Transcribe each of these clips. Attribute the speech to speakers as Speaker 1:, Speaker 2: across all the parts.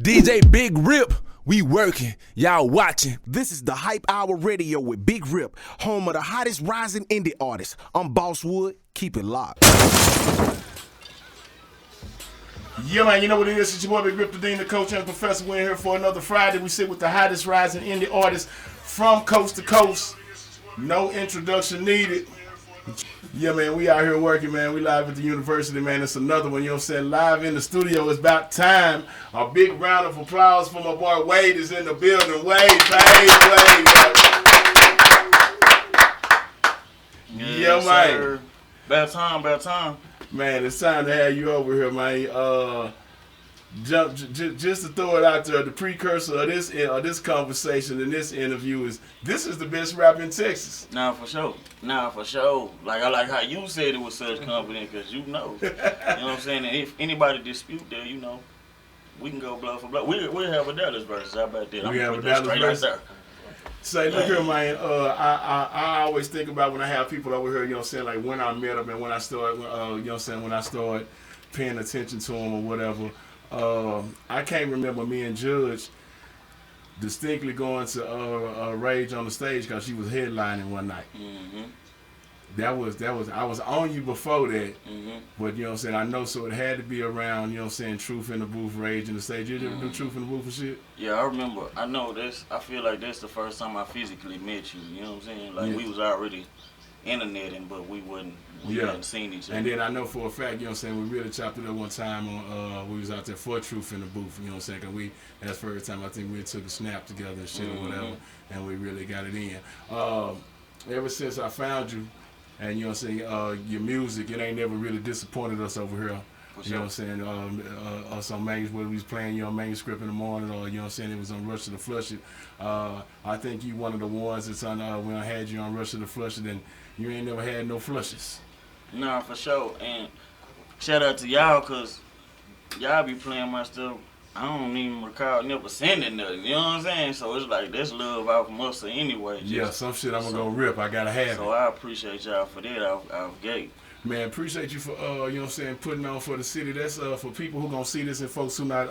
Speaker 1: DJ Big Rip, we working, y'all watching. This is the Hype Hour Radio with Big Rip, home of the hottest rising indie artists. I'm Boss Wood, keep it locked.
Speaker 2: Yeah, man, you know what it is. It's your boy Big Rip, the Dean, the Coach, and the Professor. We're in here for another Friday. We sit with the hottest rising indie artists from coast to coast. No introduction needed. Yeah, man, we out here working, man. We live at the university, man. It's another one, you know what I'm saying? Live in the studio. It's about time. A big round of applause for my boy Wade is in the building. Wade. Yeah, man.
Speaker 3: Sir. Bad time.
Speaker 2: Man, it's time to have you over here, man. Just to throw it out there, the precursor of this conversation and this interview is this is the best rap in Texas.
Speaker 3: Nah, for sure. Like I like how you said it with such confidence, because you know. You know what I'm saying? And if anybody dispute that, you know, we can go blow for blow. We'll have a Dallas versus. How about that?
Speaker 2: We have a Dallas versus. Say, look here, man. I always think about when I have people over here, you know what I'm saying, like when I met them and when I started, you know what I'm saying, when I started paying attention to them or whatever. I can't remember me and Judge distinctly going to Rage on the stage because she was headlining one night.
Speaker 3: Mm-hmm.
Speaker 2: That was I was on you before that, but you know what I'm saying, I know, so it had to be around, you know what I'm saying, Truth in the Booth, Rage in the Stage. You ever do Truth in the Booth and shit?
Speaker 3: Yeah, I remember. I know this. I feel like that's the first time I physically met you. You know what I'm saying? Like we was already interneting, but we hadn't seen each other.
Speaker 2: And then I know for a fact, you know what I'm saying, we really chopped it up one time on, we was out there for Truth in the Booth, you know what I'm saying, because that's the first time I think we took a snap together and shit or whatever, and we really got it in. Ever since I found you, and you know what I'm saying, your music, it ain't never really disappointed us over here. You know what I'm saying? Us on whether we was playing your manuscript in the morning or, you know what I'm saying, it was on Rush to the Flush It. I think you one of the ones that's on, when I had you on Rush to the Flush It, and you ain't never had no flushes.
Speaker 3: Nah, for sure. And shout out to y'all, because y'all be playing my stuff. I don't even recall never sending nothing, you know what I'm saying? So it's like, that's love out from us anyway.
Speaker 2: Yeah, some shit I'm gonna rip. I gotta have it.
Speaker 3: So I appreciate y'all for that out gate.
Speaker 2: Man, appreciate you for you know what I'm saying, putting on for the city. That's for people who gonna see this and folks who not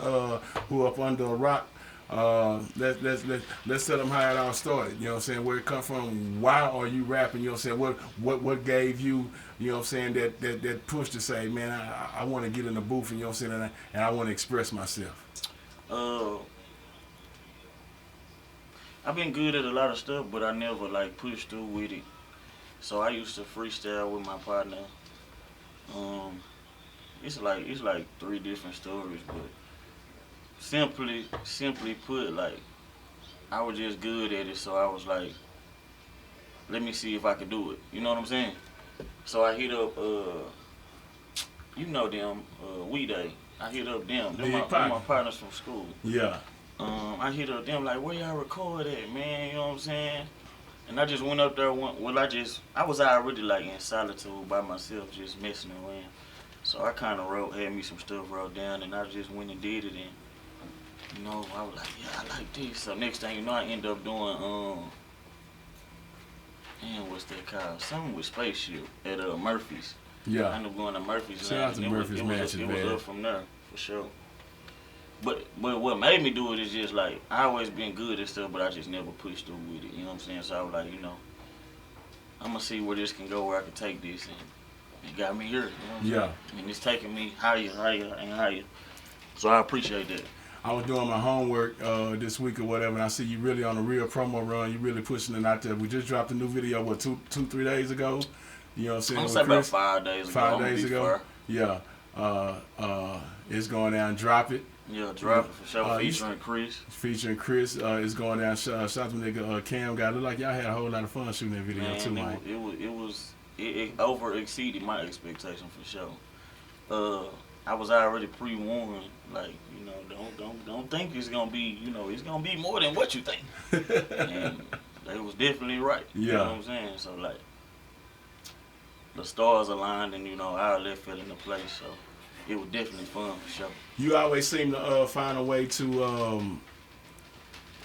Speaker 2: who up under a rock. Let's tell them how it all started. You know what I'm saying, where it come from. Why are you rapping? You know what I'm saying, what gave you, you know what I'm saying, that push to say, man, I want to get in the booth, and you know what I'm saying, and I want to express myself.
Speaker 3: I've been good at a lot of stuff, but I never like pushed through with it. So I used to freestyle with my partner. It's like 3 different stories, but simply put, like, I was just good at it, so I was like, let me see if I could do it. You know what I'm saying? So I hit up, you know them, We Day. I hit up them. They're my partners from school.
Speaker 2: Yeah.
Speaker 3: I hit up them like, where y'all record at, man? You know what I'm saying? And I just went up there. I was already like in solitude by myself, just messing around. So I kind of had me some stuff wrote down, and I just went and did it. And you know, I was like, yeah, I like this. So next thing you know, I end up doing what's that called? Something with Spaceship at Murphy's.
Speaker 2: Yeah.
Speaker 3: I ended up going to Murphy's.
Speaker 2: Shout out to Murphy's Mansion, man.
Speaker 3: It was up from there for sure. But what made me do it is just like, I always been good at stuff, but I just never pushed through with it, you know what I'm saying? So I was like, you know, I'm going to see where this can go, where I can take this, and it got me here, you know what I'm saying? And it's taking me higher. So I appreciate that.
Speaker 2: I was doing my homework this week or whatever, and I see you really on a real promo run. You really pushing it out there. We just dropped a new video, what, 3 days ago? You know what I'm saying?
Speaker 3: I'm going to say about 5 days ago.
Speaker 2: 5 days ago? Yeah. It's going down, Drop It.
Speaker 3: Yeah, Drop It for sure, featuring Chris.
Speaker 2: Featuring Chris. It's going down, shout out to nigga Cam guy. Look like y'all had a whole lot of fun shooting that video,
Speaker 3: man,
Speaker 2: too, man.
Speaker 3: It over exceeded my expectation for sure. I was already pre-warned, like, you know, don't think it's gonna be, you know, it's gonna be more than what you think. And they was definitely right.
Speaker 2: Yeah.
Speaker 3: You know what I'm saying? So like, the stars aligned, and you know, all that fell into place. So it was definitely fun for sure.
Speaker 2: You always seem to find a way to,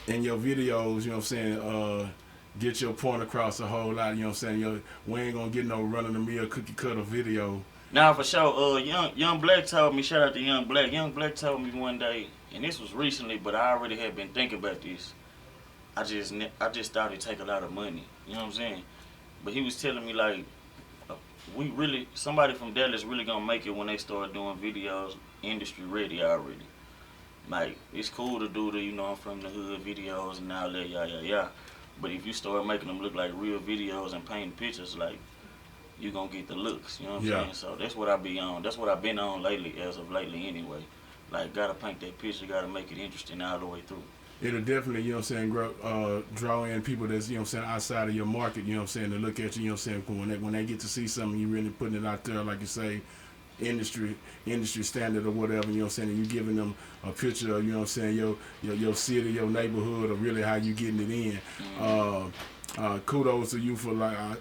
Speaker 2: in your videos, you know what I'm saying, get your point across a whole lot. You know what I'm saying? We ain't gonna get no run-of-the-mill cookie cutter video.
Speaker 3: Now for sure, Young Black told me, shout out to Young Black. Young Black told me one day, and this was recently, but I already had been thinking about this. I just thought it'd take a lot of money. You know what I'm saying? But he was telling me like, we really somebody from Dallas really gonna make it when they start doing videos industry ready already. Like it's cool to do the I'm from the hood videos and all that yeah. But if you start making them look like real videos and painting pictures, like you gonna get the looks. You know what I'm saying? So that's what I be on. That's what I've been on lately, as of lately anyway. Like gotta paint that picture, gotta make it interesting all the way through.
Speaker 2: It'll definitely, draw in people that's, outside of your market, to look at you, when they get to see something, you really putting it out there, like you say, industry standard or whatever, and you giving them a picture of, your city, your neighborhood, or really how you getting it in. Kudos to you for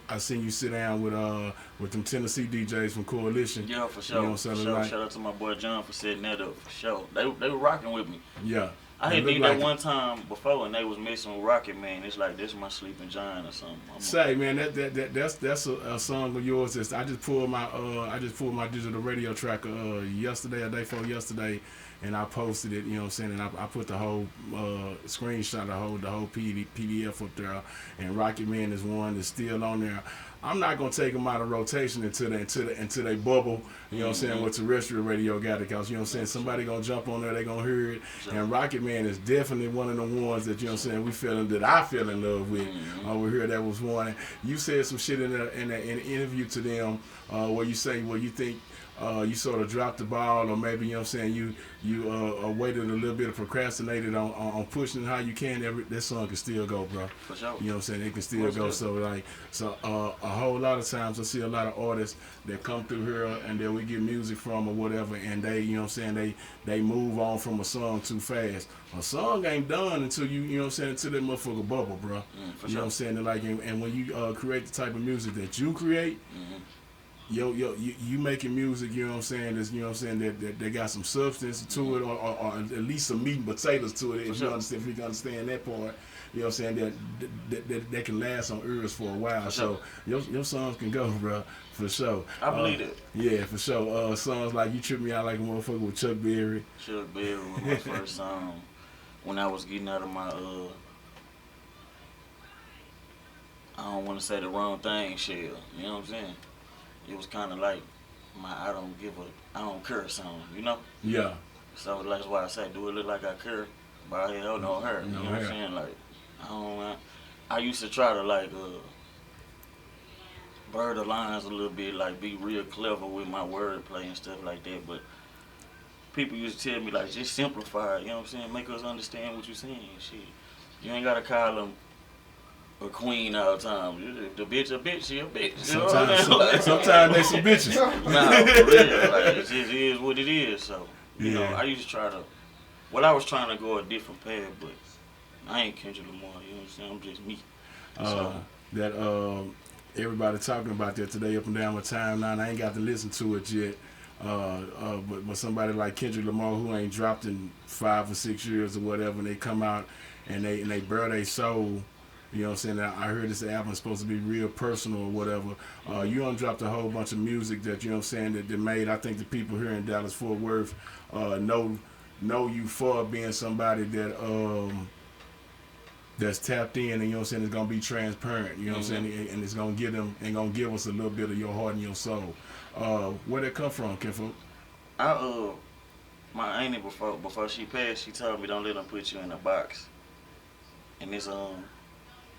Speaker 2: I seen you sit down with them Tennessee DJs from Coalition.
Speaker 3: Yeah, for sure. Shout out to my boy John for setting that up, for sure. They were rocking with me.
Speaker 2: Yeah.
Speaker 3: I had did that one time before, and they was messing with Rocket Man. It's like this is my sleeping giant or something.
Speaker 2: Say, man, that's a song of yours. I just pulled my digital radio tracker yesterday, a day before yesterday, and I posted it. And I put the whole screenshot, the whole PDF up there. And Rocket Man is one that's still on there. I'm not gonna take them out of rotation until they bubble. With terrestrial radio got it, cause somebody gonna jump on there, they gonna hear it. And Rocket Man is definitely one of the ones that that I fell in love with. Over here, that was one. You said some shit in the interview to them where you say you think. You sort of dropped the ball, or maybe you waited a little bit, or procrastinated on pushing how you can. That song can still go, bro.
Speaker 3: For sure.
Speaker 2: It can still go. So a whole lot of times I see a lot of artists that come through here and that we get music from or whatever, and they move on from a song too fast. A song ain't done until until that motherfucker bubble, bro.
Speaker 3: For
Speaker 2: you know what I'm saying? And when you create the type of music that you create. You making music, that they got some substance to it, or at least some meat and potatoes to it, if you can understand that part, that can last on ears for a while. So your songs can go, bro, for sure.
Speaker 3: I believe it.
Speaker 2: Yeah, for sure. Songs like You Trip Me Out Like a Motherfucker with Chuck Berry.
Speaker 3: Chuck Berry was my first song when I was getting out of my I don't want to say the wrong thing, shell. You know what I'm saying? It was kind of like my I don't care song,
Speaker 2: Yeah.
Speaker 3: So that's why I say, do it look like I care? But I hell no her. You know what I'm saying? Like, I used to try to blur the lines a little bit, like be real clever with my wordplay and stuff like that. But people used to tell me like, just simplify it. You know what I'm saying? Make us understand what you're saying. Shit, you ain't gotta call them a queen all the time. The bitch a bitch, she a bitch.
Speaker 2: Sometimes they some bitches.
Speaker 3: Nah, for real. Like, it just is what it is. So, I used to try to. Well, I was trying to go a different path, but I ain't Kendrick Lamar. You know what I'm saying? I'm just me.
Speaker 2: Everybody talking about that today up and down my timeline. I ain't got to listen to it yet. But somebody like Kendrick Lamar, who ain't dropped in 5 or 6 years or whatever, and they come out and they bare their soul. You know what I'm saying? I heard this album is supposed to be real personal or whatever. You done dropped a whole bunch of music that, that made, I think, the people here in Dallas-Fort Worth know you for being somebody that that's tapped in, and is going to be transparent. You know what I'm saying? And it's going to give them and going to give us a little bit of your heart and your soul. Where'd that come from, Kinfolk?
Speaker 3: My auntie before she passed, she told me don't let them put you in a box. And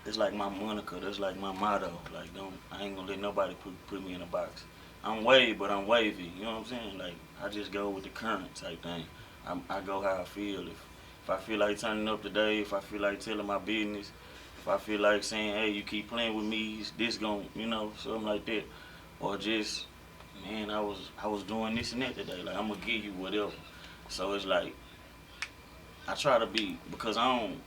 Speaker 3: it's like my moniker. That's like my motto. Like, I ain't gonna let nobody put me in a box. I'm wavy, but I'm wavy. You know what I'm saying? Like, I just go with the current type thing. I go how I feel. If I feel like turning up today, if I feel like telling my business, if I feel like saying, hey, you keep playing with me, this gon', something like that. Or just, man, I was doing this and that today. Like, I'm gonna give you whatever. So it's like, I try to be, because I'm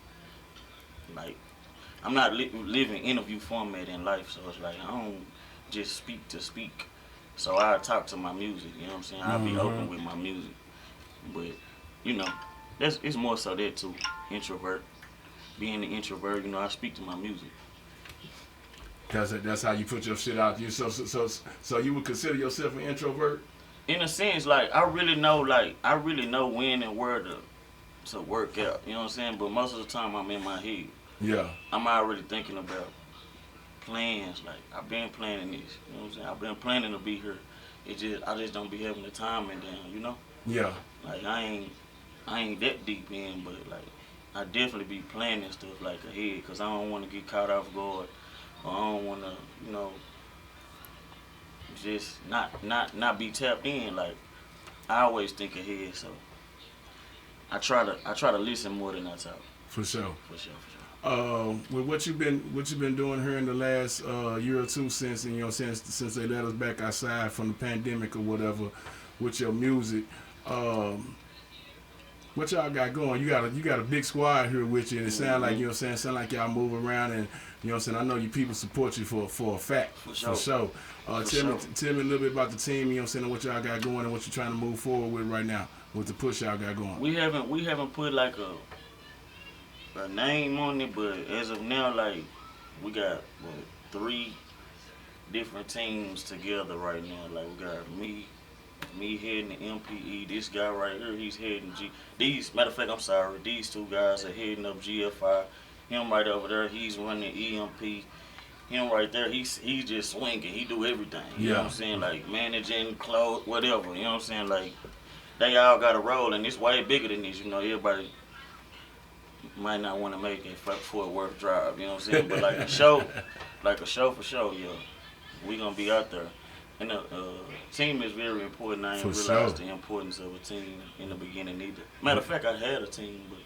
Speaker 3: not living interview format in life, so it's like I don't just speak to speak. So I talk to my music, you know what I'm saying? I'll be open with my music. But, it's more so that too, introvert. Being an introvert, I speak to my music.
Speaker 2: That's how you put your shit out. So you would consider yourself an introvert?
Speaker 3: In a sense, like I really know when and where to to work out. You know what I'm saying? But most of the time I'm in my head.
Speaker 2: Yeah.
Speaker 3: I'm already thinking about plans. Like I've been planning this. You know what I'm saying? I've been planning to be here. I just don't be having the time and down. You know?
Speaker 2: Yeah.
Speaker 3: Like I ain't that deep in, but like I definitely be planning stuff like ahead, cause I don't want to get caught off guard, or I don't want to, you know, just not be tapped in. Like I always think ahead, so I try to listen more than I talk.
Speaker 2: For sure.
Speaker 3: For sure, for sure.
Speaker 2: With what you've been doing here in the last year or two since, and you know, since they let us back outside from the pandemic or whatever, with your music, what y'all got going? You got a big squad here with you, and it sound like, you know what I'm saying, sound like y'all move around, and you know what I'm saying, I know you people support you for a fact.
Speaker 3: For sure.
Speaker 2: Tell me a little bit about the team, you know what I'm saying, and what y'all got going and what you're trying to move forward with right now with the push y'all got going.
Speaker 3: We haven't put like a name on it, but as of now, like we got what, 3 different teams together right now. Like we got me heading the MPE. This guy right here, he's heading matter of fact, I'm sorry, these 2 guys are heading up GFI. Him right over there, he's running EMP. Him right there, he's just swinging. He do everything. You know what I'm saying? Like managing, clothes, whatever. You know what I'm saying? Like they all got a role, and it's way bigger than this. You know, everybody might not want to make it Fort Worth drive. You know what I'm saying? But like a show for sure, yeah, we gonna be out there. And the team is very important. I didn't realize the importance of a team in the beginning either. Matter of fact, I had a team, but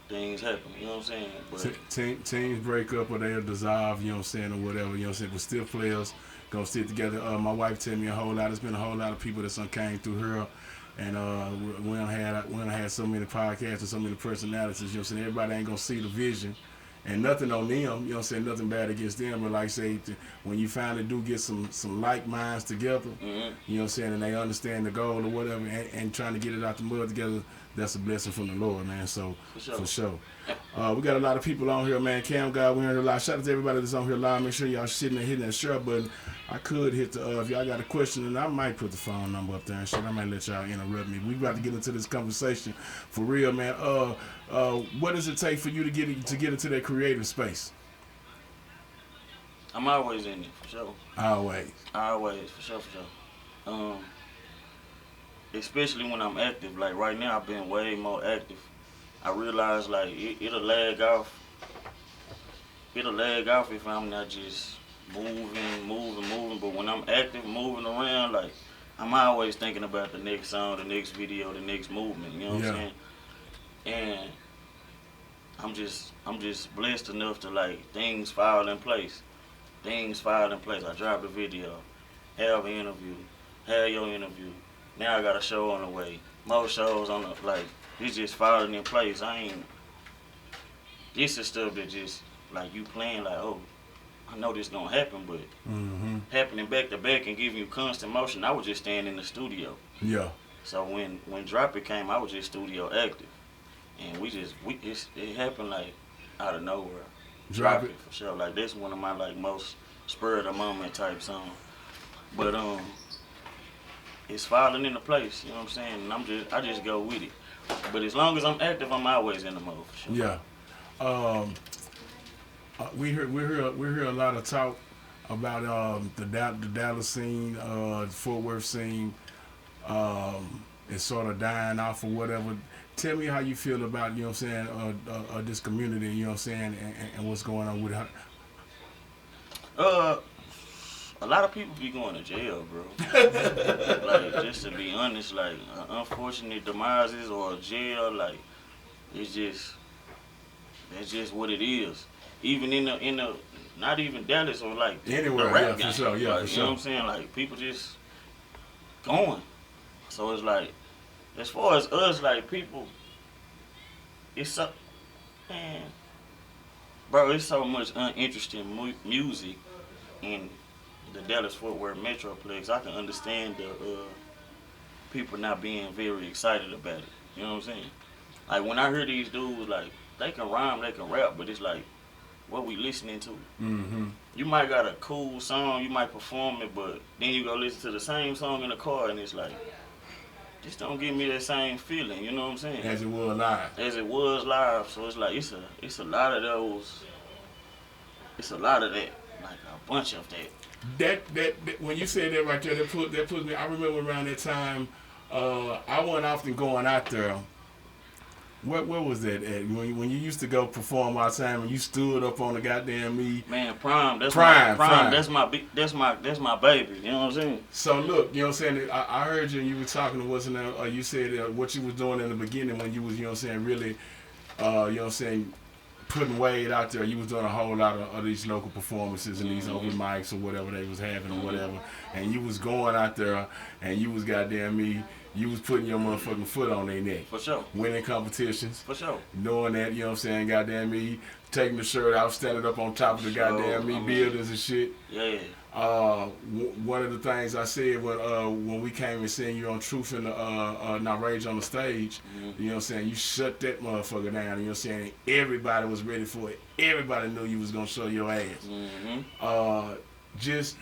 Speaker 3: things happen. You know what I'm saying? But
Speaker 2: teams break up or they'll dissolve, you know what I'm saying, or whatever. You know what I'm saying? But still players gonna stick together. My wife tell me a whole lot. There's been a whole lot of people that came through her. And we don't had so many podcasts and so many personalities. You know what I'm saying? Everybody ain't gonna see the vision. And nothing on them, you know what I'm saying, nothing bad against them, but like I say, when you finally do get some like minds together, you know what I'm saying, and they understand the goal or whatever, and trying to get it out the mud together, that's a blessing from the Lord, man. So, for sure. We got a lot of people on here, man. Cam God, we're here live. Shout out to everybody that's on here live. Make sure y'all sitting and hitting that share button. I could hit the, if y'all got a question, and I might put the phone number up there and shit. I might let y'all interrupt me. We about to get into this conversation for real, man. What does it take for you to get into that creative space?
Speaker 3: I'm always in it, for sure.
Speaker 2: Always,
Speaker 3: for sure. Especially when I'm active. Like right now, I've been way more active. I realize like it'll lag off. It'll lag off if I'm not just moving. But when I'm active, moving around, like I'm always thinking about the next song, the next video, the next movement. You know what I'm saying? And I'm just blessed enough to like things fall in place. I dropped a video, have an interview, have your interview. Now I got a show on the way. More shows on the like. It's just falling in place. This is stuff that just like you playing like, oh, I know this gonna happen, but happening back to back and giving you constant motion. I was just staying in the studio.
Speaker 1: Yeah.
Speaker 3: So when Drop-It came, I was just studio active, and it happened like out of nowhere. Drop-It for sure. Like that's one of my like most spur of the moment type songs. But it's falling into place. You know what I'm saying? And I just go with it. But as long as I'm active, I'm always in the mode for sure.
Speaker 2: Yeah. We hear a lot of talk about the Dallas scene, Fort Worth scene. It's sort of dying off or whatever. Tell me how you feel about, you know what I'm saying, this community, you know what I'm saying, and what's going on with it.
Speaker 3: A lot of people be going to jail, bro. Like, just to be honest, like, unfortunate demises or jail, like, that's just what it is. Even in the not even Dallas or like
Speaker 2: anywhere,
Speaker 3: the rap
Speaker 2: yeah,
Speaker 3: game.
Speaker 2: for sure, yeah,
Speaker 3: like,
Speaker 2: for sure.
Speaker 3: You know what I'm saying? Like, people just going. So it's like, as far as us, like, people, it's so, man, bro, it's so much uninteresting music in the Dallas-Fort Worth Metroplex. I can understand the people not being very excited about it. You know what I'm saying? Like, when I hear these dudes, like, they can rhyme, they can rap, but it's like, what we listening to?
Speaker 2: Mm-hmm.
Speaker 3: You might got a cool song, you might perform it, but then you go listen to the same song in the car, and it's like, This don't give me that same feeling. You know what I'm saying?
Speaker 2: As it was live.
Speaker 3: As it was live. So it's like it's a lot of those. It's a lot of that. Like a bunch of that.
Speaker 2: That when you said that right there, that puts me. I remember around that time, I wasn't often going out there. Where was that at? When you used to go perform all the time and you stood up on the goddamn me.
Speaker 3: Man, Prime.
Speaker 2: Prime.
Speaker 3: That's my baby. You know what I'm saying?
Speaker 2: So look, you know what I'm saying. I heard you and you were talking to what's in there. You said what you was doing in the beginning when you was, you know what I'm saying, really, you know what I'm saying, putting Wade out there. You was doing a whole lot of these local performances and these open mics or whatever they was having or whatever, and you was going out there and you was goddamn me. You was putting your motherfucking foot on their neck.
Speaker 3: For sure.
Speaker 2: Winning competitions.
Speaker 3: For sure.
Speaker 2: Doing that, you know what I'm saying, goddamn me, taking the shirt out, standing up on top of the goddamn me buildings and shit.
Speaker 3: Yeah.
Speaker 2: One of the things I said when we came and seen you on Truth and Not Rage on the stage, you know what I'm saying, you shut that motherfucker down, you know what I'm saying, everybody was ready for it. Everybody knew you was gonna show your ass. Just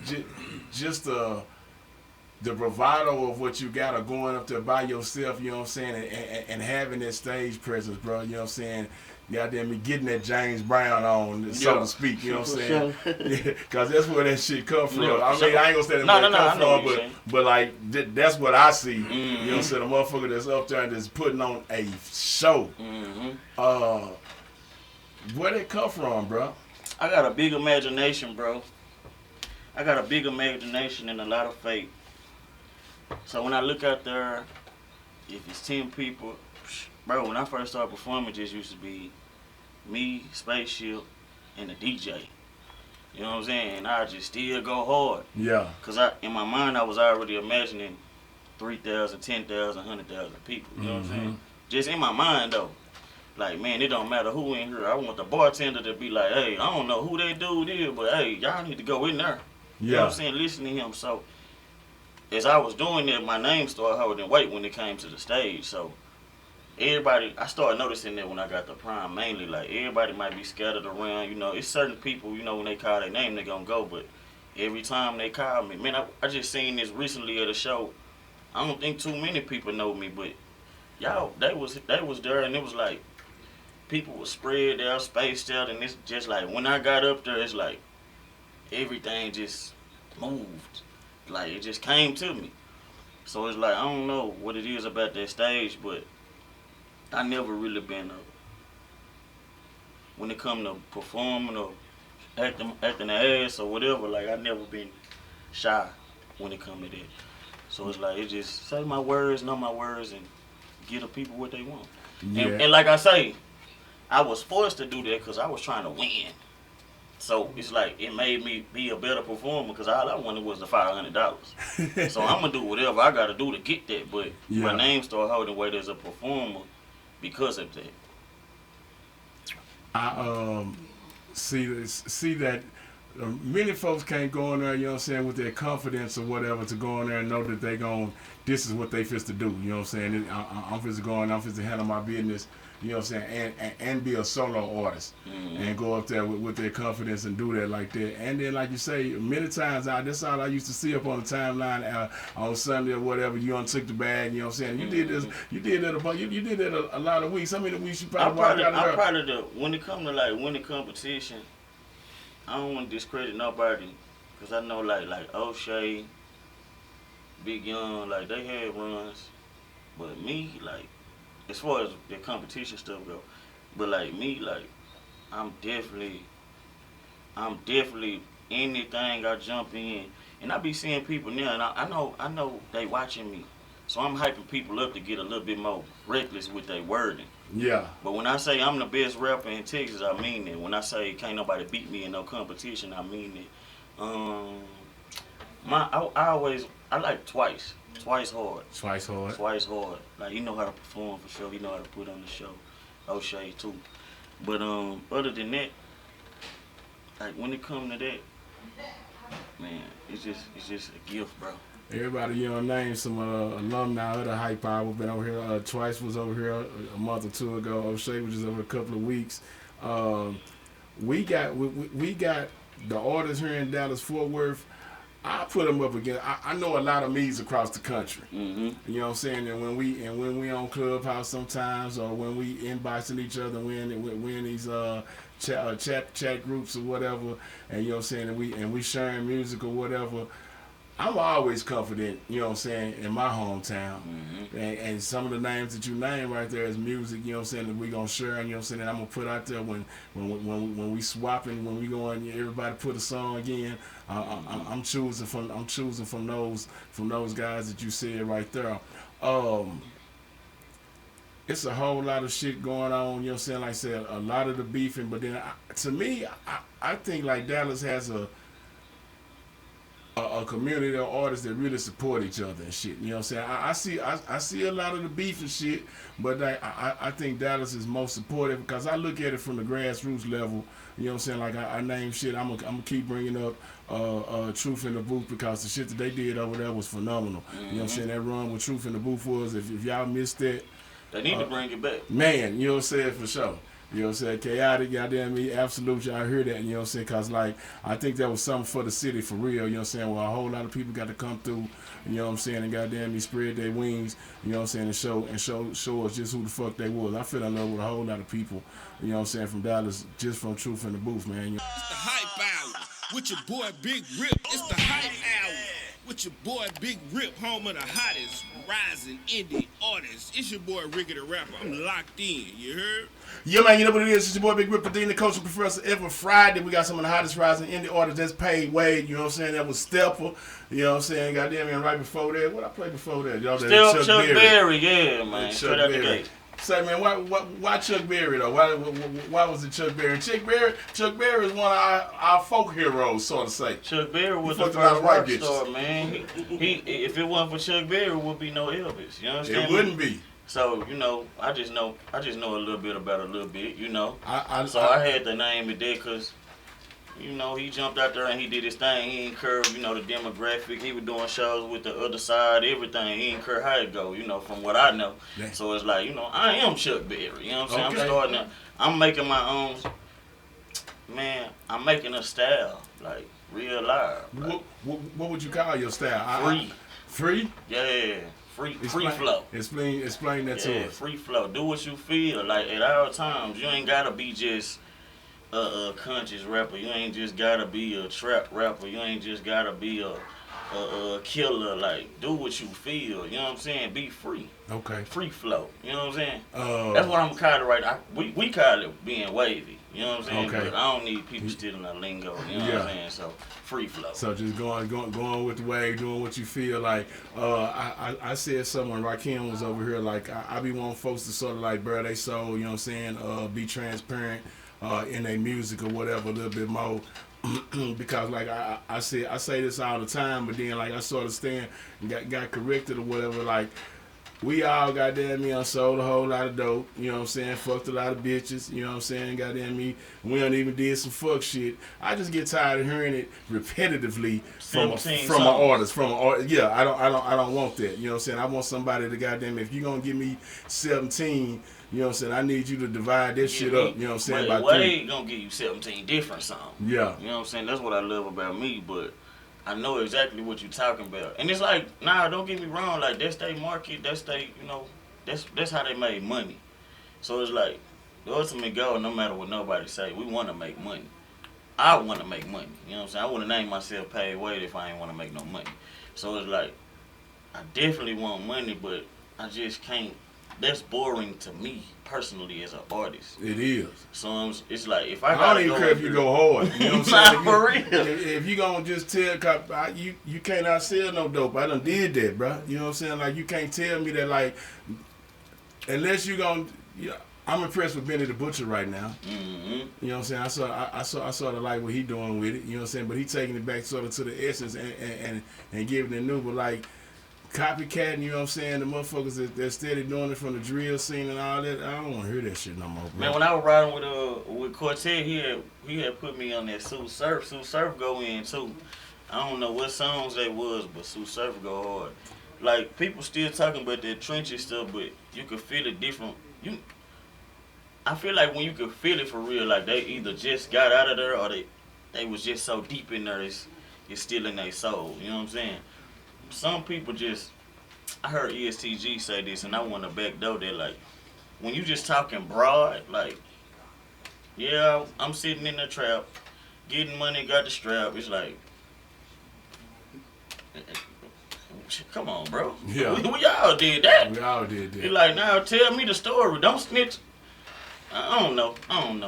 Speaker 2: the bravado of what you got of going up there by yourself, you know what I'm saying, and having that stage presence, bro, you know what I'm saying, goddamn me getting that James Brown on, so to speak, you know what I'm saying, because that's where that shit come from. I mean, I ain't gonna say that come from, but like, that's what I see, you know what I'm saying, a motherfucker that's up there and that's putting on a show. Where they come from, bro?
Speaker 3: I got a big imagination, bro. I got a big imagination and a lot of faith. So when I look out there, if it's 10 people, bro, when I first started performing, it just used to be me, Spaceship, and the DJ. You know what I'm saying? And I just still go hard.
Speaker 2: Yeah.
Speaker 3: Because in my mind, I was already imagining 3,000, 10,000, 100,000 people. You know what I'm saying? Just in my mind, though. Like, man, it don't matter who in here. I want the bartender to be like, hey, I don't know who that dude is, but hey, y'all need to go in there. You know what I'm saying? Listen to him. So as I was doing that, my name started holding weight when it came to the stage. So everybody, I started noticing that when I got the Prime, mainly, like, everybody might be scattered around. You know, it's certain people, you know, when they call their name, they gonna go. But every time they call me, man, I just seen this recently at a show. I don't think too many people know me, but y'all, they was there, and it was like people were spread out, spaced out, and it's just like when I got up there, it's like everything just moved. Like, it just came to me. So it's like, I don't know what it is about that stage, but I never really been when it come to performing or acting the ass or whatever, like, I never been shy when it come to that. So it's like, it just say my words, know my words, and give the people what they want.
Speaker 2: Yeah.
Speaker 3: And like I say, I was forced to do that because I was trying to win. So it's like, it made me be a better performer because all I wanted was the $500. So I'm going to do whatever I got to do to get that. But my name started holding weight as a performer because of that.
Speaker 2: I see that many folks can't go in there, you know what I'm saying, with their confidence or whatever to go in there and know that this is what they fit to do, you know what I'm saying. I'm fit to go in, I'm fit to handle my business, you know what I'm saying, and be a solo artist and go up there with their confidence and do that like that. And then, like you say, many times that's all I used to see up on the timeline on Sunday or whatever. You took the bag, you know what I'm saying. You did this, you did that a lot of weeks. How many weeks you probably walked out of there?
Speaker 3: I'm proud of when it comes to like winning competition. I don't want to discredit nobody, because I know like O'Shea, Big Young, like, they had runs. But me, like, as far as the competition stuff go, but like me, like, I'm definitely anything I jump in. And I be seeing people now, and I know they watching me. So I'm hyping people up to get a little bit more reckless with their wording. Yeah. But when I say I'm the best rapper in Texas, I mean it. When I say can't nobody beat me in no competition, I mean it. I like Twice hard.
Speaker 2: Twice hard.
Speaker 3: Like, you know how to perform for sure. You know how to put on the show. O'Shea too. But other than that, like, when it comes to that, man, it's just a gift, bro.
Speaker 2: Everybody, you know, name some alumni of the Hype Hour. Been over here. Twice was over here a month or two ago. O'Shea was just over a couple of weeks. We got the artists here in Dallas Fort Worth. I put them up again. I know a lot of me's across the country.
Speaker 3: Mm-hmm.
Speaker 2: You know what I'm saying? And when we on Clubhouse sometimes, or when we inboxing each other, we in these chat groups or whatever, and you know what I'm saying, and we sharing music or whatever. I'm always confident, you know what I'm saying, in my hometown.
Speaker 3: Mm-hmm.
Speaker 2: And some of the names that you name right there is music, you know what I'm saying, that we gonna share, and you know what I'm saying, that I'm gonna put out there when we swapping, when we going, everybody put a song in. I'm choosing from those guys that you said right there. It's a whole lot of shit going on, you know what I'm saying, like I said, a lot of the beefing, but then to me, I think like Dallas has a community of artists that really support each other and shit. You know what I'm saying? I see a lot of the beef and shit, but I think Dallas is most supportive because I look at it from the grassroots level. You know what I'm saying? Like I name shit. I'm gonna keep bringing up Truth in the Booth because the shit that they did over there was phenomenal.
Speaker 3: Mm-hmm.
Speaker 2: You know what I'm saying? That run with Truth in the Booth was, if y'all missed that,
Speaker 3: They need to bring it back.
Speaker 2: man, you know what I'm saying, for sure. You know what I'm saying? Chaotic, goddamn me, absolute. Y'all hear that, you know what I'm saying? Because, like, I think that was something for the city for real, you know what I'm saying? Where a whole lot of people got to come through, you know what I'm saying? And goddamn me, spread their wings, you know what I'm saying? And show us just who the fuck they was. I feel in love with a whole lot of people, you know what I'm saying, from Dallas, just from Truth in the Booth, man. You know?
Speaker 1: It's the Hype Hour with your boy Big Rip. It's the Hype Hour with your boy Big Rip, home of the hottest rising indie artists. It's your boy Ricky the Rapper. I'm locked in, you heard?
Speaker 2: Yeah, man, you know what it is. It's your boy Big Rip, the Dean, the Coach and Professor. Every Friday, we got some of the hottest rising indie artists that's paid Wade, you know what I'm saying? That was Stepper, you know what I'm saying? Goddamn, and right before that, what I played before that? Y'all,
Speaker 3: Still Chuck Berry, yeah, man. Straight out the gate.
Speaker 2: Say, man, why Chuck Berry though? Why was it Chuck Berry? Chuck Berry is one of our folk heroes, so to say.
Speaker 3: Chuck Berry was the
Speaker 2: fucked a lot
Speaker 3: first
Speaker 2: of white
Speaker 3: rock
Speaker 2: bitches.
Speaker 3: star, man. He if it wasn't for Chuck Berry, it would be no Elvis. You understand?
Speaker 2: It wouldn't be.
Speaker 3: So you know, I just know a little bit about a little bit. You know.
Speaker 2: I
Speaker 3: had to name it there because. You know, he jumped out there and he did his thing. He ain't care, you know, the demographic. He was doing shows with the other side, everything. He ain't care how it go, you know, from what I know.
Speaker 2: Yeah.
Speaker 3: So it's like, you know, I am Chuck Berry. You know what I'm saying?
Speaker 2: Okay.
Speaker 3: I'm making my own, man, I'm making a style, like, real live. Like,
Speaker 2: what would you call your style? Free?
Speaker 3: Yeah. Free flow.
Speaker 2: Explain that to us.
Speaker 3: Free flow. Do what you feel. Like, at all times, you ain't got to be just a conscious rapper. You ain't just gotta be a trap rapper. You ain't just gotta be a killer. Like, do what you feel. You know what I'm saying? Be free.
Speaker 2: Okay.
Speaker 3: Free flow. You know what I'm saying? That's what I'm kind of right. We call it being wavy. You know what I'm saying?
Speaker 2: Okay.
Speaker 3: But I don't need people stealing our lingo. You know what I'm saying? So free flow.
Speaker 2: So just going with the wave, doing what you feel like. I said something when Rakim was over here. Like I be wanting folks to sort of like bear their soul. You know what I'm saying? Be transparent. In their music or whatever a little bit more because like I say this all the time, but then like I sort of got corrected or whatever. Like we all goddamn me sold a whole lot of dope, you know what I'm saying, fucked a lot of bitches, you know what I'm saying, goddamn me, we done even did some fuck shit. I just get tired of hearing it repetitively from an artist. Yeah, I don't want that, you know what I'm saying. I want somebody to goddamn, if you gonna give me 17, you know what I'm saying, I need you to divide this shit up, you know what I'm saying, by 3.
Speaker 3: Wade gonna give you 17 different songs.
Speaker 2: Yeah.
Speaker 3: You know what I'm saying? That's what I love about me, but I know exactly what you're talking about. And it's like, nah, don't get me wrong, like that's their market, that's they, you know, that's how they made money. So it's like, the ultimate goal, no matter what nobody say, we wanna make money. I wanna make money. You know what I'm saying? I wouldn't name myself Paid Wade if I ain't wanna make no money. So it's like, I definitely want money, but I just can't. That's boring to me personally as an artist.
Speaker 2: It is.
Speaker 3: So it's like if I
Speaker 2: don't even care if you go hard. You know what I'm saying?
Speaker 3: For real.
Speaker 2: If you gonna just tell, you can't outsell no dope. I done did that, bro. You know what I'm saying? Like you can't tell me that like unless you gonna. You know, I'm impressed with Benny the Butcher right now.
Speaker 3: Mm-hmm.
Speaker 2: You know what I'm saying? I sort of like what he doing with it. You know what I'm saying? But he taking it back sort of to the essence and giving it new. But like. Copycatting, you know what I'm saying? The motherfuckers that steady doing it from the drill scene and all that. I don't want to hear that shit no more, bro.
Speaker 3: Man, when I was riding with Quartet, he had put me on that Sue Surf. Sue Surf go in too. I don't know what songs they was, but Sue Surf go hard. Like people still talking about that trenchy stuff, but you could feel it different. I feel like when you could feel it for real, like they either just got out of there or they was just so deep in there. it's still in their soul. You know what I'm saying? Some people just, I heard ESTG say this, and I want to backdoor that. Like, when you just talking broad, like, yeah, I'm sitting in the trap, getting money, got the strap. It's like, come on, bro.
Speaker 2: Yeah.
Speaker 3: We all did that.
Speaker 2: We all did that.
Speaker 3: He like, now tell me the story. Don't snitch. I don't know. I don't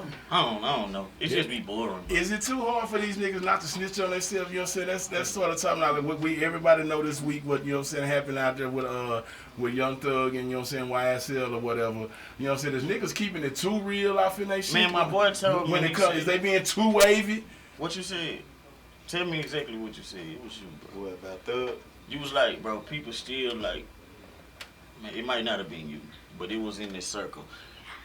Speaker 3: know. It just be boring. Bro.
Speaker 2: Is it too hard for these niggas not to snitch on themselves? You know what I'm saying? That's sort of talking about what we everybody know this week. What, you know what I'm saying, happened out there with Young Thug and, you know what I'm saying, YSL or whatever. You know what I'm saying? Is niggas keeping it too real off in they shit?
Speaker 3: Man, my boy told me.
Speaker 2: When it comes, is they being too wavy?
Speaker 3: What you said? Tell me exactly what you said. It was you, bro.
Speaker 4: What about Thug?
Speaker 3: You was like, bro, people still like, man, it might not have been you, but it was in this circle.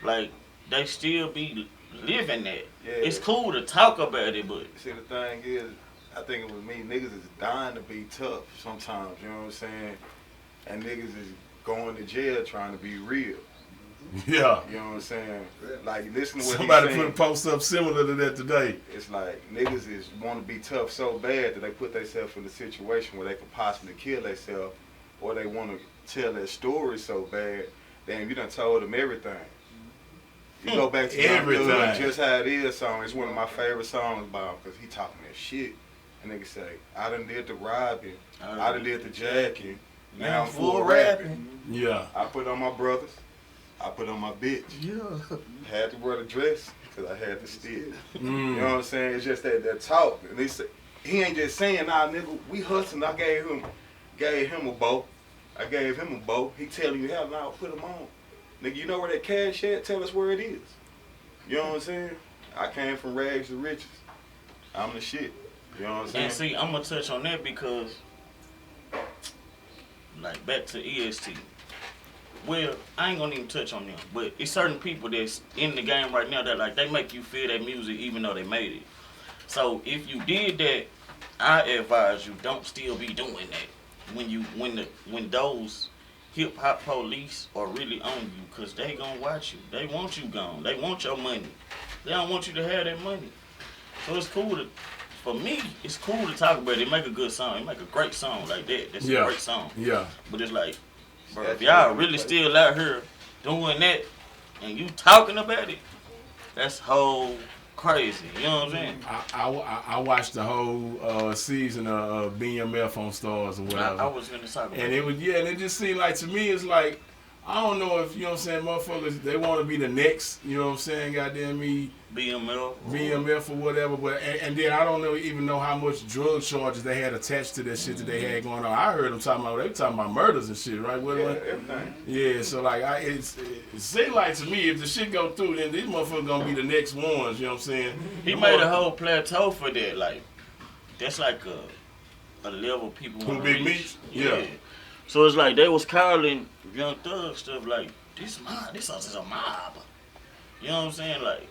Speaker 3: Like, they still be living that.
Speaker 4: Yeah.
Speaker 3: It's cool to talk about it, but
Speaker 4: See, the thing is, I think with me, niggas is dying to be tough sometimes, you know what I'm saying? And niggas is going to jail trying to be real.
Speaker 2: Yeah.
Speaker 4: You know what I'm saying? Like, listen to what
Speaker 2: Somebody
Speaker 4: he's
Speaker 2: put a
Speaker 4: saying.
Speaker 2: post up similar to that today.
Speaker 4: It's like niggas is want to be tough so bad that they put themselves in a situation where they could possibly kill themselves, or they want to tell their story so bad. Damn, you done told them everything. You go back to
Speaker 2: Everything.
Speaker 4: Just How It Is song. It's one of my favorite songs by him because he talking that shit. And niggas say, I done did the robbing, I done did the jacking, now I'm full rapping.
Speaker 2: Yeah.
Speaker 4: I put on my brothers, I put on my bitch.
Speaker 3: yeah.
Speaker 4: Had to wear the dress because I had to steal. You
Speaker 2: Mm.
Speaker 4: know what I'm saying? It's just that talk. And they say, he ain't just saying, nah, nigga, we hustling. I gave him a bow. I gave him a bow. He telling you, hell no, put him on. Nigga, you know where that cash at? Tell us where it is. You know what I'm saying? I came from rags to riches. I'm the shit. You know what I'm saying?
Speaker 3: And see, I'm gonna touch on that because, like, back to EST. Well, I ain't gonna even touch on them, but it's certain people that's in the game right now that, like, they make you feel that music even though they made it. So if you did that, I advise you don't still be doing that when those hip hop police are really on you, cause they gonna watch you. They want you gone. They want your money. They don't want you to have that money. So it's cool to, for me, it's cool to talk about it. Make a good song. It make a great song like that. That's a great song.
Speaker 2: Yeah.
Speaker 3: But it's like, bro, if y'all really still out here doing that and you talking about it, that's whole crazy. You know what I'm saying?
Speaker 2: I watched the whole season of BMF on Stars or whatever.
Speaker 3: I was gonna talk about
Speaker 2: And it was, and it just seemed like, to me, it's like, I don't know if, you know what I'm saying, motherfuckers, they want to be the next, you know what I'm saying, goddamn me, BMF or whatever, but, and then I don't even know how much drug charges they had attached to that shit that they had going on. I heard them talking about, they were talking about murders and shit, right? What,
Speaker 4: everything.
Speaker 2: yeah, so like, it seemed like to me, if the shit go through, then these motherfuckers gonna be the next ones, you know what I'm saying?
Speaker 3: He made a whole plateau for that, like, that's like a level people want to
Speaker 2: Big
Speaker 3: reach.
Speaker 2: Meats? Yeah.
Speaker 3: So it's like they was calling Young Thug stuff like, this us is a mob. You know what I'm saying? Like,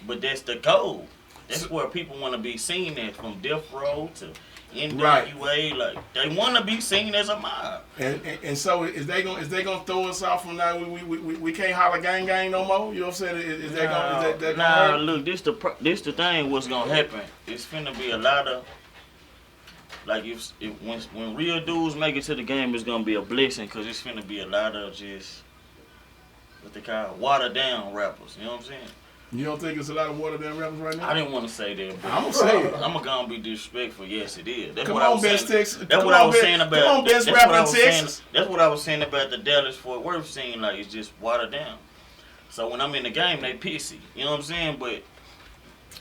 Speaker 3: but that's the goal. That's where people want to be seen at, from Death Row to NWA.
Speaker 2: Right.
Speaker 3: Like, they want to be seen as a mob.
Speaker 2: And so is they gonna throw us off from now? We can't holler gang gang no more. You know what I'm saying? Is that gonna
Speaker 3: Nah,
Speaker 2: hurt?
Speaker 3: look, this the thing. What's gonna happen? It's finna be a lot of, like, when real dudes make it to the game, it's gonna be a blessing, cause it's finna be a lot of just what they call watered down rappers. You know what I'm saying?
Speaker 2: You don't think it's a lot of watered down rappers right now?
Speaker 3: I didn't want to say that, but
Speaker 2: I'm gonna say it.
Speaker 3: I'm gonna be disrespectful. Yes, it is. That's
Speaker 2: Come
Speaker 3: what I
Speaker 2: on,
Speaker 3: was
Speaker 2: best
Speaker 3: saying.
Speaker 2: Texas.
Speaker 3: That's what I was saying about.
Speaker 2: Come on, best
Speaker 3: that's
Speaker 2: rapper
Speaker 3: what I
Speaker 2: in
Speaker 3: was saying-
Speaker 2: Texas.
Speaker 3: That's what I was saying about the Dallas Fort Worth scene. Like, it's just watered down. So when I'm in the game, they pissy. You know what I'm saying? But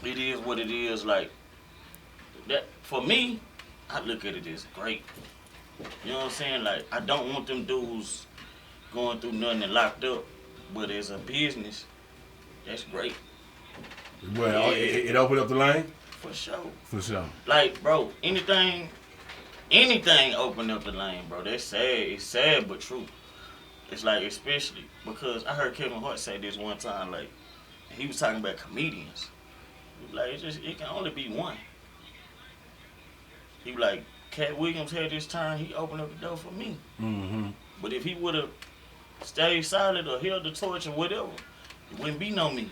Speaker 3: it is what it is. Like, that for me, I look at it as great. You know what I'm saying? Like, I don't want them dudes going through nothing and locked up. But as a business, that's great.
Speaker 2: Well, it opened up the lane?
Speaker 3: For sure.
Speaker 2: For sure.
Speaker 3: Like, bro, anything open up the lane, bro. That's sad. It's sad but true. It's like, especially because I heard Kevin Hart say this one time, like, he was talking about comedians. He was like, it can only be one. He was like, Cat Williams had this turn, he opened up the door for me.
Speaker 2: Mm-hmm.
Speaker 3: But if he would have stayed silent or held the torch or whatever, it wouldn't be no me.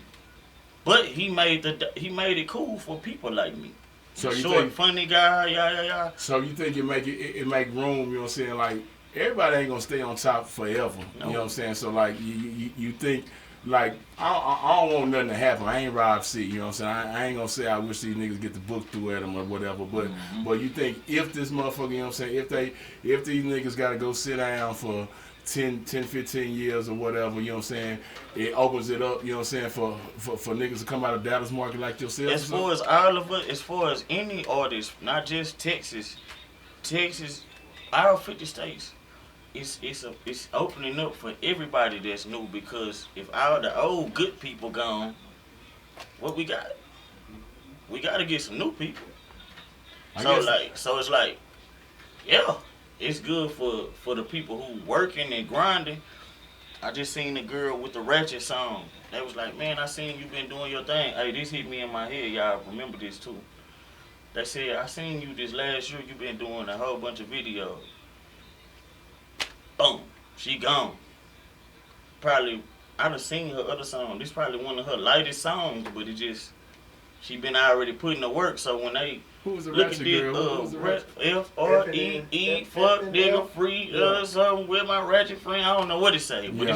Speaker 3: But he made it cool for people like me.
Speaker 2: So you
Speaker 3: short,
Speaker 2: think,
Speaker 3: funny guy, yeah.
Speaker 2: so you think it make room, you know what I'm saying? Like, everybody ain't gonna stay on top forever.
Speaker 3: No.
Speaker 2: You know what I'm saying? So like you think like I don't want nothing to happen. I ain't Rob C. You know what I'm saying? I ain't gonna say I wish these niggas get the book through at them or whatever. But you think if this motherfucker, you know what I'm saying? If these niggas gotta go sit down for 10, 15 years or whatever, you know what I'm saying? It opens it up, you know what I'm saying, for niggas to come out of Dallas market like yourself.
Speaker 3: As far as all of us, as far as any artist, not just Texas, our 50 states, it's opening up for everybody that's new, because if all the old good people gone, what we got? We got to get some new people. So it's like, yeah, it's good for the people who working and grinding. I just seen the girl with the Ratchet song. They was like, man, I seen you been doing your thing. Hey, this hit me in my head. Y'all remember this too. They said, I seen you this last year. You been doing a whole bunch of videos. Boom. She gone. Probably, I done seen her other song. This probably one of her lightest songs, but it just, she been already putting the work. So when they
Speaker 2: who was the
Speaker 3: look at
Speaker 2: Ratchet
Speaker 3: this,
Speaker 2: girl? Who was the Ratchet?
Speaker 3: F-R-E-E, fuck nigga free, something with my ratchet friend. I don't know what it say, but
Speaker 2: Yeah.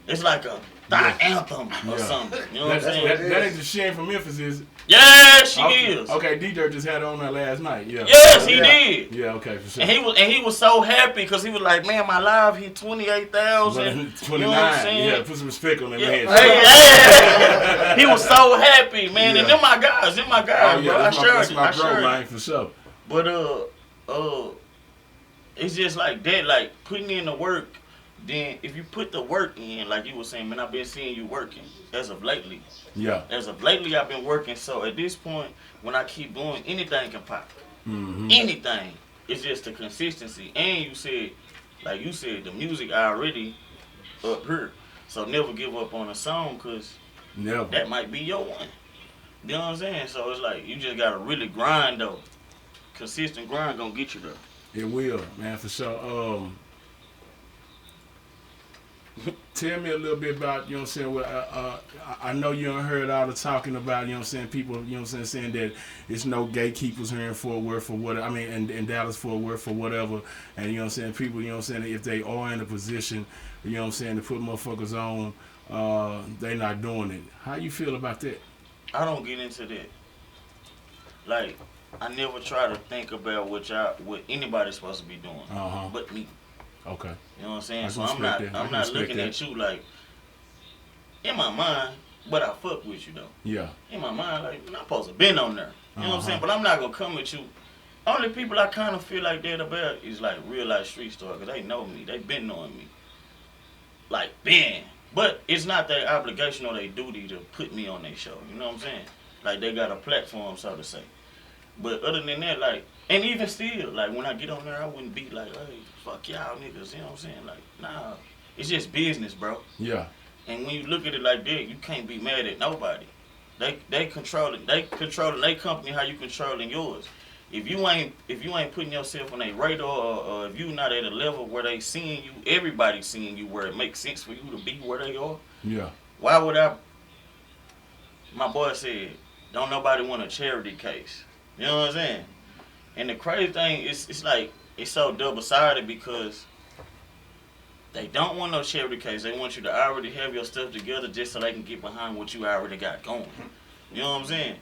Speaker 3: it's like a thigh anthem or something. You know what I'm saying?
Speaker 2: That ain't the Shane from Memphis, is it?
Speaker 3: Yeah, she is.
Speaker 2: Okay, D-Dirt just had it on there last night. Yeah.
Speaker 3: Yes, he did.
Speaker 2: Yeah, okay, for sure.
Speaker 3: And he was so happy because he was like, man, my live hit 28,000.
Speaker 2: 29.
Speaker 3: You know what I'm saying?
Speaker 2: Yeah, put some respect on that
Speaker 3: Yeah.
Speaker 2: man.
Speaker 3: Hey, he was so happy, man.
Speaker 2: Yeah.
Speaker 3: And them my guys,
Speaker 2: Oh, yeah,
Speaker 3: bro.
Speaker 2: that's my
Speaker 3: I
Speaker 2: bro,
Speaker 3: shared
Speaker 2: man,
Speaker 3: it.
Speaker 2: for sure.
Speaker 3: But it's just like that, like putting in the work. Then if you put the work in, like you were saying, man, I've been seeing you working as of lately.
Speaker 2: Yeah.
Speaker 3: As of lately, I've been working. So at this point, when I keep doing, anything can pop.
Speaker 2: Mm-hmm.
Speaker 3: Anything. It's just the consistency. And you said, like you said, the music already up here. So never give up on a song, because
Speaker 2: Never.
Speaker 3: that might be your one. You know what I'm saying? So it's like, you just got to really grind, though. Consistent grind gonna get you there.
Speaker 2: It will, man, for sure. Tell me a little bit about, you know what I'm saying, well, I know you done heard all the talking about, you know what I'm saying, people, you know what I'm saying that it's no gatekeepers here in Fort Worth or whatever, I mean, in Dallas, Fort Worth or whatever, and you know what I'm saying, people, you know what I'm saying, if they are in a position, you know what I'm saying, to put motherfuckers on, they not doing it. How you feel about that?
Speaker 3: I don't get into that. Like, I never try to think about what anybody's supposed to be doing, but me.
Speaker 2: Okay.
Speaker 3: You know what I'm saying?
Speaker 2: I
Speaker 3: So
Speaker 2: can
Speaker 3: I'm not
Speaker 2: respect that. I
Speaker 3: I'm
Speaker 2: can
Speaker 3: not
Speaker 2: respect
Speaker 3: looking
Speaker 2: that.
Speaker 3: at you like, in my mind, but I fuck with you though.
Speaker 2: Yeah.
Speaker 3: In my mind, like, I'm supposed to been on there. You know what I'm saying? But I'm not gonna come at you. Only people I kind of feel like that about is like real life street stars, because they know me. They been knowing me. Like, been. But it's not their obligation or their duty to put me on their show. You know what I'm saying? Like, they got a platform, so to say. But other than that, like, and even still, like, when I get on there, I wouldn't be like, hey, fuck y'all niggas, you know what I'm saying? Like, nah, it's just business, bro.
Speaker 2: Yeah.
Speaker 3: And when you look at it like that, you can't be mad at nobody. They controlling their company how you controlling yours. If you ain't putting yourself on a radar, or if you not at a level where they seeing you, everybody seeing you, where it makes sense for you to be where they are.
Speaker 2: Yeah.
Speaker 3: Why would I? My boy said, don't nobody want a charity case. You know what I'm saying? And the crazy thing is, it's like, it's so double-sided, because they don't want no charity case. They want you to already have your stuff together just so they can get behind what you already got going. You know what I'm saying?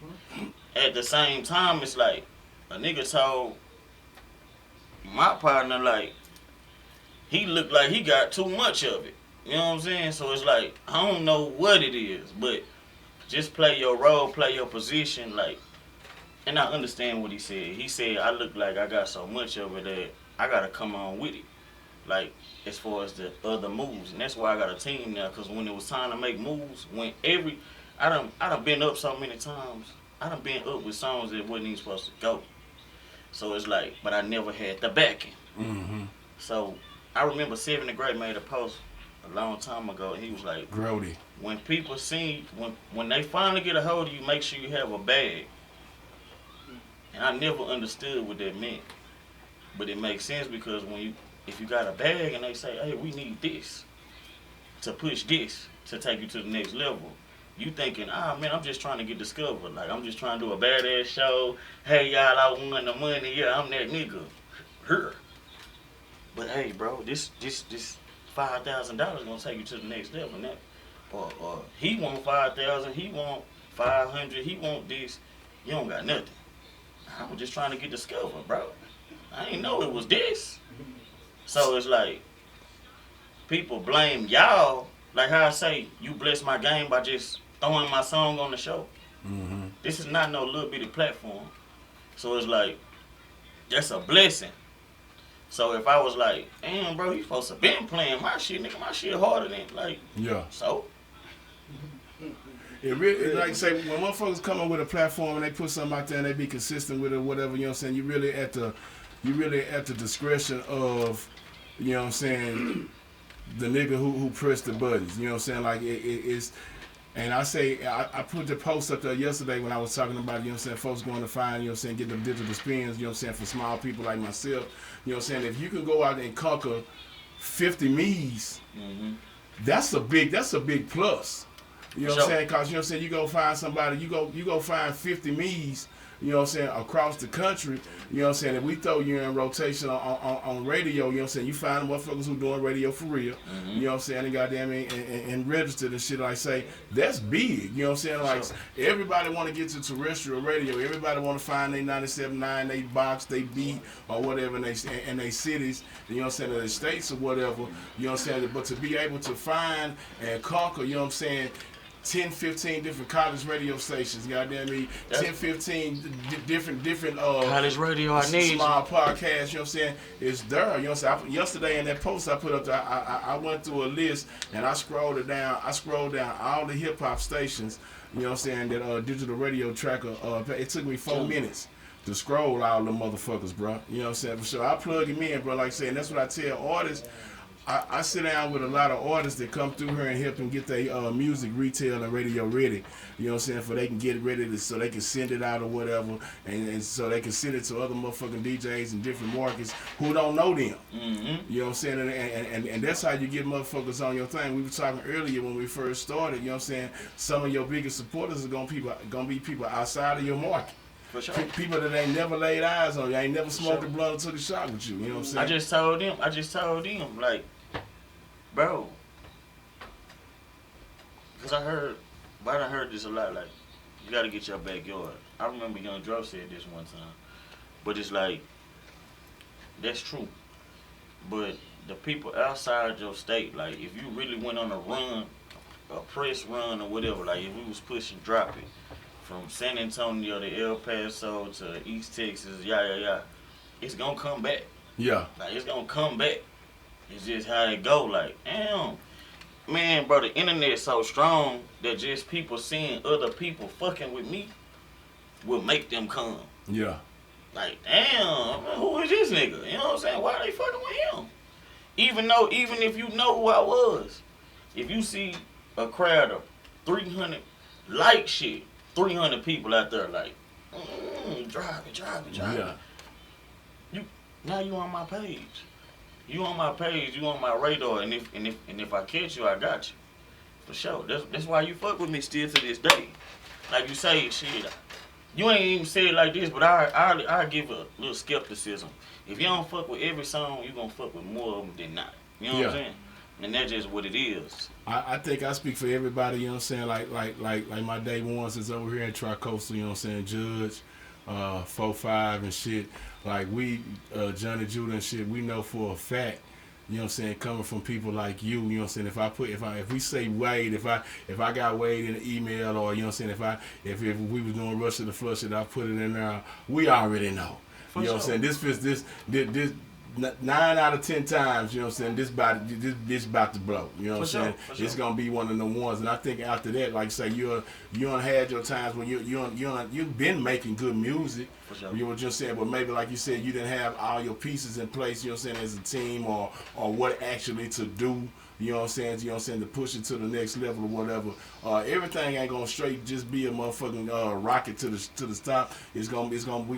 Speaker 3: At the same time, it's like, a nigga told my partner, like, he looked like he got too much of it. You know what I'm saying? So it's like, I don't know what it is, but just play your role, play your position, like. And I understand what he said. He said, I look like I got so much of it that I got to come on with it. Like, as far as the other moves. And that's why I got a team now, because when it was time to make moves, I done been up so many times. I done been up with songs that wasn't even supposed to go. So it's like, but I never had the backing.
Speaker 2: Mm-hmm.
Speaker 3: So I remember 7 the Great made a post a long time ago, and he was like,
Speaker 2: Grody.
Speaker 3: when people see, when they finally get a hold of you, make sure you have a bag. And I never understood what that meant. But it makes sense, because if you got a bag and they say, hey, we need this to push this to take you to the next level, You thinking, man, I'm just trying to get discovered. Like, I'm just trying to do a badass show. Hey, y'all, I won the money. Yeah, I'm that nigga. Her. But hey, bro, this $5,000 gonna take you to the next level. Now, or he want 5,000. He want 500. He want this. You don't got nothing. I was just trying to get discovered, bro. I didn't know it was this. So it's like people blame y'all. Like how I say, you bless my game by just throwing my song on the show.
Speaker 2: Mm-hmm.
Speaker 3: This is not no little bitty platform. So it's like, that's a blessing. So if I was like, damn, bro, you supposed to been playing my shit, nigga, my shit harder than, like,
Speaker 2: Yeah.
Speaker 3: so?
Speaker 2: It really, like I say, when motherfuckers come up with a platform and they put something out there and they be consistent with it or whatever, you know what I'm saying, you really at the discretion of, you know what I'm saying, the nigga who pressed the buttons. You know what I'm saying? Like it's, and I say I put the post up there yesterday when I was talking about, you know what I'm saying, folks going to find, you know what I'm saying, get the digital spins, you know what I'm saying, for small people like myself. You know what I'm saying? If you can go out and conquer 50 me's, that's a big plus. You know what I'm saying? Cause you know what I'm saying, you go find somebody, you go find 50 me's, you know what I'm saying, across the country. You know what I'm saying? If we throw you in rotation on radio, you know what I'm saying, you find motherfuckers who doing radio for real. You know what I'm saying? And goddamn and registered and shit. Like say, that's big. You know what I'm saying? Like everybody want to get to terrestrial radio. Everybody want to find their 97.9, they box, they beat or whatever in they cities. You know what I'm saying? In their states or whatever. You know what I'm saying? But to be able to find and conquer, you know what I'm saying, 10, 15 different college radio stations, goddamn me, 10, 15 different
Speaker 3: college radio I need.
Speaker 2: Small podcasts, you know what I'm saying, is there. You know what I'm saying? Yesterday in that post I put up there, I went through a list and I scrolled down all the hip hop stations, you know what I'm saying, that digital radio tracker, it took me 4 minutes to scroll all the motherfuckers, bro. You know what I'm saying? So I plug him in, bro, like I said, and that's what I tell artists. I sit down with a lot of artists that come through here and help them get their music retail and radio ready. You know what I'm saying? For they can get it ready so they can send it out or whatever, and so they can send it to other motherfucking DJs in different markets who don't know them. You know what I'm saying? And that's how you get motherfuckers on your thing. We were talking earlier when we first started. You know what I'm saying? Some of your biggest supporters are gonna be people outside of your market.
Speaker 3: For sure.
Speaker 2: People that ain't never laid eyes on you, ain't never smoked a blunt or took a shot with you. You know what I'm saying?
Speaker 3: I just told them, like, bro, because I heard this a lot, like, you got to get your backyard. I remember Young Dro said this one time, but it's like, that's true. But the people outside your state, like, if you really went on a run, a press run or whatever, like, if we was pushing Drop It from San Antonio to El Paso to East Texas, it's going to come back.
Speaker 2: Yeah.
Speaker 3: Like, it's going to come back. It's just how it go. Like, damn, man, bro, the internet's so strong that just people seeing other people fucking with me will make them come.
Speaker 2: Yeah.
Speaker 3: Like, damn, who is this nigga? You know what I'm saying? Why are they fucking with him? Even if you know who I was, if you see a crowd of 300 like shit, 300 people out there like, drive it.
Speaker 2: Yeah.
Speaker 3: Now you on my page. You on my page, you on my radar, and if I catch you, I got you. For sure. That's why you fuck with me still to this day. Like you say, shit, you ain't even said it like this, but I give a little skepticism. If you don't fuck with every song, you gonna fuck with more of them than not. You know what I'm saying? And that's just what it is.
Speaker 2: I think I speak for everybody, you know what I'm saying? Like my day ones is over here in Tricoastal, you know what I'm saying? Judge, 4-5 and shit. Like we, Johnny Judah and shit, we know for a fact, you know what I'm saying, coming from people like you, you know what I'm saying, if we say Wade, if I got Wade in the email, or you know what I'm saying, if we was doing Rush to the Flush it, I put it in there, we already know.
Speaker 3: For
Speaker 2: you know what I'm saying? This 9 out of 10 times, you know what I'm saying, this about to blow. You know what I'm saying? It's gonna be one of the ones. And I think after that, like say you done had your times when you've been making good music. You were just saying, but maybe like you said, you didn't have all your pieces in place, you know what I'm saying, as a team or what actually to do. You know what I'm saying? You know what I'm saying? To push it to the next level or whatever. Everything ain't gonna straight just be a motherfucking rocket to the top. We gonna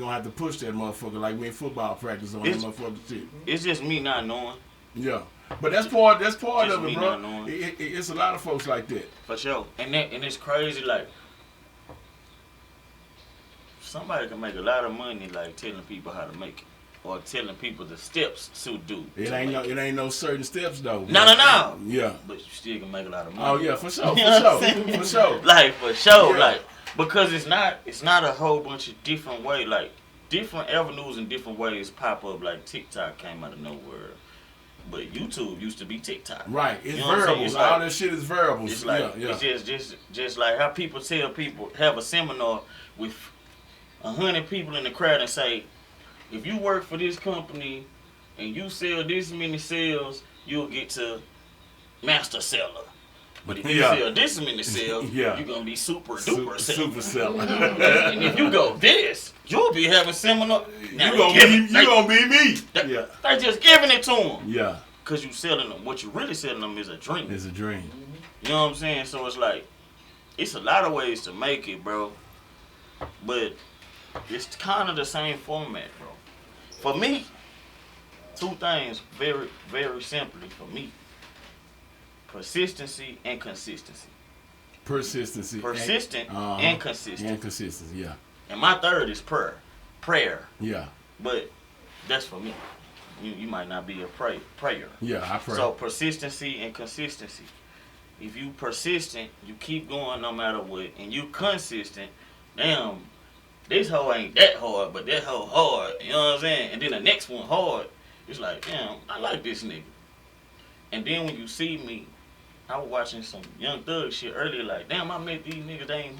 Speaker 2: have to push that motherfucker like we in football practice on that motherfucker shit.
Speaker 3: It's just me not knowing.
Speaker 2: Yeah. But that's part
Speaker 3: Just
Speaker 2: of
Speaker 3: me
Speaker 2: it,
Speaker 3: not
Speaker 2: bro.
Speaker 3: knowing.
Speaker 2: It's a lot of folks like that.
Speaker 3: For sure. And it's crazy, like, somebody can make a lot of money, like, telling people how to make it. Or telling people the steps to do.
Speaker 2: It ain't no certain steps though.
Speaker 3: No.
Speaker 2: Yeah.
Speaker 3: But you still can make a lot of money.
Speaker 2: Oh yeah, for sure,
Speaker 3: You know what I'm saying?
Speaker 2: for sure.
Speaker 3: Like, for sure,
Speaker 2: Yeah.
Speaker 3: like, because it's not a whole bunch of different ways, like, different avenues and different ways pop up, like TikTok came out of nowhere. But YouTube used to be TikTok.
Speaker 2: Right, it's
Speaker 3: You know what I'm saying?
Speaker 2: variables.
Speaker 3: It's like-
Speaker 2: All that shit is variables.
Speaker 3: It's like,
Speaker 2: yeah.
Speaker 3: it's just like how people tell people, have a seminar with 100 people in the crowd and say, if you work for this company and you sell this many sales, you'll get to master seller. But if you sell this many sales,
Speaker 2: Yeah.
Speaker 3: you're going to be super duper seller.
Speaker 2: Super seller.
Speaker 3: And if you go this, you'll be having seminar. Now
Speaker 2: You gonna be me. Yeah.
Speaker 3: They just giving it to them.
Speaker 2: Yeah.
Speaker 3: Because you selling them. What you really selling them is a dream.
Speaker 2: It's a dream.
Speaker 3: You know what I'm saying? So it's like, it's a lot of ways to make it, bro. But it's kind of the same format, bro. For me, two things very, very simply for me. Persistency and consistency.
Speaker 2: Persistent
Speaker 3: and consistent.
Speaker 2: And consistency, yeah.
Speaker 3: And my third is prayer.
Speaker 2: Yeah.
Speaker 3: But that's for me. You might not be a prayer.
Speaker 2: Yeah, I pray.
Speaker 3: So persistency and consistency. If you persistent, you keep going no matter what, and you consistent, damn, this hoe ain't that hard, but that hoe hard. You know what I'm saying? And then the next one hard. It's like, damn, I like this nigga. And then when you see me, I was watching some Young Thug shit earlier, like, damn, I met these niggas, they ain't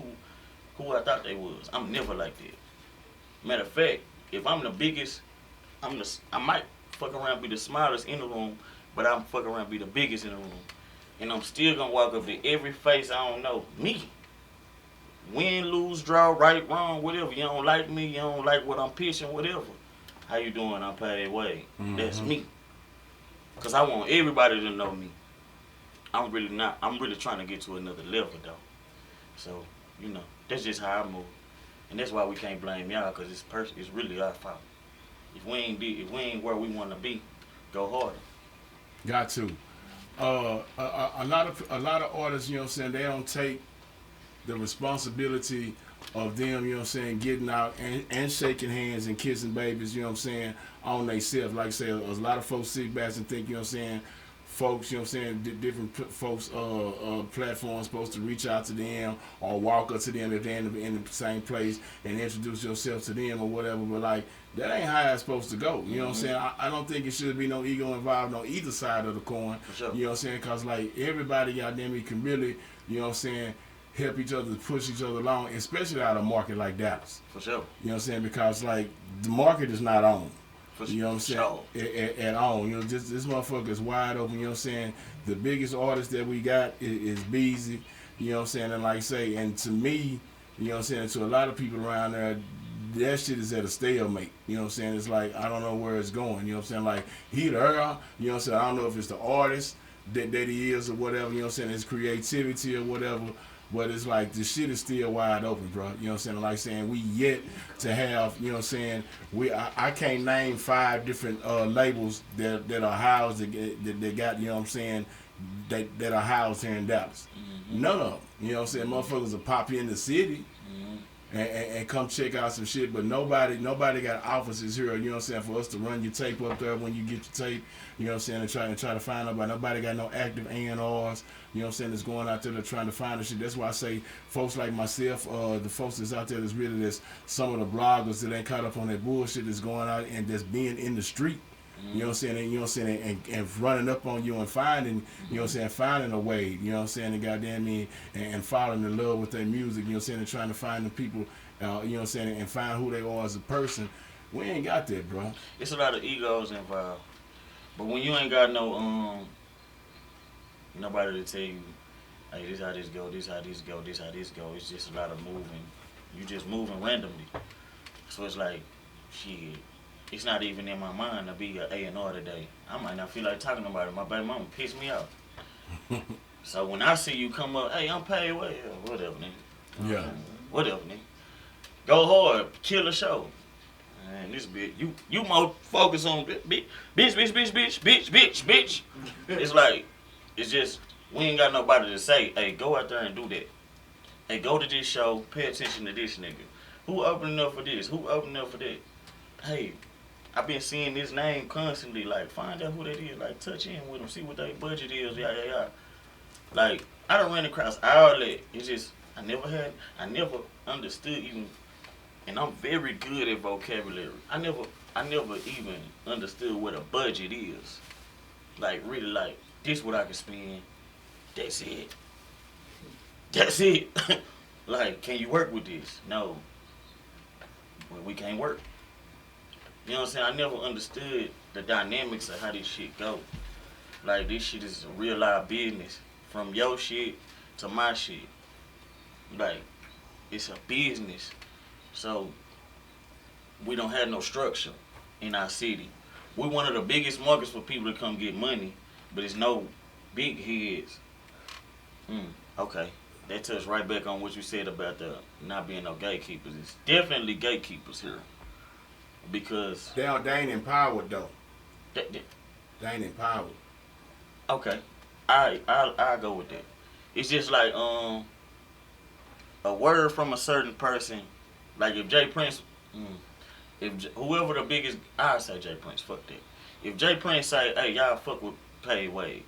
Speaker 3: who I thought they was. I'm never like that. Matter of fact, if I'm the biggest, I might fuck around be the smallest in the room, but I'm fuck around be the biggest in the room. And I'm still gonna walk up to every face I don't know. Me. Win, lose, draw, right, wrong, whatever. You don't like me, you don't like what I'm pitching, whatever. How you doing? I'm paid way. That's me. Cause I want everybody to know me. I'm really trying to get to another level though. So, you know, that's just how I move. And that's why we can't blame y'all, cause it's really our fault. If we ain't where we wanna be, go harder.
Speaker 2: Got to. A lot of artists, you know what I'm saying, they don't take the responsibility of them, you know what I'm saying, getting out and shaking hands and kissing babies, you know what I'm saying, on themselves. Like I said, a lot of folks sit back and think, you know what I'm saying, folks, you know what I'm saying, different folks, platforms supposed to reach out to them or walk up to them if they're in the same place and introduce yourself to them or whatever. But like, that ain't how it's supposed to go. You know what I'm saying? I don't think it should be no ego involved on either side of the coin.
Speaker 3: For sure.
Speaker 2: You know what I'm saying? Because like everybody, goddamn, can really, you know what I'm saying, help each other, push each other along, especially out of a market like Dallas.
Speaker 3: For sure.
Speaker 2: You know what I'm saying? Because like the market is not on. You know what I'm saying?
Speaker 3: Sure.
Speaker 2: At all. You know, this motherfucker is wide open. You know what I'm saying? The biggest artist that we got is B.I.G.P.A.C. You know what I'm saying? And like I say, and to me, you know what I'm saying, to a lot of people around there, that shit is at a stalemate. You know what I'm saying? It's like, I don't know where it's going. You know what I'm saying? Like, he the her, you know what I'm saying? I don't know if it's the artist that he is or whatever, you know what I'm saying? His creativity or whatever. But it's like, the shit is still wide open, bro. You know what I'm saying? Like saying, we yet to have, you know what I'm saying, I can't name 5 different labels that are housed, that got, you know what I'm saying, that are housed here in Dallas. None of them. You know what I'm saying? Motherfuckers will pop in the city and come check out some shit, but nobody got offices here, you know what I'm saying, for us to run your tape up there when you get your tape, you know what I'm saying, and try to find nobody. Nobody got no active A&Rs, you know what I'm saying, that's going out there to trying to find the shit. That's why I say folks like myself, the folks that's out there that's really that's some of the bloggers that ain't caught up on that bullshit that's going out and that's being in the street. You know what I'm saying? And, you know what I'm saying? And running up on you and finding, you know what I'm saying, finding a way, you know what I'm saying, and goddamn me, and falling in love with their music, you know what I'm saying, and trying to find the people, you know what I'm saying, and find who they are as a person. We ain't got that, bro.
Speaker 3: It's a lot of egos involved. But when you ain't got no, nobody to tell you, hey, this how this go, this how this go, this how this go, it's just a lot of moving. You just moving randomly. So it's like, shit. It's not even in my mind to be an A&R today. I might not feel like talking about it. My baby mama pissed me off. So when I see you come up, hey, I'm paid well, whatever, nigga.
Speaker 2: Yeah.
Speaker 3: Whatever, nigga. Go hard, kill a show. Man, this bitch, you more focus on bitch. It's like, it's just, we ain't got nobody to say, hey, go out there and do that. Hey, go to this show, pay attention to this nigga. Who opening up for this? Who opening up for that? Hey, I've been seeing this name constantly. Like, find out who that is. Like, touch in with them, see what their budget is. Yeah. Like, I done ran across all that. It's just, I never understood even, and I'm very good at vocabulary. I never even understood what a budget is. Like, really, like, this what I can spend. That's it. That's it. Like, can you work with this? No. Well, we can't work. You know what I'm saying? I never understood the dynamics of how this shit go. Like, this shit is a real life business. From your shit to my shit. Like, it's a business. So, we don't have no structure in our city. We're one of the biggest markets for people to come get money, but it's no big heads. Okay. That touched right back on what you said about the not being no gatekeepers. It's definitely gatekeepers here. Because
Speaker 2: They ain't empowered though.
Speaker 3: They
Speaker 2: They ain't empowered.
Speaker 3: okay. I go with that. It's just like a word from a certain person, like if Jay Prince, whoever the biggest, I say Jay Prince, fuck that. If Jay Prince say, hey, y'all fuck with Pay Wade,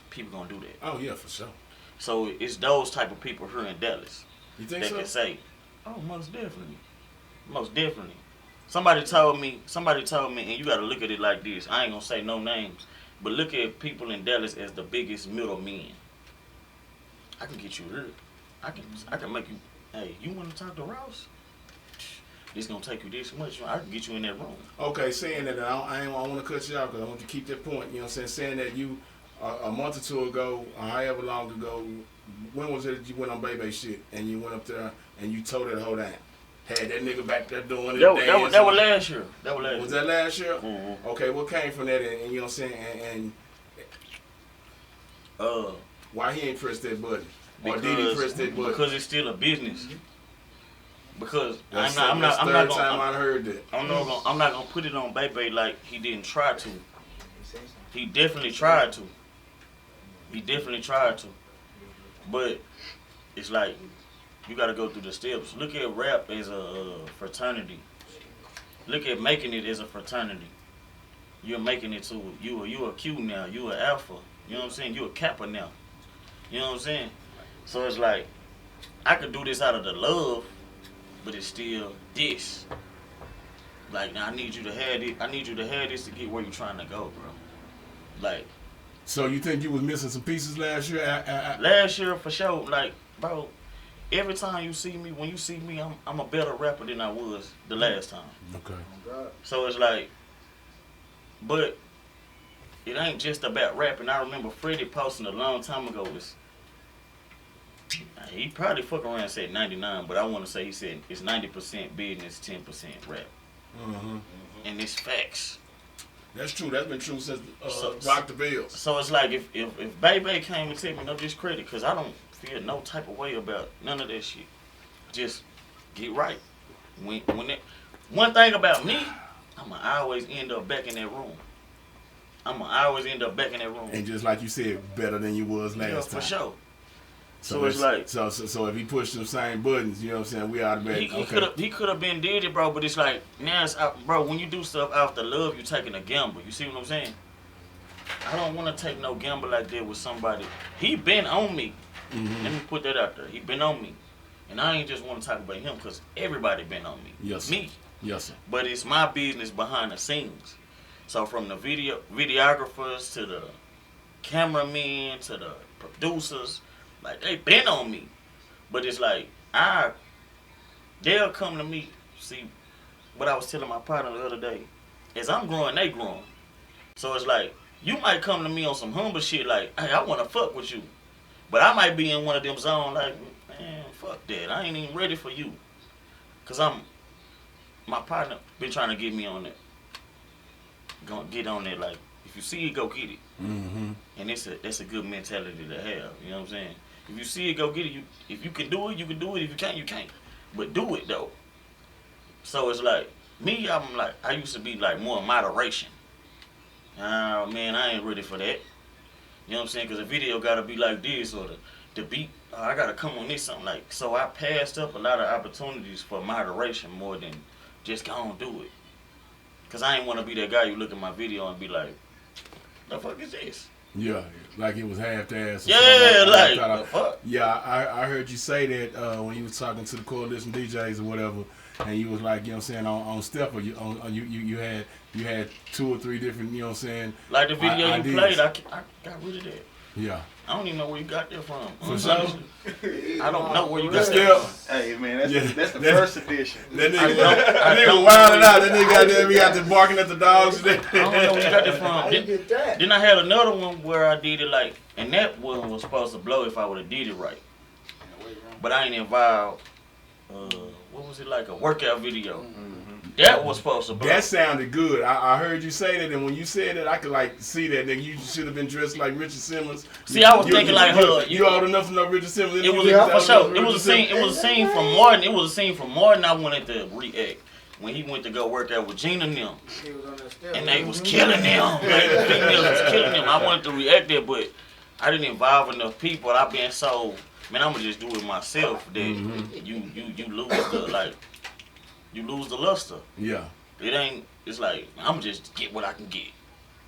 Speaker 3: people gonna do that.
Speaker 2: Oh yeah, for sure.
Speaker 3: So it's those type of people here in Dallas
Speaker 2: You think
Speaker 3: that
Speaker 2: so?
Speaker 3: can say, oh, most definitely. Most definitely. Somebody told me, and you gotta look at it like this. I ain't gonna say no names, but look at people in Dallas as the biggest middlemen. I can get you here. I can make you, hey, you wanna talk to Ross? This gonna take you this much. I can get you in that room.
Speaker 2: Okay, saying that, I want to cut you out because I want you to keep that point. You know what I'm saying? Saying that you, a month or two ago, or however long ago, when was it that you went on Bay shit and you went up there and you told her the whole time? Had that nigga back there doing it.
Speaker 3: That was last year.
Speaker 2: Was that last year?
Speaker 3: Mm-hmm.
Speaker 2: Okay, what came from that? And you know what I'm saying? And why he ain't pressed that button? Or did he press that button?
Speaker 3: Because it's still a business. Because
Speaker 2: That's
Speaker 3: I'm not
Speaker 2: third
Speaker 3: gonna.
Speaker 2: time I heard that.
Speaker 3: I'm not gonna put it on Bay like he didn't try to. He definitely tried to. But it's like you gotta go through the steps. Look at rap as a fraternity. Look at making it as a fraternity. You're making it to you a Q now. You a Alpha. You know what I'm saying? You a Kappa now. You know what I'm saying? So it's like I could do this out of the love, but it's still this. Like, now I need you to have it. I need you to have this to get where you're trying to go, bro. Like,
Speaker 2: So you think you was missing some pieces last year?
Speaker 3: last year for sure. Like, bro, every time you see me, when you see me, I'm a better rapper than I was the last time.
Speaker 2: Okay.
Speaker 3: So it's like, but it ain't just about rapping. I remember Freddie posting a long time ago he probably fuck around and said 99, but I want to say he said it's 90% business, 10% rap.
Speaker 2: Mm-hmm.
Speaker 3: And it's facts.
Speaker 2: That's true. That's been true since
Speaker 3: So-
Speaker 2: Rock the Bills.
Speaker 3: So it's like if B.I.G.P.A.C came and tell me no discredit, because I don't feel no type of way about none of that shit. Just get right. When that, one thing about me, I'ma always end up back in that room.
Speaker 2: And just like you said, better than you was last
Speaker 3: Yeah,
Speaker 2: time.
Speaker 3: for sure.
Speaker 2: So
Speaker 3: it's like
Speaker 2: so if he pushed them same buttons, you know what I'm saying, we automatically
Speaker 3: he could have been did it, bro. But it's like now it's out, bro. When you do stuff after love, you taking a gamble. You see what I'm saying? I don't want to take no gamble like that with somebody. He been on me.
Speaker 2: Mm-hmm.
Speaker 3: Let me put that out there. He been on me, and I ain't just want to talk about him because everybody been on me.
Speaker 2: Yes, sir.
Speaker 3: Me.
Speaker 2: Yes, sir.
Speaker 3: But it's my business behind the scenes. So from the videographers to the cameramen to the producers, like they been on me. But it's like they'll come to me. See what I was telling my partner the other day. As I'm growing, they growing. So it's like you might come to me on some humble shit like, hey, I want to fuck with you. But I might be in one of them zones like, man, fuck that. I ain't even ready for you. Cause my partner been trying to get me on that. Gonna get on there like, if you see it, go get it.
Speaker 2: Mm-hmm.
Speaker 3: And that's a good mentality to have. You know what I'm saying? If you see it, go get it. If you can do it, you can do it. If you can't, you can't. But do it though. So it's like Me, I used to be like more moderation. Man, I ain't ready for that. You know what I'm saying? Because the video got to be like this, or the beat, I got to come on this, something like. So I passed up a lot of opportunities for moderation more than just go and do it. Because I ain't want to be that guy you look at my video and be like, the fuck is this?
Speaker 2: Yeah, like it was half-assed.
Speaker 3: Yeah, like, the fuck?
Speaker 2: Yeah, I heard you say that when you was talking to the Coalition DJs or whatever, and you was like, you know what I'm saying, on Stepper, you had 2 or 3 different, you know what I'm saying.
Speaker 3: Like the video
Speaker 2: ideas.
Speaker 3: you played, I got rid of that.
Speaker 2: Yeah.
Speaker 3: I don't even know where you got that from.
Speaker 2: For sure.
Speaker 3: I don't know where you got that from.
Speaker 4: Hey man, that's the first edition.
Speaker 2: That nigga wilding out. That nigga got there, we got there barking at the dogs.
Speaker 3: I don't know where you got that from. Then I had another one where I did it like, and that one was supposed to blow if I would have did it right. But I ain't involved. What was it like, a workout video? That was supposed to blow.
Speaker 2: That sounded good. I heard you say that, and when you said that, I could like see that. Nigga, you should have been dressed like Richard Simmons.
Speaker 3: See, I was thinking like her.
Speaker 2: You old enough to know Richard Simmons.
Speaker 3: It was for sure. It was a scene. It was a scene from Martin. It was a scene from Martin. I wanted to react when he went to go work out with Gina and them, and they was killing them. Like the females was killing them. I wanted to react there, but I didn't involve enough people. I've been so, man, I'm gonna just do it myself. That you lose the like. You lose the luster.
Speaker 2: Yeah.
Speaker 3: It ain't, it's like, I'm just get what I can get.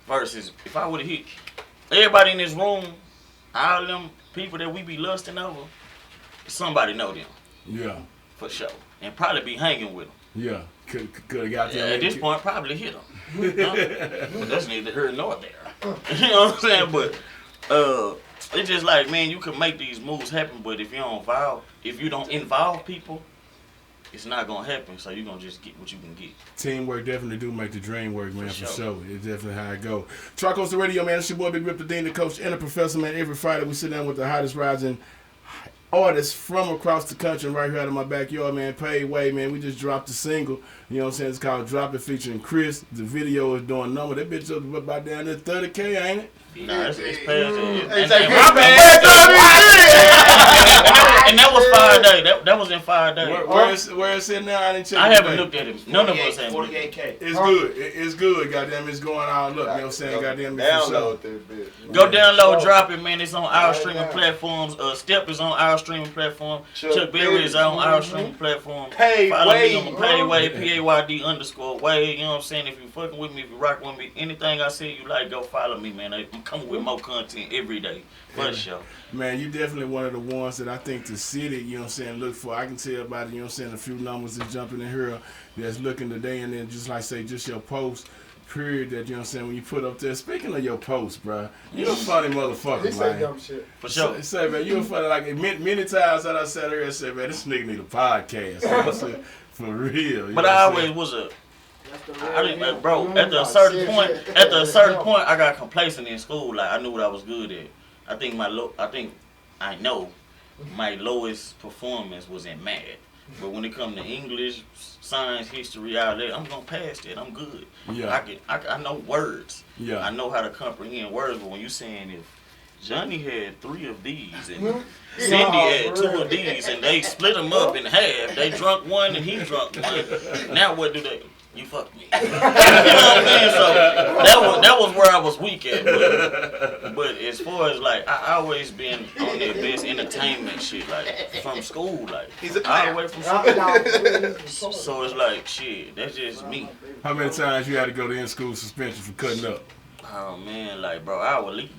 Speaker 3: Versus, if I would have hit everybody in this room, all them people that we be lusting over, somebody know them.
Speaker 2: Yeah.
Speaker 3: For sure. And probably be hanging with them.
Speaker 2: Yeah. Could have got them.
Speaker 3: At this point, probably hit them. But that's neither here nor there. You know what I'm saying? But, it's just like, man, you can make these moves happen, but if you don't involve people, it's not gonna happen, so you're gonna just get what you can get.
Speaker 2: Teamwork definitely do make the dream work, man, for sure. It's definitely how it go. Tricoastal Radio, man, it's your boy Big Rip, the Dean, the coach, and the professor, man. Every Friday we sit down with the hottest rising artists from across the country, right here out of my backyard, man. Paid Way, man. We just dropped the single, you know what I'm saying? It's called Drop It, featuring Chris. The video is doing number. That bitch up about down there 30K, ain't it?
Speaker 3: Nah, it's past it. And that was 5 days. That was in 5 days.
Speaker 2: Where it's in now? I didn't check.
Speaker 3: I haven't looked at it. None of us have.
Speaker 5: 48K.
Speaker 2: It's good. It's good. Goddamn, it's going out. Look, you know what I'm saying? Goddamn,
Speaker 4: Download that bitch.
Speaker 3: Go download, drop it, man. It's on our streaming platforms. Step is on our streaming platform. Chuck Berry is on our streaming platform. Follow me on the Payway, PAYD_way. You know what I'm saying? If you fucking with me, if you rock with me, anything I say you like, go follow me, man. I'm coming with more content every day. For sure.
Speaker 2: Man, you definitely one of the ones that I think the city, you know what I'm saying, look for. I can tell about it, you know what I'm saying, a few numbers that's jumping in here that's looking today, and then just like say, just your post, period, that, you know what I'm saying, when you put up there. Speaking of your post, bro, you a funny motherfucker,
Speaker 5: He say
Speaker 2: man.
Speaker 5: dumb shit.
Speaker 3: For sure.
Speaker 2: Say, man, you a funny, like, many times that I sat here and said, man, this nigga need a podcast. You know what I'm saying? For real.
Speaker 3: But I always was I didn't, like, bro, at a certain point, I got complacent in school. Like, I knew what I was good at. I know my lowest performance was in math. But when it comes to English, science, history, all that, I'm gonna pass that. I'm good.
Speaker 2: Yeah.
Speaker 3: I know words.
Speaker 2: Yeah.
Speaker 3: I know how to comprehend words. But when you saying if Johnny had 3 of these and Cindy had 2 of these and they split them up in half, they drunk one and he drunk one. Now what do they? You fucked me. You know what I'm saying? So that was where I was weak at. But as far as like, I always been on that best entertainment shit, like from school, like all the way from school. So it's like shit, that's just me.
Speaker 2: How many times you had to go to in-school suspension for cutting up?
Speaker 3: Oh man, like bro, I would leave.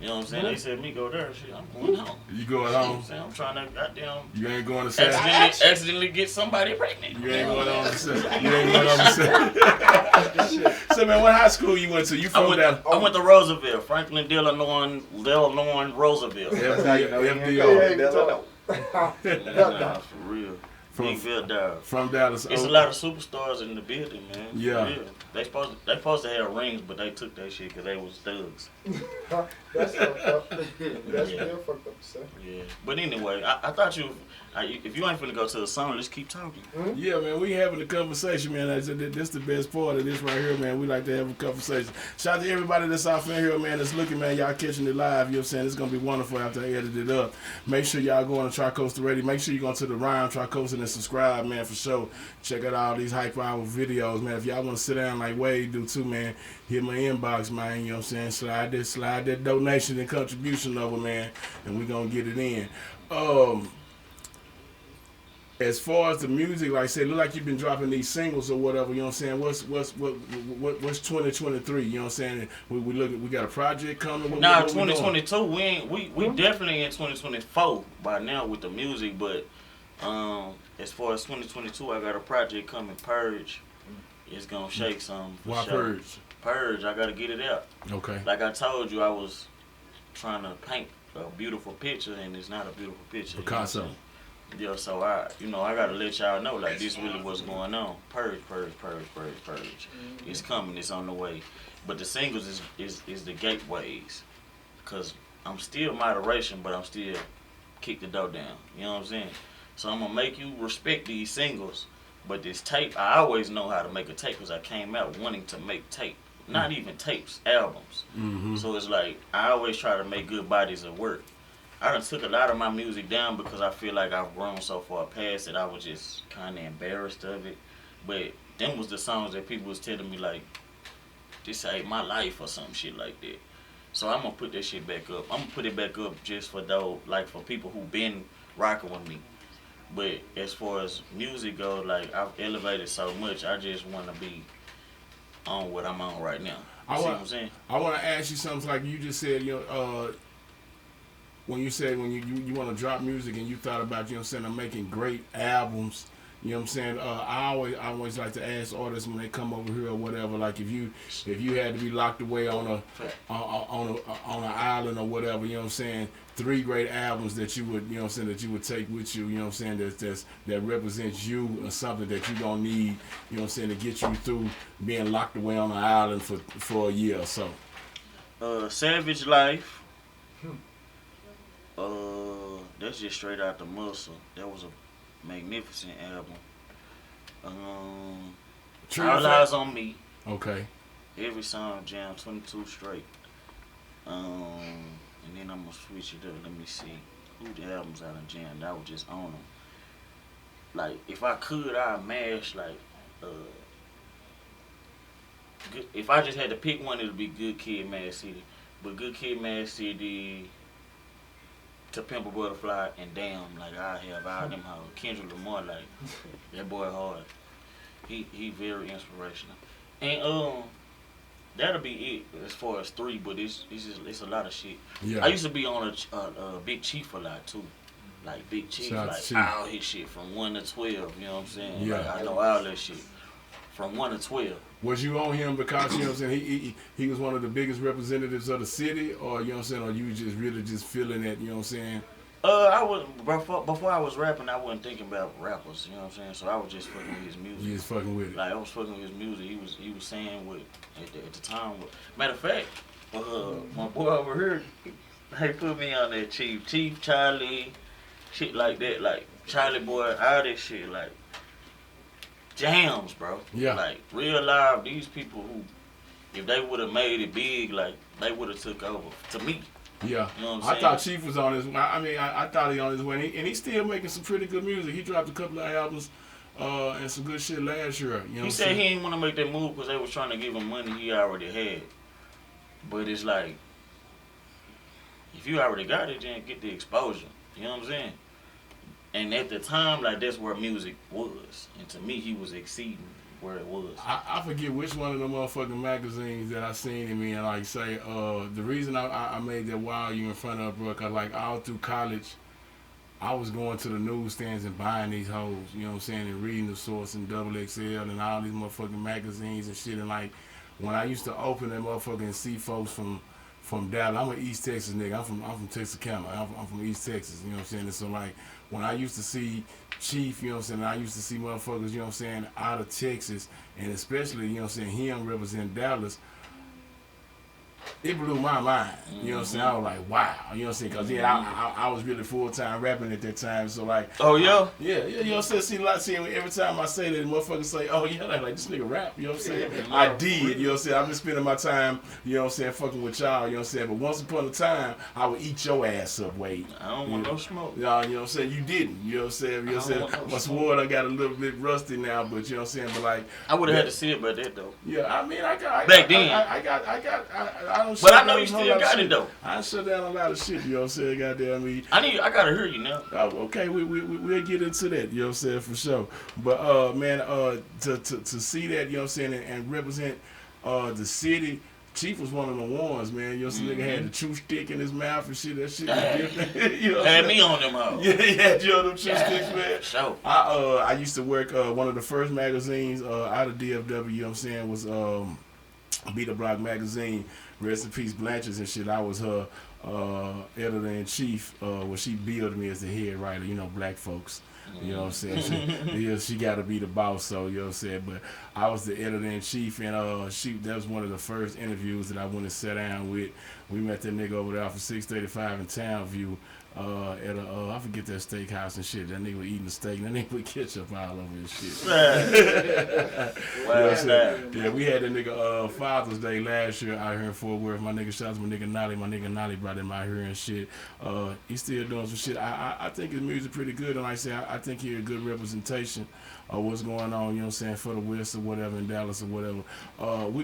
Speaker 3: You know what I'm saying? They said me go there, shit, I'm going home.
Speaker 2: You going
Speaker 3: You know what
Speaker 2: home?
Speaker 3: I'm saying? I'm trying to goddamn
Speaker 2: You ain't going to Saturday?
Speaker 3: accidentally get somebody pregnant.
Speaker 2: You ain't going on to Saturday. You ain't going on to Saturday. So man, what high school you went to? You from down?
Speaker 3: I went to Roosevelt, Franklin Delano Roosevelt.
Speaker 2: FDR.
Speaker 3: Nah, for real.
Speaker 2: From Dallas.
Speaker 3: It's a lot of superstars in the building, man.
Speaker 2: Yeah.
Speaker 3: For real. They supposed to have rings, but they took that shit because they was thugs.
Speaker 5: That's fucked up. That's real fucked up, son.
Speaker 3: Yeah. But anyway, I thought If you ain't finna go to the song, let's keep talking.
Speaker 2: Yeah, man, we having a conversation, man. That's the best part of this right here, man. We like to have a conversation. Shout out to everybody that's out in here, man, that's looking, man. Y'all catching it live, you know what I'm saying? It's going to be wonderful after I edit it up. Make sure y'all go on to Tricoastal Radio. Make sure you go to the Rhyme Tricoastal and subscribe, man, for sure. Check out all these hype hour videos, man. If y'all want to sit down like Wade do too, man, hit my inbox, man, you know what I'm saying? Slide that donation and contribution over, man, and we going to get it in. As far as the music, like I said, look like you've been dropping these singles or whatever. You know what I'm saying? What's 2023? You know what I'm saying? We got a project coming. What
Speaker 3: 2022. We definitely in 2024 by now with the music. But as far as 2022, I got a project coming. Purge. It's gonna shake some.
Speaker 2: Why
Speaker 3: sure.
Speaker 2: Purge?
Speaker 3: Purge. I gotta get it out.
Speaker 2: Okay.
Speaker 3: Like I told you, I was trying to paint a beautiful picture, and it's not a beautiful picture.
Speaker 2: Picasso.
Speaker 3: You know, yeah, so I gotta let y'all know, like, this really what's going on. Purge. It's coming, it's on the way. But the singles is the gateways. Cause I'm still moderation, but I'm still kick the door down. You know what I'm saying? So I'm gonna make you respect these singles. But this tape, I always know how to make a tape because I came out wanting to make tape. Not even tapes, albums.
Speaker 2: Mm-hmm.
Speaker 3: So it's like, I always try to make good bodies of work. I done took a lot of my music down because I feel like I've grown so far past it. I was just kind of embarrassed of it. But them was the songs that people was telling me like, this saved my life or some shit like that. So I'm going to put that shit back up. I'm going to put it back up just for those, like for people who been rocking with me. But as far as music goes, like I've elevated so much, I just want to be on what I'm on right now. You see what I'm saying?
Speaker 2: I want to ask you something like you just said, you know, when you said when you want to drop music and you thought about, you know what I'm saying, I'm making great albums, you know what I'm saying, I always like to ask artists when they come over here or whatever, like if you had to be locked away on an island or whatever, you know what I'm saying, 3 great albums that you would, you know what I'm saying, that you would take with you, you know what I'm saying, that represents you or something that you don't need, you know what I'm saying, to get you through being locked away on an island for a year or so.
Speaker 3: Savage Life. That's just straight out the muscle. That was a magnificent album. All Eyes on Me.
Speaker 2: Okay.
Speaker 3: Every song jam 22 straight. And then I'm gonna switch it up. Let me see who the albums I done jammed. I was just on them. Like if I could, I'd mash like. If I just had to pick one, it'd be Good Kid, Mad City. But Good Kid, Mad City. To Pimp a Butterfly and Damn, like I have all them hoes. Kendrick Lamar, like that boy hard. He very inspirational. And that'll be it as far as 3, but it's a lot of shit.
Speaker 2: Yeah.
Speaker 3: I used to be on a B.I.G.P.A.C a lot too. Like B.I.G.P.A.C, like all his shit from 1 to 12, you know what I'm saying?
Speaker 2: Yeah.
Speaker 3: Like, I know all that shit. From 1 to 12.
Speaker 2: Was you on him because, you know what I'm saying, he was one of the biggest representatives of the city, or, you know what I'm saying, or you was just really just feeling that, you know what I'm saying?
Speaker 3: I was before I was rapping, I wasn't thinking about rappers, you know what I'm saying? So I was just fucking with his music.
Speaker 2: You just fucking with it.
Speaker 3: Like I was fucking with his music. He was saying what at the time. Matter of fact, my boy over here, he put me on that Chief Charlie, shit like that, like Charlie Boy, all that shit, like jams, bro.
Speaker 2: Yeah.
Speaker 3: Like real live, these people who, if they would have made it big, like they would have took over. To me.
Speaker 2: Yeah,
Speaker 3: you know what I'm
Speaker 2: I
Speaker 3: saying?
Speaker 2: thought Chief was on his. I thought he on his way, and he's still making some pretty good music. He dropped a couple of albums and some good shit last year. You know,
Speaker 3: he said he didn't want to make that move because they was trying to give him money he already had. But it's like, if you already got it, then get the exposure. You know what I'm saying? And at the time, like that's where music was, and to me, he was exceeding where it was.
Speaker 2: I forget which one of the motherfucking magazines that I seen him in, like say, the reason I made that Wow You in front of, bro, cause like all through college, I was going to the newsstands and buying these hoes, you know what I'm saying, and reading The Source and Double XL and all these motherfucking magazines and shit, and like, when I used to open that motherfucker and see folks from Dallas, I'm an East Texas nigga, I'm from Texarkana, I'm from East Texas, you know what I'm saying, and so like, when I used to see Chief, you know what I'm saying, I used to see motherfuckers, you know what I'm saying, out of Texas, and especially, you know what I'm saying, him representing Dallas, it blew my mind. You know what I'm saying? I was like, wow. You know what I'm saying? Because then I was really full-time rapping at that time. So, like.
Speaker 3: Oh, yeah?
Speaker 2: Yeah. You know what I'm saying? See, every time I say that, motherfuckers say, oh, yeah, like this nigga rap. You know what I'm saying? I did. You know what I'm saying? I've been spending my time, you know what I'm saying, fucking with y'all. You know what I'm saying? But once upon a time, I would eat your ass up, Wade.
Speaker 3: I don't want no smoke.
Speaker 2: You know what I'm saying? You didn't. You know what I'm saying? You know what I'm saying? My sword, I got a little bit rusty now, but you know what I'm saying? But, like.
Speaker 3: I would have had to see about that, though.
Speaker 2: Yeah, I mean, I don't.
Speaker 3: But I know you still got it though.
Speaker 2: I shut down a lot of shit. You know what I'm saying? Goddamn me.
Speaker 3: I gotta hear you now.
Speaker 2: Okay, we'll get into that. You know what I'm saying, for sure. But man, to see that, you know what I'm saying, and represent the city. Chief was one of the ones, man. You know, some nigga had the chew stick in his mouth and shit. That shit was different. You know,
Speaker 3: had me on them all.
Speaker 2: Yeah, he had you on them chew sticks, man.
Speaker 3: Sure.
Speaker 2: I used to work one of the first magazines out of DFW. You know what I'm saying, was Beat the Block magazine. Rest in peace, Blanchard's and shit. I was her editor in chief. Well, she billed me as the head writer. You know, black folks. You know what I'm saying? She got to be the boss, so you know what I'm saying. But I was the editor in chief, and that was one of the first interviews that I went and sat down with. We met that nigga over there off of 635 in Townview. At I forget that steakhouse and shit. That nigga was eating the steak and that nigga put ketchup all over his shit. You know what I'm saying? Yeah, we had that nigga Father's Day last year out here in Fort Worth. My nigga, shout out to my nigga Nolly. My nigga Nolly brought him out here and shit. He's still doing some shit. I think his music pretty good, and like I say, I think he's a good representation of what's going on, you know what I'm saying, for the West or whatever, in Dallas or whatever.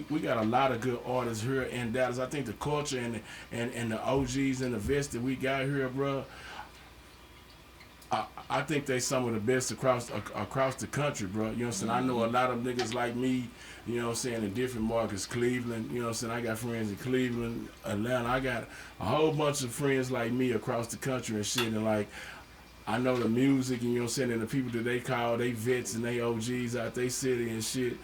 Speaker 2: We got a lot of good artists here in Dallas. I think the culture and the OGs and the vets that we got here, bro, I think they some of the best across the country, bro. You know what I'm saying? I know a lot of niggas like me, you know what I'm saying, in different markets, Cleveland, you know what I'm saying? I got friends in Cleveland, Atlanta. I got a whole bunch of friends like me across the country and shit, and like, I know the music, and you know what I'm saying, and the people that they call, they vets and they OGs out they city and shit.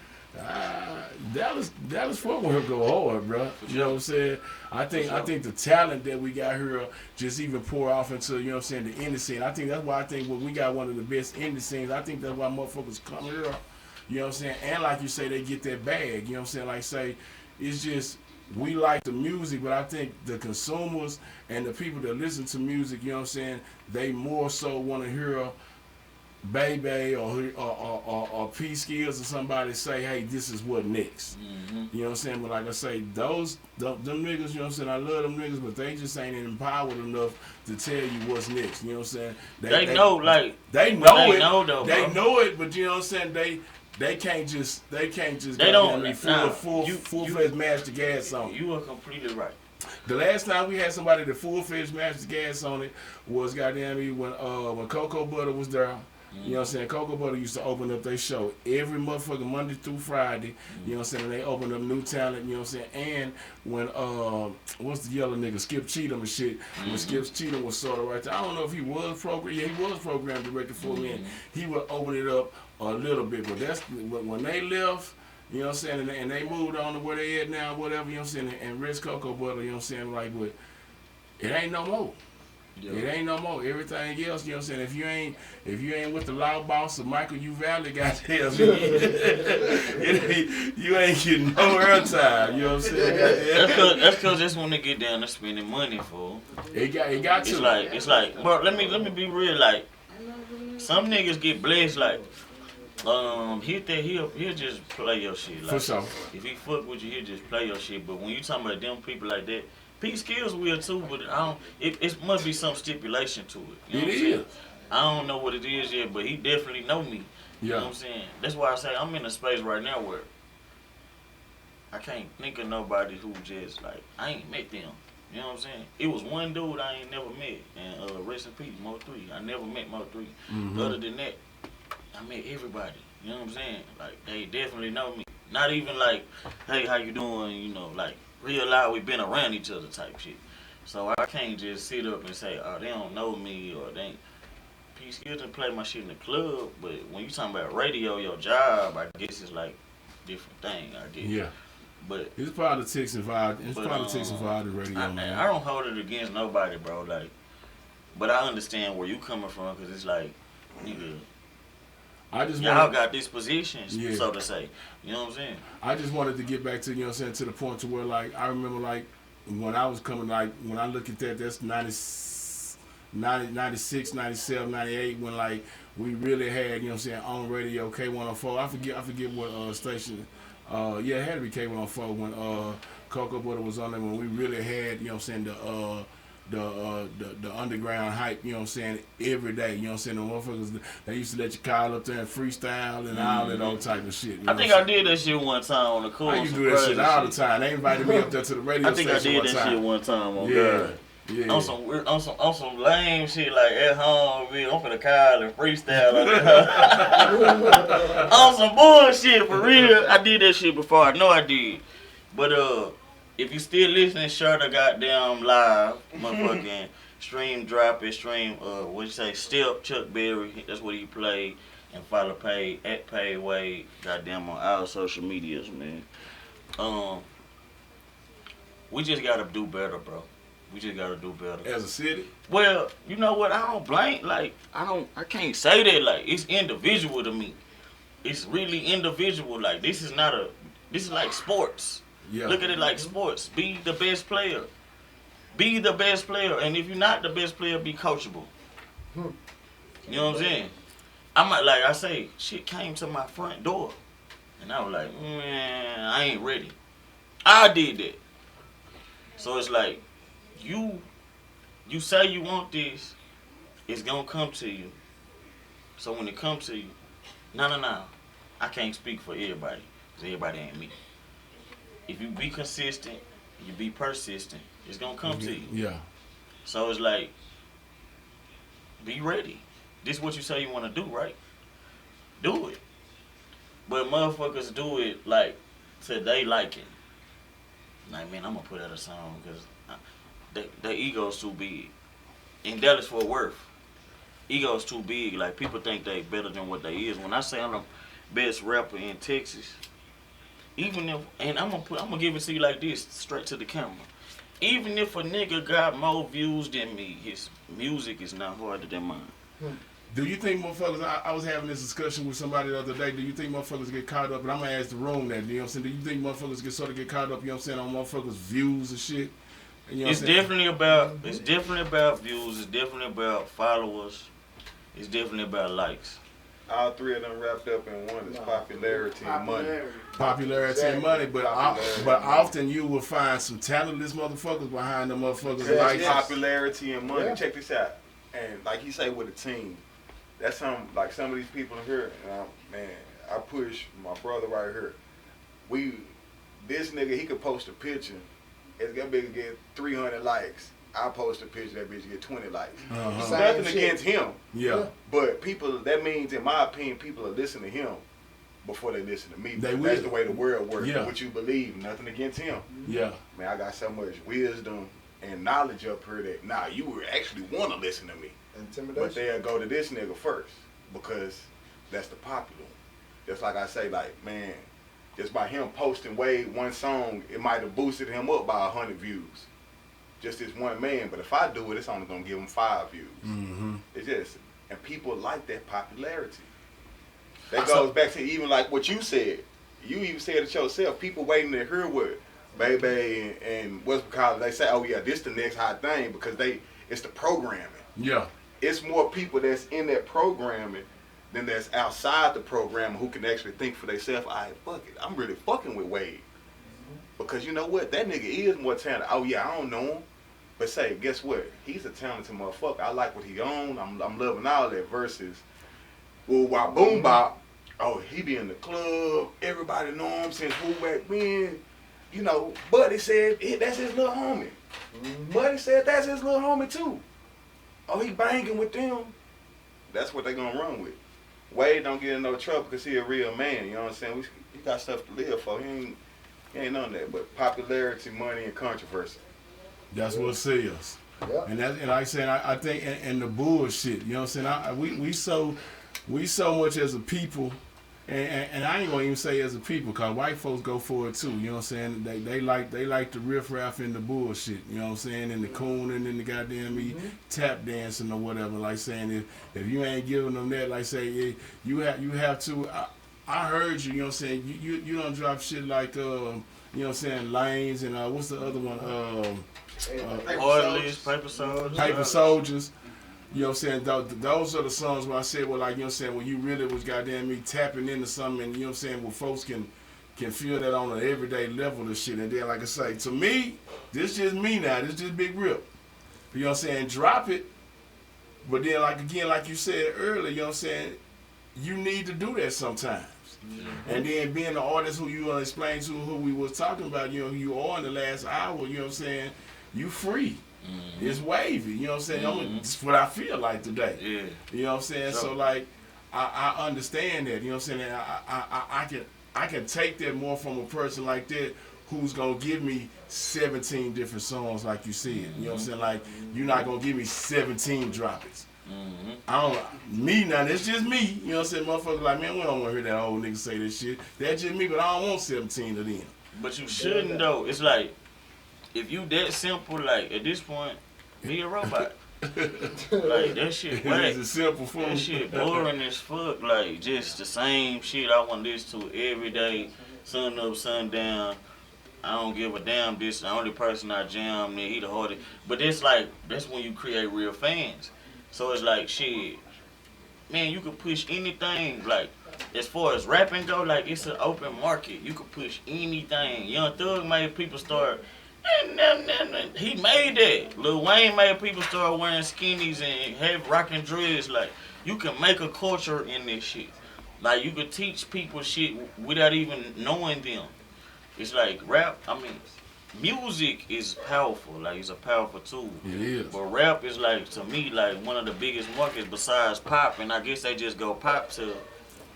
Speaker 2: Dallas Fort Worth go hard, bro. You know what I'm saying? I think the talent that we got here just even pour off into, you know what I'm saying, the indie scene. I think that's why we got one of the best indie scenes. I think that's why motherfuckers come here. You know what I'm saying? And like you say, they get that bag. You know what I'm saying? Like say, it's just, we like the music, but I think the consumers and the people that listen to music, you know what I'm saying, they more so want to hear B.I.G.P.A.C or P.Skills or somebody say, hey, this is what next. You know what I'm saying? But like I say, them niggas, you know what I'm saying, I love them niggas, but they just ain't empowered enough to tell you what's next. You know what I'm saying? They know it. They know it, but you know what I'm saying? They can't just full-fledged match the gas on it.
Speaker 3: You are completely right.
Speaker 2: The last time we had somebody that full-fledged matched the gas on it was goddamn me when Cocoa Butter was there. You know what I'm saying? Cocoa Butter used to open up their show every motherfucking Monday through Friday. You know what I'm saying? And they opened up new talent, you know what I'm saying? And when, what's the yellow nigga? Skip Cheatham and shit. When Skip Cheatham was sort of right there. I don't know if he was programmed. Yeah, he was program director for me. And he would open it up a little bit. But that's when they left, you know what I'm saying? And they moved on to where they at now, whatever, you know what I'm saying? And Rich Cocoa Butter, you know what I'm saying? Like, but it ain't no more. Yeah. It ain't no more. Everything else, you know what I'm saying? If you ain't with the Loud Boss or Michael U. Valley, goddamn, you ain't getting no airtime. You know what I'm saying?
Speaker 3: That's because that's when they get down to spending money for.
Speaker 2: It got to.
Speaker 3: It's like, bro. Let me be real. Like, some niggas get blessed. Like, he'll just play your shit. Like,
Speaker 2: for sure.
Speaker 3: If he fuck with you, he'll just play your shit. But when you talking about them people like that. P.Skills will too, but it must be some stipulation to it. You know
Speaker 2: it is.
Speaker 3: I don't know what it is yet, but he definitely know me. You know what I'm saying? That's why I say I'm in a space right now where I can't think of nobody who just like, I ain't met them. You know what I'm saying? It was one dude I ain't never met, and rest in peace, Mo 3. I never met Mo 3. Other than that, I met everybody. You know what I'm saying? Like, they definitely know me. Not even like, hey, how you doing? You know, like, real loud, we been around each other type shit. So I can't just sit up and say, oh, they don't know me, or they ain't. P.Skills didn't play my shit in the club, but when you talking about radio, your job, I guess it's like different thing, I guess.
Speaker 2: Yeah.
Speaker 3: But
Speaker 2: it's politics involved. It's politics involved in radio, man.
Speaker 3: I don't hold it against nobody, bro. Like, but I understand where you coming from, because it's like, nigga, y'all got these positions, so to say. You know what I'm saying?
Speaker 2: I just wanted to get back to, you know what I'm saying, to the point to where, like, I remember, like, when I was coming, like, when I look at that, that's 96, 97, 98, when, like, we really had, you know what I'm saying, on radio, K104. I forget what station. Yeah, it had to be K104 when Cocoa Butter was on there, when we really had, you know what I'm saying, the underground hype, you know what I'm saying, every day, you know what I'm saying, the motherfuckers, they used to let you call up there and freestyle and all that old type of shit.
Speaker 3: I think I did that shit one time on the cool.
Speaker 2: I used to do that shit all the time. They invited me up there to the radio station.
Speaker 3: I think I did that shit one time on God.
Speaker 2: Yeah.
Speaker 3: On some lame shit like at home, I'm finna call and freestyle on some bullshit for real. I did that shit before. I know I did. But if you still listening, share the goddamn live, motherfucking stream, drop it, stream. What you say? Step Chuck Berry. That's what he played. And follow @Pay Wade. Goddamn on our social medias, man. We just gotta do better, bro. We just gotta do better.
Speaker 2: As a city?
Speaker 3: Well, you know what? I don't blame. Like, I can't say that. Like, it's individual to me. It's really individual. Like, this is like sports.
Speaker 2: Yeah.
Speaker 3: Look at it like sports. Be the best player. Be the best player. And if you're not the best player, be coachable. You know what I'm saying? Like I say, shit came to my front door. And I was like, man, I ain't ready. I did that. So it's like, you say you want this, it's gonna come to you. So when it comes to you, no. I can't speak for everybody, because everybody ain't me. If you be consistent, you be persistent, it's gonna come to you.
Speaker 2: Yeah.
Speaker 3: So it's like, be ready. This is what you say you wanna do, right? Do it. But motherfuckers do it like to they liking. Like, man, I'm gonna put out a song because their ego's too big. In Dallas Fort Worth, ego's too big. Like, people think they better than what they is. When I say I'm the best rapper in Texas, even if, and I'm gonna give it to you like this, straight to the camera. Even if a nigga got more views than me, his music is not harder than mine.
Speaker 2: Do you think motherfuckers, I was having this discussion with somebody the other day, do you think motherfuckers get caught up, and I'm going to ask the room that, you know what I'm saying, do you think motherfuckers get caught up, you know what I'm saying, on motherfuckers' views and shit? And you know
Speaker 3: it's definitely about views, it's definitely about followers, it's definitely about likes.
Speaker 4: All three of them wrapped up in one is popularity and money.
Speaker 2: Popularity and money, but often you will find some talentless motherfuckers behind the motherfuckers' likes.
Speaker 4: Popularity and money. Yeah. Check this out. And like you say with a team, that's some of these people in here, man, I push my brother right here. This nigga, he could post a picture, it's gonna be get 300 likes. I post a picture, that bitch get 20 likes. Nothing against him.
Speaker 2: Yeah.
Speaker 4: But people, that means, in my opinion, people are listening to him before they listen to me. That's the way the world works. Yeah. What you believe, nothing against him.
Speaker 2: Yeah.
Speaker 4: Man, I got so much wisdom and knowledge up here that, you would actually want to listen to me.
Speaker 5: Intimidation.
Speaker 4: But they'll go to this nigga first because that's the popular one. Just like I say, like, man, just by him posting Wade one song, it might have boosted him up by 100 views. Just this one man. But if I do it, it's only going to give him 5 views.
Speaker 2: Mm-hmm.
Speaker 4: It's just, and people like that popularity. That goes back to even like what you said. You even said it yourself. People waiting to hear what B.I.G.P.A.C and what's because they say, oh yeah, this the next hot thing because it's the programming.
Speaker 2: Yeah.
Speaker 4: It's more people that's in that programming than that's outside the program who can actually think for themselves. Fuck it, I'm really fucking with Wade. Because you know what? That nigga is more talented. Oh yeah, I don't know him. But say, guess what? He's a talented motherfucker. I like what he own. I'm loving all that versus, well, while Boom Bop, oh, he be in the club. Everybody know him since who back when. You know, Buddy said that's his little homie. Buddy said that's his little homie too. Oh, he banging with them. That's what they gonna run with. Wade don't get in no trouble because he a real man. You know what I'm saying? He got stuff to live for. He ain't none of that. But popularity, money, and controversy.
Speaker 2: That's what sells.
Speaker 5: Yeah.
Speaker 2: And like I said, I think and the bullshit. You know what I'm saying? We so much as a people. And I ain't gonna even say as a people, cause white folks go for it too. You know what I'm saying? They like the riffraff and the bullshit. You know what I'm saying? And the cooning and the goddamn tap dancing or whatever. Like saying if you ain't giving them that, like say you have to. I heard you. You know what I'm saying. You don't drop shit like you know what I'm saying, Lanes and what's the other one?
Speaker 3: Hardless, Paper Soldiers.
Speaker 2: Paper Soldiers. You know what I'm saying? Those are the songs where I said, well, like, you know what I'm saying, when you really was goddamn me tapping into something, and you know what I'm saying, where folks can feel that on an everyday level of shit. And then, like I say, to me, this just me now. This just Big Rip. You know what I'm saying? Drop it. But then, like, again, like you said earlier, you know what I'm saying, you need to do that sometimes. Mm-hmm. And then being the artist who you explained to, who we was talking about, you know, who you are in the last hour, you know what I'm saying, you free. Mm-hmm. It's wavy, you know what I'm saying? Mm-hmm. It's what I feel like today. Yeah. You know what I'm saying? So like, I understand that. You know what I'm saying? I can take that more from a person like that who's gonna give me 17 different songs, like you said. You know what I'm saying? Like, you're not gonna give me 17 drop-its. Mm-hmm. I don't. Me now. That's just me. You know what I'm saying? Motherfuckers like, man, we don't want to hear that old nigga say this shit. That's just me, but I don't want 17 of them.
Speaker 3: But you shouldn't though. It's like, if you that simple, like at this point, be a robot. Like that shit whack.
Speaker 2: It's a simple fool.
Speaker 3: That shit boring as fuck. Like just the same shit I want to listen to every day, sun up, sun down. I don't give a damn. This the only person I jam, man, he the hardest. But it's like, that's when you create real fans. So it's like, shit, man, you can push anything. Like, as far as rapping go, like, it's an open market. You can push anything. Young Thug made people start, he made that. Lil Wayne made people start wearing skinnies and have rocking dreads. Like, you can make a culture in this shit. Like, you can teach people shit without even knowing them. It's like rap, I mean, music is powerful, like it's a powerful tool.
Speaker 2: It is.
Speaker 3: But rap is like, to me, like one of the biggest markets besides pop, and I guess they just go pop to,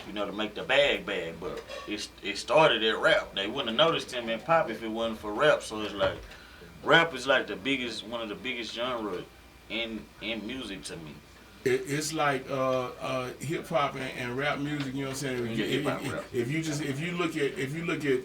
Speaker 3: you know, to make the bag. But it started at rap. They wouldn't have noticed him in pop if it wasn't for rap. So it's like, rap is like the biggest, one of the biggest genres in music to me.
Speaker 2: It's like hip hop and rap music. You know what I'm saying? If you look at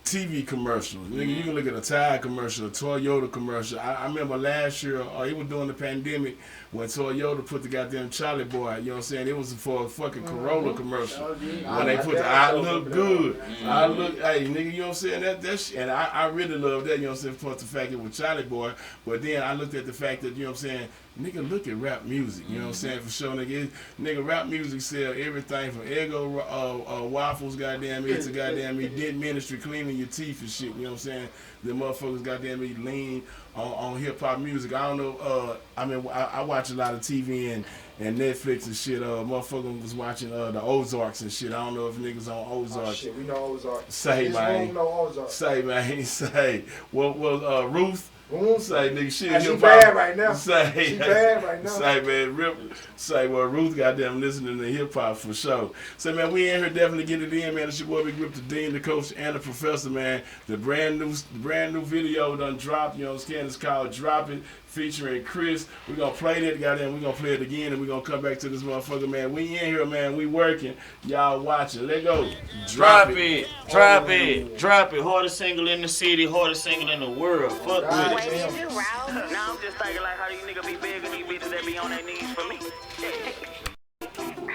Speaker 2: TV commercials. Mm-hmm. You can look at a Tide commercial, a Toyota commercial. I remember last year, it was during the pandemic, when Toyota put the goddamn Charlie Boy, you know what I'm saying? It was for a fucking Corolla commercial. When they put the I look good. Mm-hmm. I look, hey, nigga, you know what I'm saying? That's and I really love that, you know what I'm saying, plus the fact it was Charlie Boy. But then I looked at the fact that, you know what I'm saying, nigga, look at rap music, you know what I'm saying, for sure, nigga, rap music sell everything from Eggo waffles, goddamn it, to goddamn me, Dent Ministry, cleaning your teeth and shit, you know what I'm saying? The motherfuckers goddamn me lean on hip-hop music. I don't know, I mean, I watch a lot of TV and Netflix and shit. Motherfucker was watching the Ozarks and shit. I don't know if niggas on Ozarks.
Speaker 5: Oh shit, we know Ozarks.
Speaker 2: Say, man.
Speaker 5: We know Ozarks.
Speaker 2: Say, man, say. Well, Ruth, say, nigga, shit.
Speaker 5: She bad right now.
Speaker 2: Say,
Speaker 5: she bad right now.
Speaker 2: Say, man, say, well, Ruth goddamn listening to hip hop for sure. Say, man, we in here definitely get it in, man. It's your boy Big Rip, the Dean, the Coach, and the Professor, man. The brand new video done dropped. You know what I'm saying? It's called Drop It, featuring Chris. We're gonna play that, goddamn. We're gonna play it again, and we're gonna come back to this motherfucker, man. We in here, man. We working. Y'all watching. Let go.
Speaker 3: Drop it. Drop it. Drop it. Hardest single in the city, hardest single in the world. Fuck with it.
Speaker 6: Now I'm just thinking like how these niggas be begging these bitches that be on their knees for me.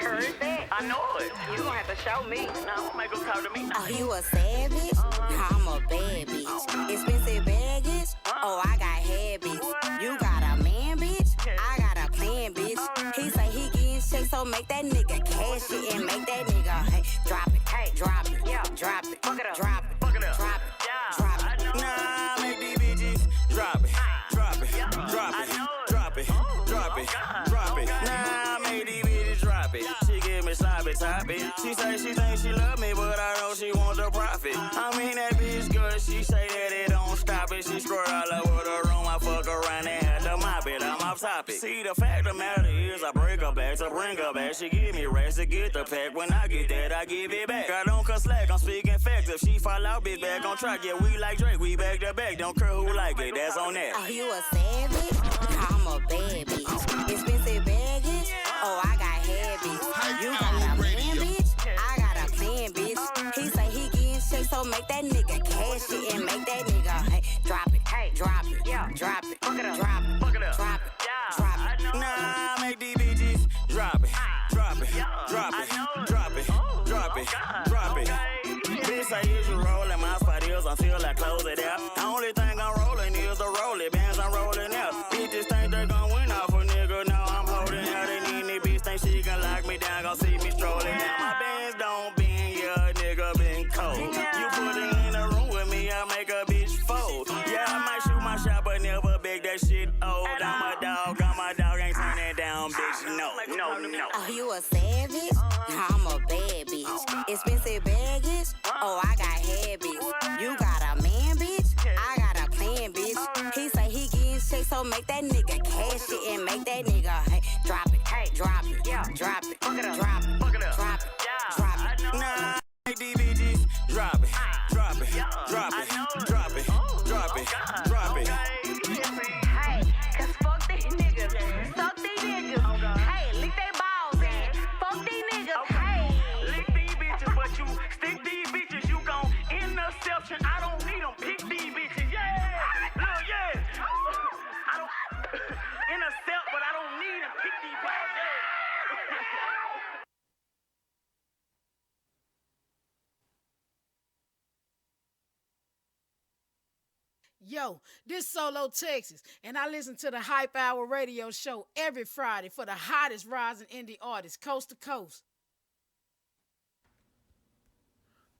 Speaker 6: Heard that? I know it. You gonna have to show me. Now I'm gonna make them talk to me.
Speaker 7: Oh, you a savage? Nah, I'm a bad bitch. Expensive baggage? Oh, I got habits. You got a man, bitch? I got a plan, bitch. He say he getting shit, so make that nigga cash it and make that nigga, hey, drop it, hey, drop it, yeah, drop it, fuck it up, drop it, fuck it up, drop it, yeah, drop it.
Speaker 6: Nah, make these bitches drop it, drop it, drop it, drop it, drop it, drop it. Nah, make these bitches drop it. She give me sloppy toppy. She say she think she love me, but I know she want the profit. I mean that bitch good. She say that it don't stop it. She squirt all over the room. I fuck around and had to mop it. I'm off topic. See, the fact of the matter is I break her back to bring her back. She give me racks to get the pack. When I get that, I give it back. I don't cut slack. I'm speaking facts. If she fall out, bitch back on track. Yeah, we like Drake. We back to back. Don't care who like it. That's on that.
Speaker 7: Oh, you a savage? Nah, I'm a bad bitch. Expensive baggage? Oh, I got habits. You got a man, bitch? I got a plan, bitch. He say he getting shit, so make that nigga cash it and make that nigga, hey, drop it, hey, drop it, yeah, drop it, fuck it up, drop it, fuck it up, drop it, yeah, drop it.
Speaker 6: Nah, make these bitches drop it, drop it, drop it, drop it, drop it, drop it. Bitch say is you rolling, my spot is until I close it out. The only thing I'm rolling is the rolling bands I'm rolling out. Bitches think they gon' win off a nigga, now I'm holding out. And any bitch think she can lock me down, gon' see me strolling out. My bands don't bend, yeah, nigga been cold. You put it in the room with me, I make a bitch fold. Yeah, I might shoot my shot, but never beg that shit old. I'm a dog, ain't turning down, bitch, no.
Speaker 7: Oh, you a savage? I'm a bad bitch. Expensive baggage? Oh, I got habits. You got a man, bitch? I got a plan, bitch. He say he getting checks, so make that nigga cash it and make that nigga drop it, drop it, drop it, drop it, drop it, drop it.
Speaker 6: Nah, these bitches, drop it, drop it, drop it, drop it, drop it, drop it.
Speaker 8: Hey, cause fuck these niggas, suck these niggas. Hey, lick they balls in. Fuck these niggas. Hey,
Speaker 6: Lick these bitches, but you stick these bitches, you gon' interception. I don't need them, pick these bitches, yeah. Look, yeah. I don't intercept, but I don't need them, pick these bitches, yeah.
Speaker 9: Yo, this Solo Texas, and I listen to the Hype Hour radio show every Friday for the hottest rising indie artists, coast to coast.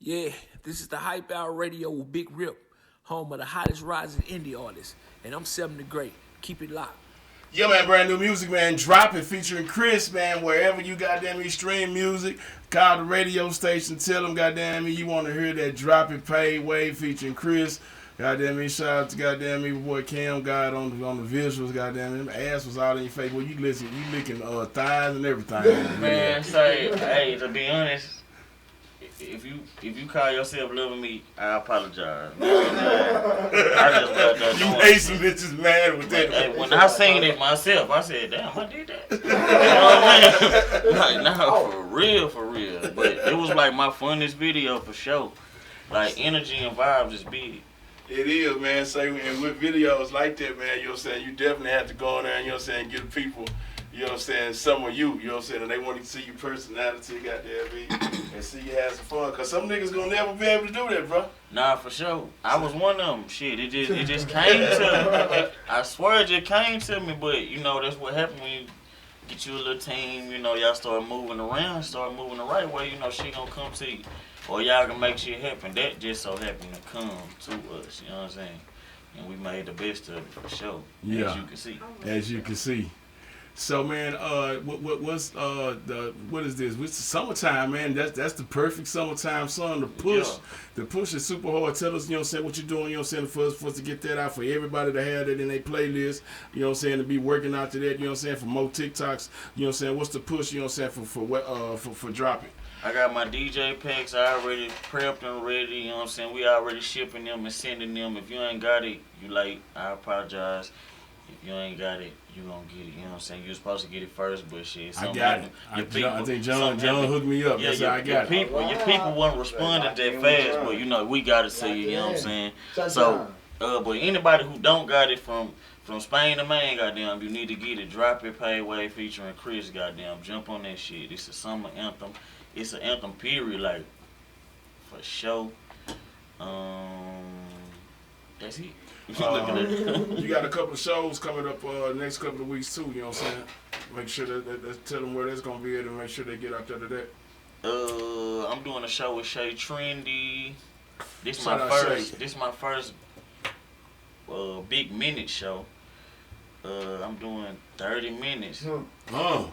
Speaker 10: Yeah, this is the Hype Hour Radio with Big Rip, home of the hottest rising indie artists, and I'm 7 the Great. Keep it locked.
Speaker 2: Yeah, man, brand new music, man. Drop It featuring Chris, man. Wherever you goddamn me stream music, call the radio station, tell them goddamn me you want to hear that Drop It Paid Way featuring Chris. Goddamn me, shout out to goddamn me, boy Cam God on the visuals, goddamn me. Ass was all in your face. Well, you listen, you licking thighs and everything.
Speaker 3: Man, say, hey, to be honest, if you call yourself loving me, I apologize. I just got that.
Speaker 2: You hate some bitches mad with that.
Speaker 3: Hey, when I seen it myself, I said, damn, I did that. You know what I mean? Like, nah, for real. But it was like my funniest video for sure. Like, energy and vibes is big.
Speaker 2: It is, man. Say, and with videos like that, man, you know what I'm saying, you definitely have to go in there and, you know what I'm saying, give the people, you know what I'm saying, some of you know what I'm saying, and they want to see your personality, goddamn me, and see you have some fun. Because some niggas gonna never be able to do that, bro.
Speaker 3: Nah, for sure. I was one of them. Shit, it just came to me. I swear it just came to me, but, you know, that's what happened when you get you a little team, you know, y'all start moving around, start moving the right way, you know, shit gonna come to you. Or y'all can make shit happen. That just so happened to come to us, you know what I'm saying? And we made the best of it for sure,
Speaker 2: Yeah.
Speaker 3: as you can see.
Speaker 2: As you can see. So, man, what is this? It's the summertime, man. That's the perfect summertime song to push.
Speaker 3: Yeah.
Speaker 2: The push is super hard. Tell us, you know what I'm saying, what you're doing, you know what I'm saying, for us to get that out, for everybody to have that in their playlist, you know what I'm saying, to be working out to that, you know what I'm saying, for more TikToks, you know what I'm saying, what's the push, you know what I'm saying, for Drop It?
Speaker 3: I got my B.I.G.P.A.C I already prepped and ready, you know what I'm saying? We already shipping them and sending them. If you ain't got it, you late, I apologize. If you ain't got it, you gonna get it, you know what I'm saying? You're supposed to get it first, but shit.
Speaker 2: I got it. I think John hooked me up.
Speaker 3: Yeah,
Speaker 2: That's how I got it.
Speaker 3: Your people wasn't responding that fast, but you know, we gotta see it, you know what I'm saying? So, but anybody who don't got it from Spain to Maine, goddamn, you need to get it. Drop It Paid Way featuring Chris, goddamn. Jump on that shit. It's a summer anthem. It's an anthem period, like, for sure. That's it.
Speaker 2: You got a couple of shows coming up next couple of weeks too, you know what I'm saying? Make sure that tell them where that's gonna be at and make sure they get out there to that.
Speaker 3: I'm doing a show with Shay Trendy. This
Speaker 2: Shout
Speaker 3: my
Speaker 2: out
Speaker 3: first
Speaker 2: Shay.
Speaker 3: this my first big minute show. I'm doing 30 minutes.
Speaker 2: Oh,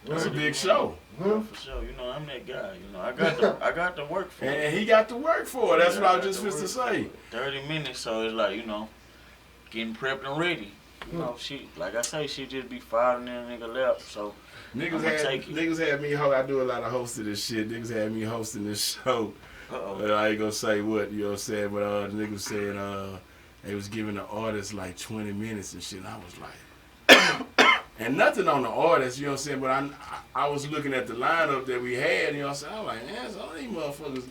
Speaker 2: that's a big show.
Speaker 3: For sure, you know I'm that guy. You know I got to work for it.
Speaker 2: And he got to work for it. That's what I was just supposed to say.
Speaker 3: 30 minutes, so it's like, you know, getting prepped and ready. You know, she, like I say, she just be firing in a nigga lap. So
Speaker 2: Niggas had me. I do a lot of hosting this shit. Niggas had me hosting this show. I ain't gonna say what, you know what I'm saying, but the niggas said they was giving the artist like 20 minutes and shit. And I was like, and nothing on the artist, you know what I'm saying, but I was looking at the lineup that we had, you know what I'm saying. I was like, man, some of these motherfuckers.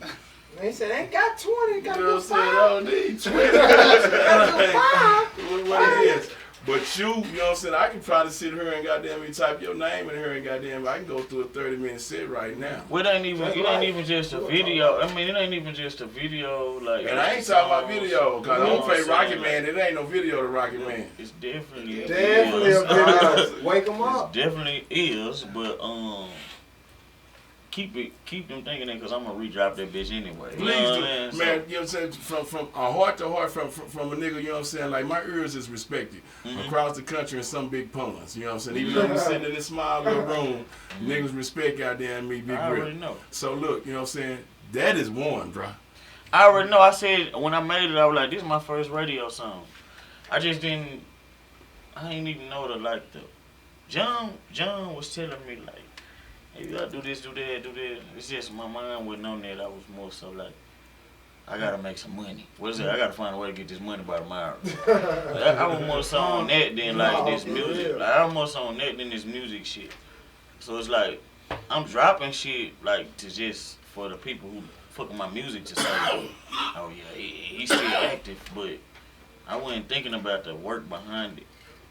Speaker 5: They said, ain't got 20, got
Speaker 2: You know what I'm saying? I
Speaker 5: five.
Speaker 2: don't need 20.
Speaker 5: Got 5.
Speaker 2: What it is. But you know what I'm saying, I can probably sit here and goddamn me type your name in here and goddamn I can go through a 30-minute set right now.
Speaker 3: Well, it ain't even just a video. I mean, it ain't even just a video. Like,
Speaker 2: and I ain't talking about video, cause I don't play Rocket Man. It ain't no video to Rocket Man.
Speaker 3: It's definitely
Speaker 5: a video. Wake them up.
Speaker 3: It definitely is, but keep them thinking that, cause I'm gonna re-drop that bitch anyway.
Speaker 2: Please do, man. You know what I'm saying? From a heart to heart, from a nigga, you know what I'm saying? Like, my ears is respected across the country in some big ponds. You know what I'm saying? Even though we sitting in this small little room, niggas respect goddamn me, Big
Speaker 3: I
Speaker 2: Rip.
Speaker 3: already know.
Speaker 2: So look, you know what I'm saying? That is one, bro.
Speaker 3: I already know. I said when I made it, I was like, this is my first radio song. I just didn't. I didn't even know the John was telling me like, hey, you gotta do this, do that, do that. It's just my mind wasn't on that. I was more so like, I gotta make some money. What is it? I gotta find a way to get this money by tomorrow. I was more so on that than like this music. Like, I was more so on that than this music shit. So it's like, I'm dropping shit like to just for the people who fucking my music to say, oh yeah, he's still active, but I wasn't thinking about the work behind it.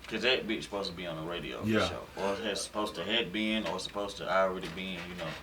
Speaker 3: Cause that bitch supposed to be on the radio for sure. Or it has supposed to had been, or supposed to already been,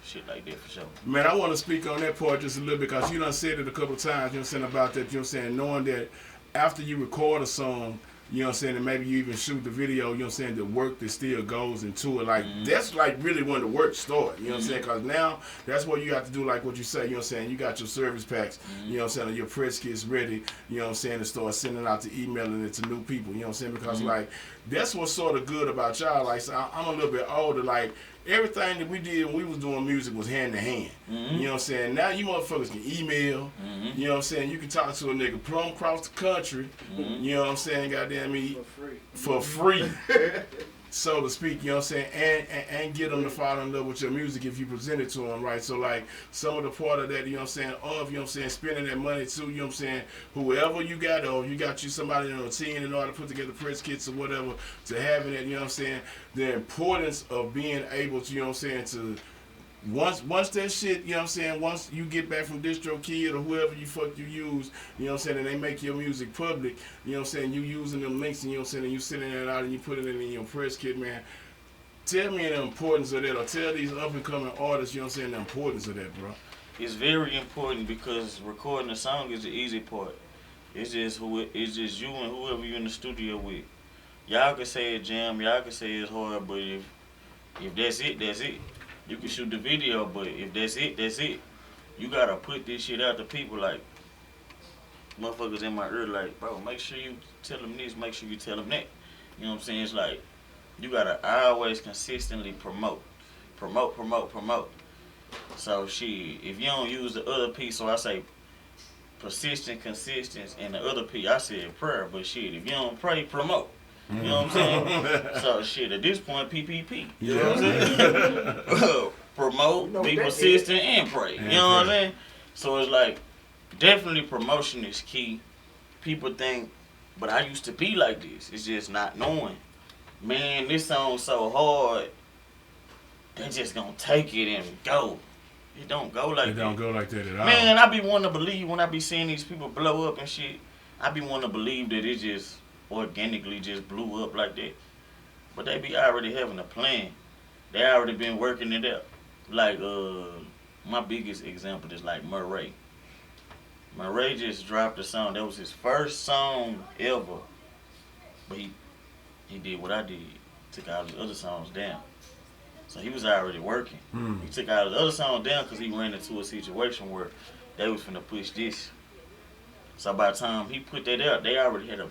Speaker 3: shit like that for sure.
Speaker 2: Man, I want to speak on that part just a little bit, because you done said it a couple of times, you know what I'm saying, about that, you know what I'm saying, knowing that after you record a song, you know what I'm saying, and maybe you even shoot the video, you know what I'm saying, the work that still goes into it. Like, that's like really when the work starts, you know what I'm saying, because now that's what you have to do, like what you say, you know what I'm saying, you got your service packs, you know what I'm saying, your press kits ready, you know what I'm saying, to start sending out to emailing it to new people, you know what I'm saying, because like, that's what's sort of good about y'all. Like, so I'm a little bit older, like, everything that we did when we was doing music was hand to hand. You know what I'm saying? Now you motherfuckers can email. You know what I'm saying? You can talk to a nigga plumb across the country. You know what I'm saying? Goddamn me. For free. So to speak, you know what I'm saying? And get them to fall in love with your music if you present it to them, right? So like some of the part of that, you know what I'm saying, of, you know what I'm saying, spending that money too, you know what I'm saying, whoever you got, or you got you somebody on a team in order to put together press kits or whatever, to having it, you know what I'm saying, the importance of being able to, you know what I'm saying, to once that shit, you know what I'm saying, once you get back from DistroKid or whoever you fuck you use, you know what I'm saying, and they make your music public, you know what I'm saying, you using them links, and you know what I'm saying, and you sending that out and you putting it in your press kit, man. Tell me the importance of that, or tell these up and coming artists, you know what I'm saying, the importance of that, bro.
Speaker 3: It's very important, because recording a song is the easy part. It's just you and whoever you're in the studio with. Y'all can say it jam, y'all can say it's hard, but if that's it, that's it. You can shoot the video, but if that's it, that's it. You gotta put this shit out to people. Like, motherfuckers in my ear, like, bro, make sure you tell them this, make sure you tell them that. You know what I'm saying? It's like, you gotta always consistently promote. So shit, if you don't use the other piece, so I say persistent, consistent, and the other piece, I said prayer, but shit, if you don't pray, promote. You know what I'm saying? So shit, at this point, PPP. You know what I'm saying? Promote, be persistent, and pray. You know what I'm saying? So it's like, definitely promotion is key. People think, but I used to be like this. It's just not knowing. Man, this song's so hard, they just gonna take it and go. It don't go like that.
Speaker 2: It don't go like that at all.
Speaker 3: Man, I be wanting to believe when I be seeing these people blow up and shit, I be wanting to believe that it just organically just blew up like that. But they be already having a plan. They already been working it out. Like, my biggest example is like Murray. Murray just dropped a song. That was his first song ever. But he did what I did. Took all his other songs down. So he was already working. He took all his other songs down because he ran into a situation where they was finna push this. So by the time he put that out, they already had a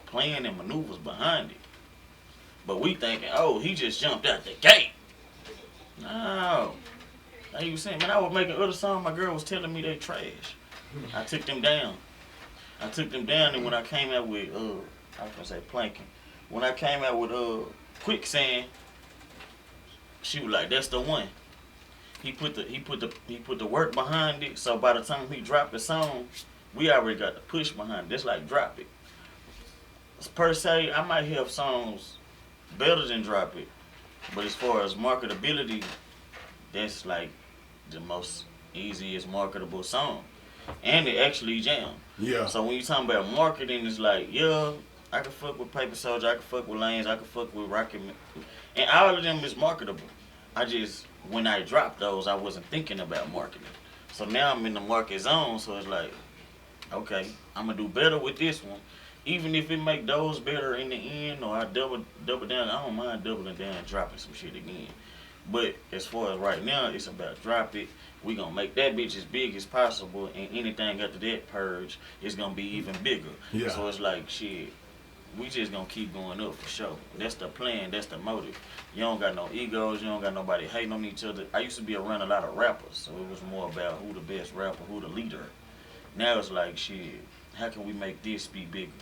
Speaker 3: plan and maneuvers behind it. But we thinking, oh, he just jumped out the gate. No. Like you was saying, man, I was making other songs, my girl was telling me they trash. I took them down. And when I came out with, I was gonna say planking. When I came out with quicksand, she was like, that's the one. He put the work behind it, so by the time he dropped the song, we already got the push behind it. That's like Drop It. Per se, I might have songs better than Drop It, but as far as marketability, that's like the most easiest marketable song, and it actually jammed.
Speaker 2: Yeah.
Speaker 3: So when you talking about marketing, it's like, yeah, I can fuck with Paper Soldier, I can fuck with Lanes, I can fuck with Rocket, and all of them is marketable. I just, when I dropped those, I wasn't thinking about marketing. So now I'm in the market zone, so it's like, okay, I'm gonna do better with this one. Even if it make those better in the end, or I double down, I don't mind doubling down and dropping some shit again. But as far as right now, it's about drop it. We gonna make that bitch as big as possible, and anything after that purge is gonna be even bigger.
Speaker 2: Yeah.
Speaker 3: So it's like shit. We just gonna keep going up for sure. That's the plan. That's the motive. You don't got no egos. You don't got nobody hating on each other. I used to be around a lot of rappers, so it was more about who the best rapper, who the leader. Now it's like shit. How can we make this be bigger?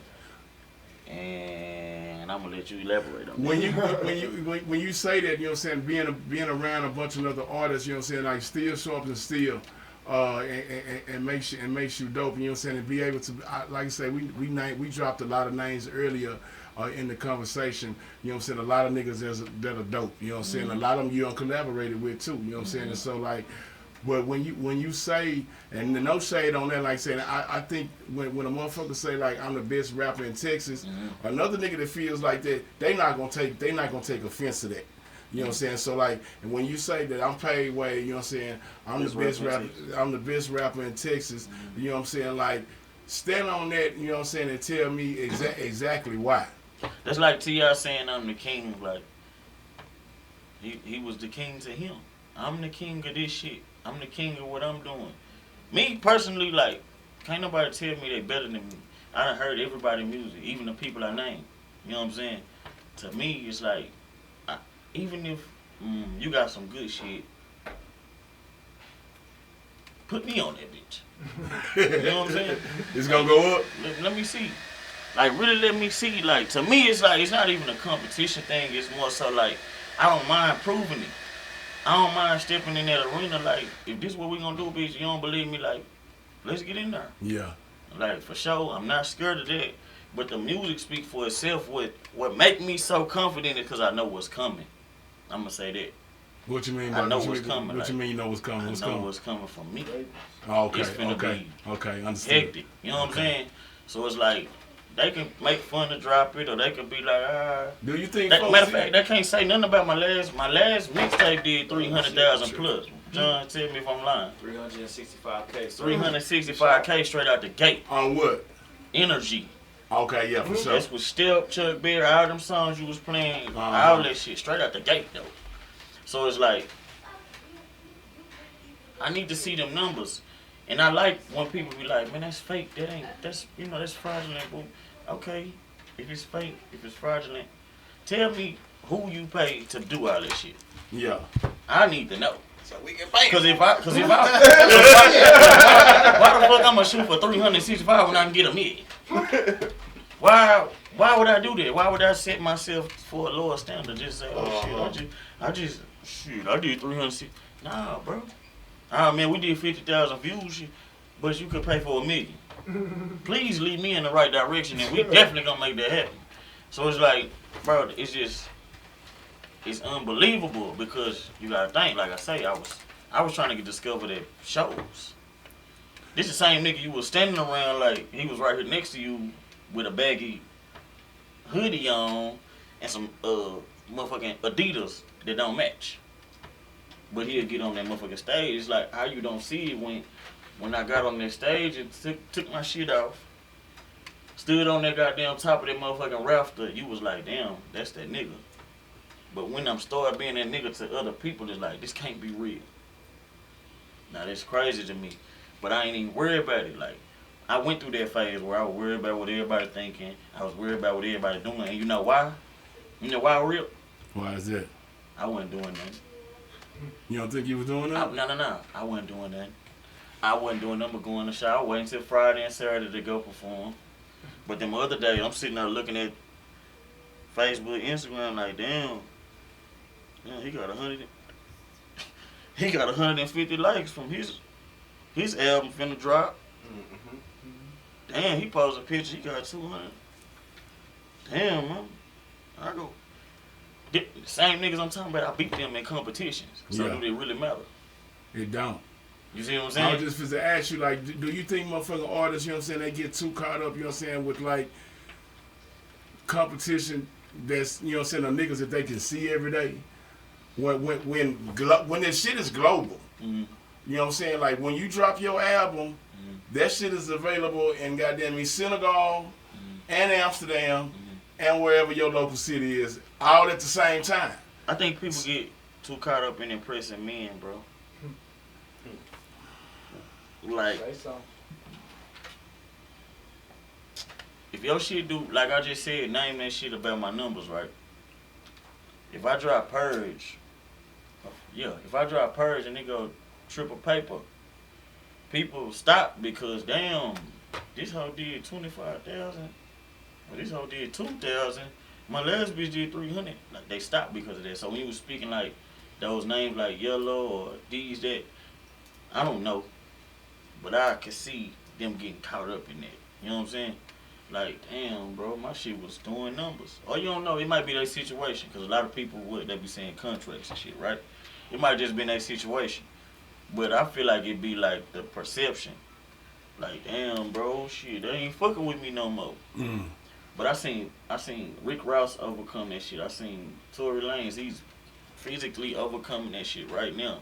Speaker 3: And I'm gonna let you elaborate on that.
Speaker 2: When you say that, you know what I'm saying, being around a bunch of other artists, you know what I'm saying, like Still Show Up and Still, and makes you dope, you know what I'm saying, and be able to, like I say, we dropped a lot of names earlier in the conversation, you know what I'm saying, a lot of niggas that are dope, you know what I'm saying, a lot of them you collaborated with too, you know what I'm saying, and so like, but when you say, and no shade on that, like saying, I think when a motherfucker say like I'm the best rapper in Texas, another nigga that feels like that, they not gonna take offense to that. You know what I'm saying? So like, and when you say that I'm paid way, you know what I'm saying, I'm the best rapper in Texas, you know what I'm saying, like, stand on that, you know what I'm saying, and tell me exactly why.
Speaker 3: That's like T.I. saying I'm the king, like, he was the king to him. I'm the king of this shit. I'm the king of what I'm doing. Me personally, like, can't nobody tell me they better than me. I done heard everybody's music, even the people I name. You know what I'm saying? To me, it's like, even if you got some good shit, put me on that bitch. You know what I'm saying?
Speaker 2: It's gonna go up.
Speaker 3: Let me see. Like, really let me see. Like, to me, it's like, it's not even a competition thing. It's more so like, I don't mind proving it. I don't mind stepping in that arena. Like, if this is what we gonna do, bitch, you don't believe me, like, let's get in there.
Speaker 2: Yeah.
Speaker 3: Like, for sure, I'm not scared of that. But the music speaks for itself. What make me so confident is because I know what's coming. I'm gonna say that.
Speaker 2: What you mean
Speaker 3: I
Speaker 2: by
Speaker 3: know what's coming.
Speaker 2: What you mean you know what's coming?
Speaker 3: I know what's coming from me.
Speaker 2: Oh, okay,
Speaker 3: It's finna be
Speaker 2: understood.
Speaker 3: hectic. You know what I'm saying? So it's like, they can make fun to drop it, or they can be like,
Speaker 2: Do you think?
Speaker 3: Matter of fact, they can't say nothing about my last mixtape did 300,000 plus. John, tell me if I'm lying.
Speaker 10: 365K.
Speaker 3: 365K straight out the gate.
Speaker 2: On what?
Speaker 3: Energy.
Speaker 2: Okay, yeah, for sure.
Speaker 3: That's with Step, Chuck Berry, all them songs you was playing, all that shit straight out the gate though. So it's like, I need to see them numbers. And I like when people be like, man, that's fake. That's fraudulent. Boo. Okay, if it's fake, if it's fraudulent, tell me who you pay to do all that shit.
Speaker 2: Yeah.
Speaker 3: I need to know.
Speaker 4: So we can pay.
Speaker 3: Cause if I why the fuck I'm gonna shoot for 365 when I can get $1 million? Why would I do that? Why would I set myself for a lower standard? Just say, oh shit, I did 360. Nah, bro. Man, we did 50,000 views, but you could pay for $1 million. Please lead me in the right direction, and we definitely gonna make that happen. So it's like, bro, it's unbelievable because you gotta think. Like I say, I was trying to get discovered at shows. This the same nigga you was standing around like he was right here next to you with a baggy hoodie on and some motherfucking Adidas that don't match. But he'll get on that motherfucking stage. It's like how you don't see it when I got on that stage and took my shit off, stood on that goddamn top of that motherfucking rafter, you was like, damn, that's that nigga. But when I'm started being that nigga to other people, it's like, this can't be real. Now that's crazy to me. But I ain't even worried about it. Like, I went through that phase where I was worried about what everybody thinking. I was worried about what everybody doing. And you know why? You know why, Rip?
Speaker 2: Why is that?
Speaker 3: I wasn't doing nothing.
Speaker 2: You don't think you was doing that?
Speaker 3: No. I wasn't doing that. I wasn't doing nothing but going to shower, waiting until Friday and Saturday to go perform. But then the other day, I'm sitting there looking at Facebook, Instagram, like, damn, he got 150 likes from his album finna drop. Damn, he posted a picture, he got 200. Damn, man. I go, the same niggas I'm talking about, I beat them in competitions. So do they really matter?
Speaker 2: It don't.
Speaker 3: You see what I'm saying?
Speaker 2: I was just supposed to ask you, like, do you think motherfucking artists, you know what I'm saying, they get too caught up, you know what I'm saying, with like competition that's, you know what I'm saying, the niggas that they can see every day. When this shit is global, you know what I'm saying? Like when you drop your album, that shit is available in goddamn me Senegal and Amsterdam and wherever your local city is, all at the same time.
Speaker 3: I think people get too caught up in impressing men, bro. Like, if your shit do, like I just said, name that shit about my numbers, right? If I drop Purge, and it go triple paper, people stop because, damn, this hoe did 25,000, or this hoe did 2,000, my last bitch did 300. Like, they stopped because of that. So when you was speaking like those names like Yellow or these, that, I don't know, but I could see them getting caught up in that. You know what I'm saying? Like, damn, bro, my shit was doing numbers. Or you don't know, it might be their situation, because a lot of people they be saying contracts and shit, right? It might just be their situation. But I feel like it be like the perception. Like, damn, bro, shit, they ain't fucking with me no more. But I seen Rick Ross overcome that shit. I seen Tory Lanez, he's physically overcoming that shit right now.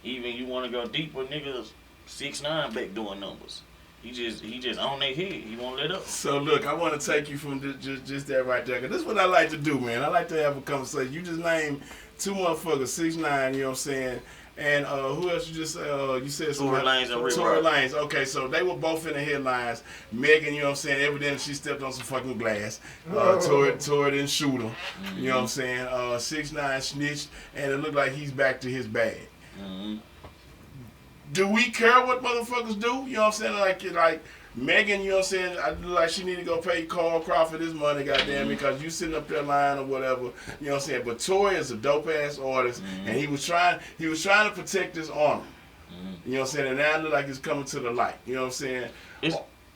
Speaker 3: Even you want to go deeper, niggas, 6ix9ine back doing numbers. He just on their head. He won't let up.
Speaker 2: So look, I want to take you from just that right there. Cause this is what I like to do, man. I like to have a conversation. You just named 2 motherfuckers, 6ix9ine. You know what I'm saying? And who else you just you said
Speaker 3: Tory Lanez and Rick
Speaker 2: Tory
Speaker 3: Ross.
Speaker 2: Lanez. Okay, so they were both in the headlines. Megan, you know what I'm saying? Evidently she stepped on some fucking glass. Tory didn't shoot him. You know what I'm saying? 6ix9ine snitched, and it looked like he's back to his bag. Do we care what motherfuckers do? You know what I'm saying? Like Megan, you know what I'm saying? I look like she need to go pay Carl Crawford his money, goddamn, because you sitting up there lying or whatever. You know what I'm saying? But Tory is a dope ass artist, and he was trying to protect his honor. You know what I'm saying? And now it look like it's coming to the light. You know what I'm saying?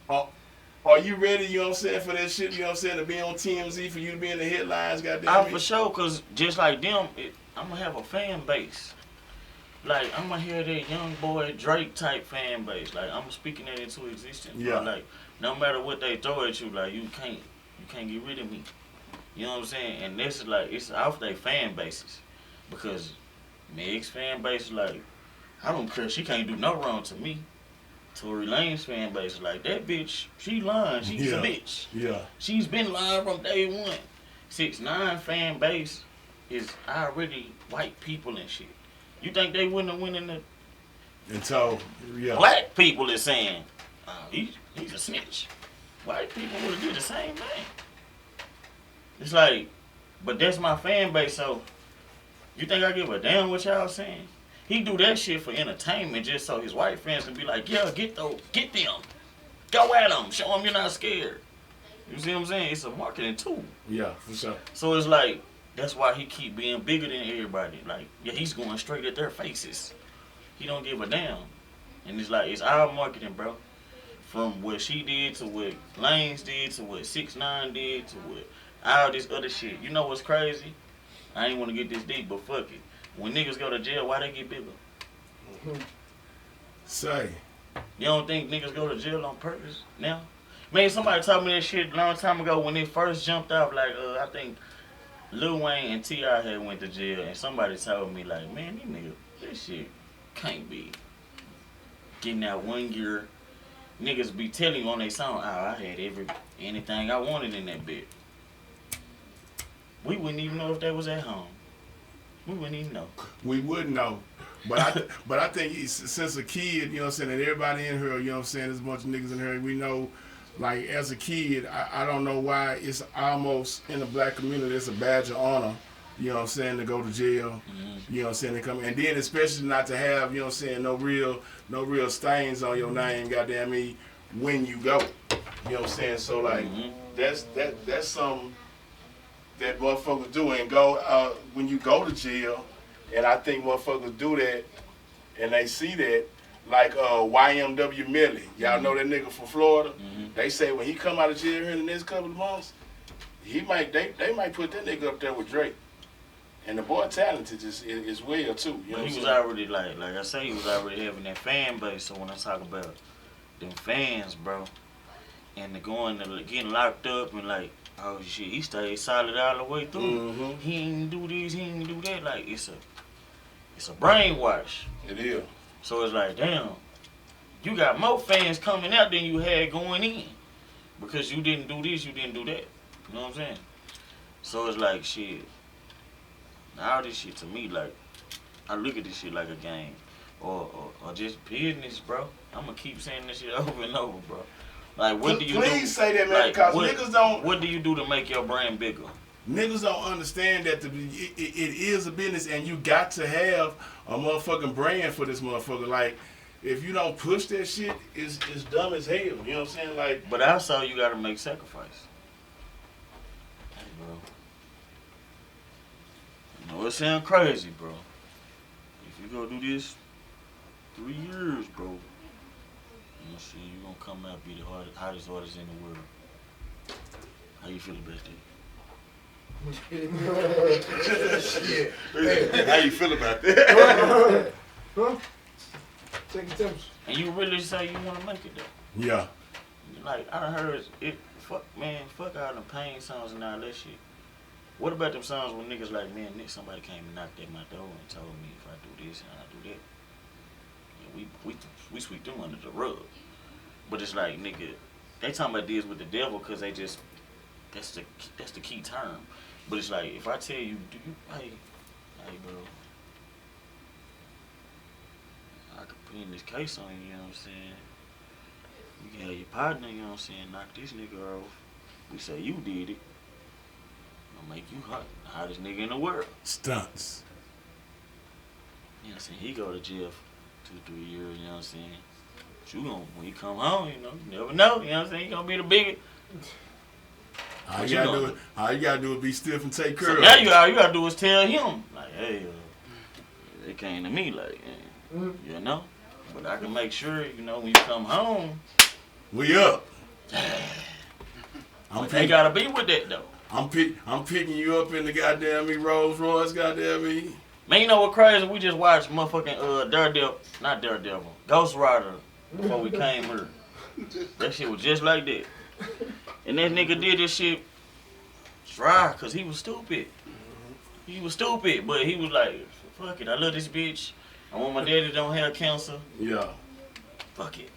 Speaker 2: Are you ready? You know what I'm saying, for that shit? You know what I'm saying, to be on TMZ, for you to be in the headlines, goddamn?
Speaker 3: For sure, cause just like them, I'm gonna have a fan base. Like, I'm gonna hear that young boy Drake type fan base. Like, I'm speaking that into existence.
Speaker 2: Yeah.
Speaker 3: Bro. Like, no matter what they throw at you, like, you can't get rid of me. You know what I'm saying? And this is like, it's off their fan bases. Because Meg's fan base is like, I don't care, she can't do no wrong to me. Tory Lanez fan base is like, that bitch, she lying, she's a bitch.
Speaker 2: Yeah.
Speaker 3: She's been lying from day one. 6ix9ine fan base is already white people and shit. You think they wouldn't have went in the...
Speaker 2: Until, yeah.
Speaker 3: Black people is saying, he's a snitch. White people would have did the same thing. It's like, but that's my fan base, so you think I give a damn what y'all saying? He do that shit for entertainment just so his white friends can be like, yeah, get them. Go at them. Show them you're not scared. You see what I'm saying? It's a marketing tool.
Speaker 2: Yeah, for sure.
Speaker 3: So it's like, that's why he keep being bigger than everybody. Like, yeah, he's going straight at their faces. He don't give a damn. And it's like, it's our marketing, bro. From what she did to what Lanez did to what 6ix9ine did to what all this other shit. You know what's crazy? I ain't want to get this deep, but fuck it. When niggas go to jail, why they get bigger?
Speaker 2: Say.
Speaker 3: You don't think niggas go to jail on purpose now? Man, somebody told me that shit a long time ago when it first jumped off. Like, I think Lil Wayne and T.I. had went to jail, and somebody told me, like, man, these niggas, this shit can't be getting out 1 year. Niggas be telling you on their song, I had anything I wanted in that bit. We wouldn't even know if they was at home. We wouldn't even know.
Speaker 2: We wouldn't know. But I think since a kid, you know what I'm saying, and everybody in here, you know what I'm saying, there's a bunch of niggas in here, we know, like, as a kid, I don't know why it's almost in the black community, it's a badge of honor, you know what I'm saying, to go to jail, you know what I'm saying, to come, and then especially not to have, you know what I'm saying, no real stains on your name, goddamn me, when you go, you know what I'm saying, so like, that's something that motherfuckers do, and go, when you go to jail, and I think motherfuckers do that, and they see that, like YMW Millie. Y'all know that nigga from Florida? They say when he come out of jail here in the next couple of months, they might put that nigga up there with Drake. And the boy talented is well too. You know
Speaker 3: he was already like I say, he was already having that fan base. So when I talk about them fans, bro, and the getting locked up and like oh shit, he stayed solid all the way through.
Speaker 2: Mm-hmm.
Speaker 3: He ain't do this, he ain't do that. Like it's a brainwash.
Speaker 2: It is.
Speaker 3: So it's like, damn, you got more fans coming out than you had going in because you didn't do this, you didn't do that. You know what I'm saying? So it's like shit. All this shit to me, like I look at this shit like a game or just business, bro. I'm gonna keep saying this shit over and over, bro. Like, what do you do?
Speaker 2: Please say that, man, because niggas don't.
Speaker 3: What do you do to make your brand bigger?
Speaker 2: Niggas don't understand that it is a business, and you got to have a motherfucking brand for this motherfucker. Like, if you don't push that shit, it's dumb as hell. You know what I'm saying? Like,
Speaker 3: but also you gotta make sacrifice. Hey, bro. You know it sound crazy, bro. If you go do this 3 years, bro, you know, see, you gonna come out and be the hottest artist in the world. How you feel about that?
Speaker 4: How you feel about that?
Speaker 5: Huh? Take your temperature.
Speaker 3: And you really say you wanna make it though?
Speaker 2: yeah.
Speaker 3: Like I heard it. Fuck all them pain songs and all that shit. What about them songs when niggas like, man, somebody came and knocked at my door and told me if I do this and I do that. Yeah, we sweep them under the rug. But it's like, nigga, they talking about this with the devil because they just that's the key term. But it's like if I tell you, hey bro, I could pin this case on you, you know what I'm saying? You can have your partner, you know what I'm saying, knock this nigga off. We say you did it. I'll make you hot. The hottest nigga in the world.
Speaker 2: Stunts.
Speaker 3: You know what I'm saying? He go to jail for 2-3 years, you know what I'm saying? But you gonna, when you come home, you know, you never know, you know what I'm saying? You gonna be the biggest.
Speaker 2: All you gotta do is be stiff and take care
Speaker 3: So
Speaker 2: of
Speaker 3: now
Speaker 2: it.
Speaker 3: you all you gotta do is tell him, like, hey, they came to me, like, you know? But I can make sure, you know, when you come home,
Speaker 2: we up.
Speaker 3: They gotta be with that though.
Speaker 2: I'm picking you up in the goddamn me Rolls Royce, goddamn me.
Speaker 3: Man, you know what crazy? We just watched motherfucking Daredevil, Ghost Rider before we came here. That shit was just like that. And that nigga did this shit dry because he was stupid. He was stupid, but he was like, fuck it, I love this bitch. I want my daddy don't have cancer.
Speaker 2: Yeah.
Speaker 3: Fuck it.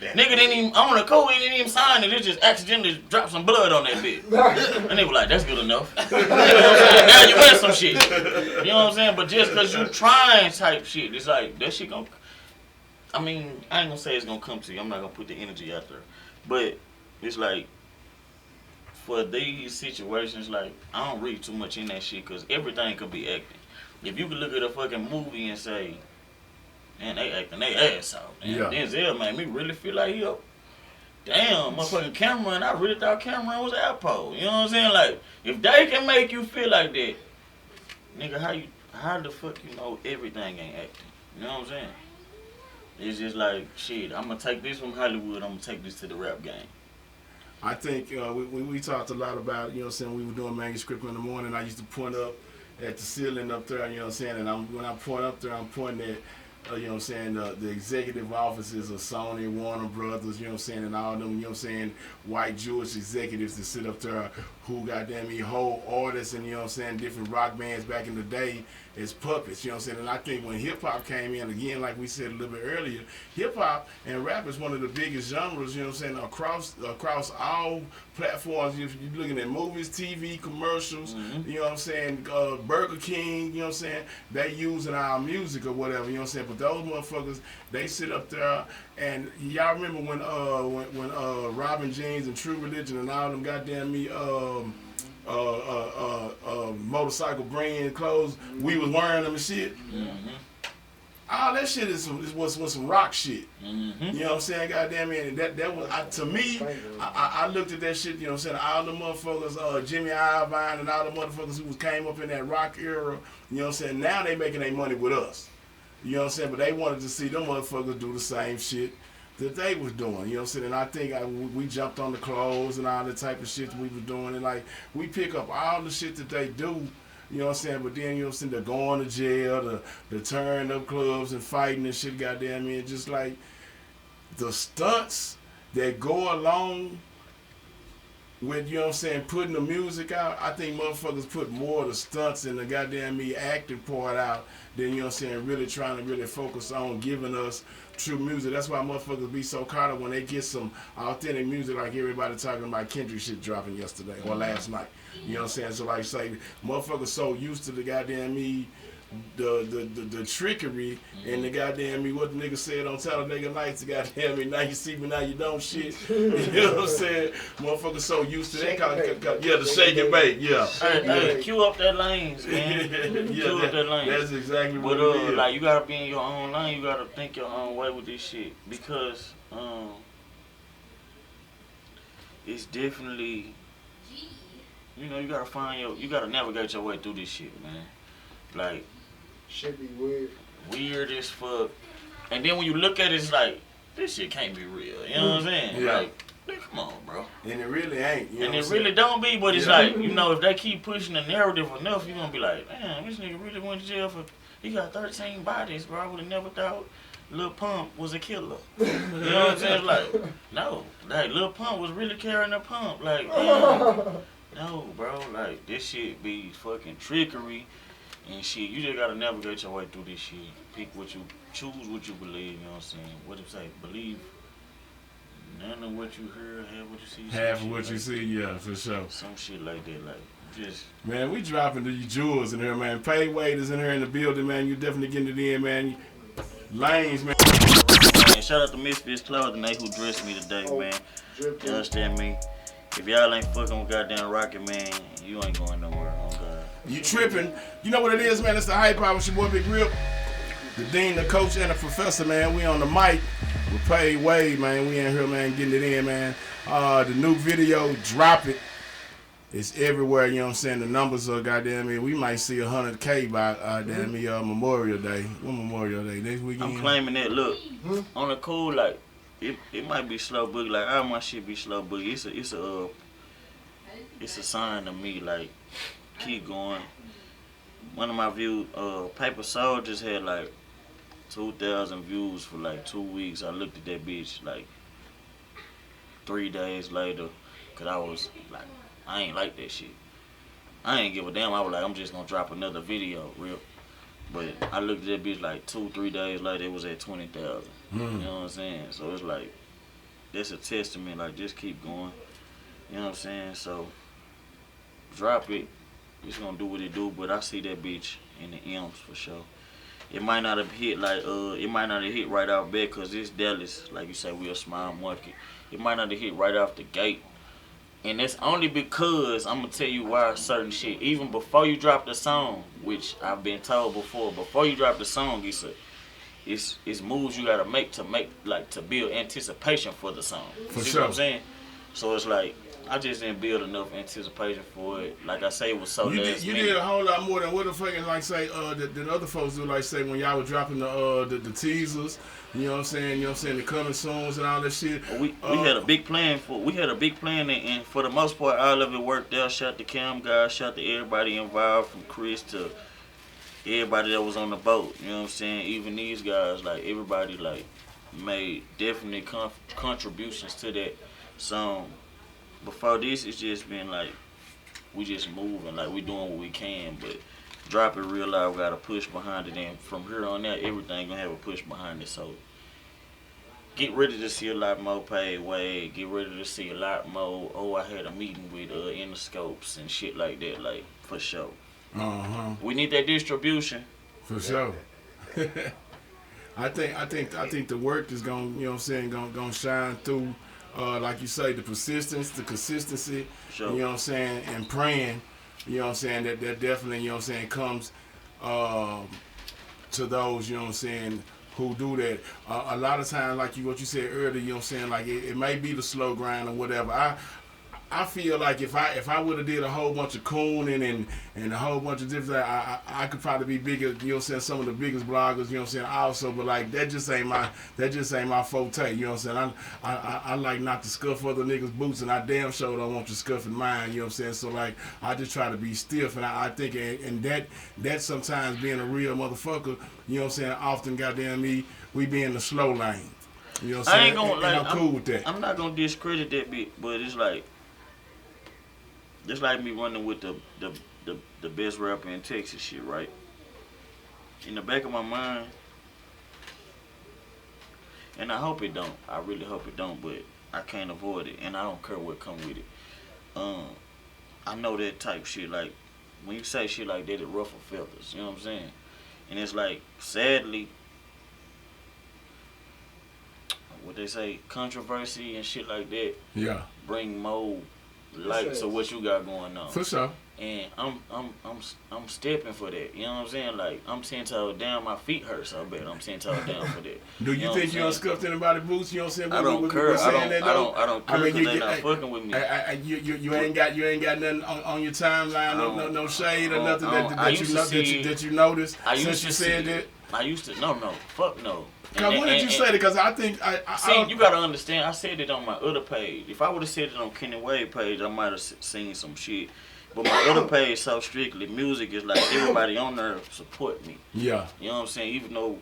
Speaker 3: Nigga didn't even, on the code, he didn't even sign it. It just accidentally dropped some blood on that bitch. And they were like, that's good enough. You know what I'm saying? Now you in some shit. You know what I'm saying? But just because you trying type shit, it's like, that shit gonna, I mean, I ain't gonna say it's gonna come to you. I'm not gonna put the energy out there. But it's like, for these situations, like, I don't read too much in that shit because everything could be acting. If you could look at a fucking movie and say, man, they acting they ass off. Yeah. Denzel made me really feel like he up. Damn, motherfucking Cameron, I really thought Cameron was Apple. You know what I'm saying? Like, if they can make you feel like that, nigga, how the fuck you know everything ain't acting? You know what I'm saying? It's just like, shit, I'm gonna take this from Hollywood, I'm gonna take this to the rap game.
Speaker 2: I think we talked a lot about, you know what I'm saying, we were doing manuscript in the morning. I used to point up at the ceiling up there, you know what I'm saying, and when I point up there, I'm pointing at, you know what I'm saying, the executive offices of Sony, Warner Brothers, you know what I'm saying, and all them, you know what I'm saying, white Jewish executives that sit up there who goddamn me hold artists and, you know what I'm saying, different rock bands back in the day as puppets, you know what I'm saying, and I think when hip-hop came in, again, like we said a little bit earlier, hip-hop and rap is one of the biggest genres, you know what I'm saying, across all platforms. If you're looking at movies, TV, commercials, you know what I'm saying, Burger King, you know what I'm saying, they using our music or whatever, you know what I'm saying, but those motherfuckers, they sit up there, and y'all remember when Robin Jeans and True Religion and all them goddamn me, motorcycle brand clothes, we was wearing them and shit. All that shit was some rock shit. You know what I'm saying? Goddamn it. And that was, to me, I looked at that shit, you know what I'm saying? All the motherfuckers, Jimmy Iovine and all the motherfuckers who came up in that rock era, you know what I'm saying? Now they making their money with us. You know what I'm saying? But they wanted to see them motherfuckers do the same shit that they was doing, you know what I'm saying? And I think we jumped on the clothes and all the type of shit we was doing, and like we pick up all the shit that they do, you know what I'm saying? But then, you know what I'm saying, they're going to jail, the turn up clubs and fighting and shit, goddamn me, just like the stunts that go along with, you know what I'm saying, putting the music out, I think motherfuckers put more of the stunts and the goddamn me acting part out than, you know what I'm saying, really trying to really focus on giving us true music. That's why motherfuckers be so caught up when they get some authentic music, like everybody talking about Kendrick shit dropping yesterday or last night. You know what I'm saying? So like say, motherfuckers so used to the goddamn me, the trickery and the goddamn me, what the nigga said on Talladega Nights, the goddamn me, now you see me, now you don't shit. You know what I'm saying? Motherfuckers so used to that. Yeah, the shake and bake, yeah.
Speaker 3: Hey, cue up that lanes, man. Cue up that lanes.
Speaker 2: That's exactly what it is.
Speaker 3: Like, you gotta be in your own lane, you gotta think your own way with this shit. Because, it's definitely, you know, you gotta navigate your way through this shit, man. Like,
Speaker 5: shit be weird.
Speaker 3: Weird as fuck. And then when you look at it, it's like, this shit can't be real. You know what I'm saying?
Speaker 2: Yeah.
Speaker 3: Like, come on, bro.
Speaker 2: And it really ain't. You know
Speaker 3: and
Speaker 2: what
Speaker 3: it
Speaker 2: I'm
Speaker 3: really
Speaker 2: saying?
Speaker 3: don't be, but it's like, you know, if they keep pushing the narrative enough, you're gonna be like, damn, this nigga really went to jail for, he got 13 bodies, bro. I would have never thought Lil Pump was a killer. You know what I'm saying? It's like, no. Like, Lil Pump was really carrying a pump. Like, damn. No, bro. Like, this shit be fucking trickery. And shit, you just gotta navigate your way through this shit. Pick what you, choose what you believe, you know what I'm saying? What it say? Believe none of what you heard, have what you see.
Speaker 2: Half of what you see, yeah, for sure.
Speaker 3: Some shit like that, like, just.
Speaker 2: Man, we dropping the jewels in here, man. Pay Wade is in here in the building, man. You definitely getting it in, man. Lanes, man.
Speaker 3: And shout out to Misfits Clothing, they who dressed me today, man. You understand me? If y'all ain't fucking with goddamn Rocket, man, you ain't going nowhere, oh God.
Speaker 2: You tripping. You know what it is, man? It's the Hype Hour with your boy Big Rip. The dean, the coach, and the professor, man. We on the mic with Pay Wade, man. We in here, man, getting it in, man. The new video, Drop It. It's everywhere, you know what I'm saying? The numbers are goddamn me. We might see 100K by damn me Memorial Day. When Memorial Day? Next weekend?
Speaker 3: I'm claiming that. Look, on the cool, like, it might be slow boogie. Like, all my shit be slow boogie. It's a sign to me, like, keep going. One of my views, Paper Soldiers had like 2,000 views for like 2 weeks. I looked at that bitch like 3 days later, cause I was like, I ain't like that shit. I ain't give a damn. I was like, I'm just gonna drop another video, real. But I looked at that bitch like 2-3 days later, it was at 20,000. You know what I'm saying? So it's like, that's a testament. Like, just keep going. You know what I'm saying? So drop it. It's gonna do what it do, but I see that bitch in the M's for sure. It might not have hit like it might not have hit right off bat, cause it's Dallas, like you say, we a small market. It might not have hit right off the gate, and that's only because I'm gonna tell you why certain shit. Even before you drop the song, which I've been told before you drop the song, it's moves you gotta make to build anticipation for the song.
Speaker 2: For
Speaker 3: See
Speaker 2: sure.
Speaker 3: what I'm saying? So it's like, I just didn't build enough anticipation for it. Like I say, it was so last
Speaker 2: You
Speaker 3: minute.
Speaker 2: did a whole lot more than what the fucking like say than other folks do. Like say when y'all were dropping the teasers, you know what I'm saying? You know what I'm saying? The coming soons and all that shit.
Speaker 3: We had a big plan and for the most part, all of it worked out. Shout to Cam guys, shout to everybody involved, from Chris to everybody that was on the boat. You know what I'm saying? Even these guys, like everybody, like made definite contributions to that song. Before this, it's just been like, we just moving, like we doing what we can, but Drop It real loud, we got a push behind it, and from here on out, everything gonna have a push behind it, so get ready to see a lot more Pay Wade, get ready to see a lot more, I had a meeting with Interscopes and shit like that, like, for sure. We need that distribution.
Speaker 2: For sure. I think the work is gonna, you know what I'm saying, gonna shine through. Like you say, the persistence, the consistency,
Speaker 3: sure.
Speaker 2: You know what I'm saying, and praying, you know what I'm saying, that definitely, you know what I'm saying, comes to those, you know what I'm saying, who do that. A lot of times, like what you said earlier, you know what I'm saying, like it may be the slow grind or whatever. I feel like if I would have did a whole bunch of cooning and a whole bunch of different, I could probably be bigger, you know what I'm saying, some of the biggest bloggers, you know what I'm saying, also, but like that just ain't my forte, you know what I'm saying. I like not to scuff other niggas' boots, and I damn sure don't want you scuffing mine, you know what I'm saying. So like I just try to be stiff, and I think and that sometimes being a real motherfucker, you know what I'm saying, often goddamn me, we be in the slow lane. You know what I'm saying?
Speaker 3: I ain't gonna
Speaker 2: and I'm cool with that.
Speaker 3: I'm not gonna discredit that bit, but it's like, just like me running with the best rapper in Texas shit, right? In the back of my mind, and I hope it don't. I really hope it don't, but I can't avoid it, and I don't care what come with it. I know that type shit. Like when you say shit like that, it ruffle feathers. You know what I'm saying? And it's like, sadly, what they say, controversy and shit like that.
Speaker 2: Yeah.
Speaker 3: Bring more light to what you got going on.
Speaker 2: For sure.
Speaker 3: And I'm stepping for that. You know what I'm saying? Like I'm 10 toes down, my feet hurt so bad. I'm 10 toes down for that.
Speaker 2: Do you think you done scuffed anybody's boots? You know what I'm saying?
Speaker 3: I don't care. I don't care because they not fucking with me.
Speaker 2: You ain't got nothing on your timeline, no shade or nothing that you noticed since you said that.
Speaker 3: I used to fuck no.
Speaker 2: Now, when did you say that? Because I think
Speaker 3: you gotta understand. I said it on my other page. If I would have said it on Kenny Wade page, I might have seen some shit. But my other page, so strictly music, is like everybody on there support me.
Speaker 2: Yeah.
Speaker 3: You know what I'm saying? Even though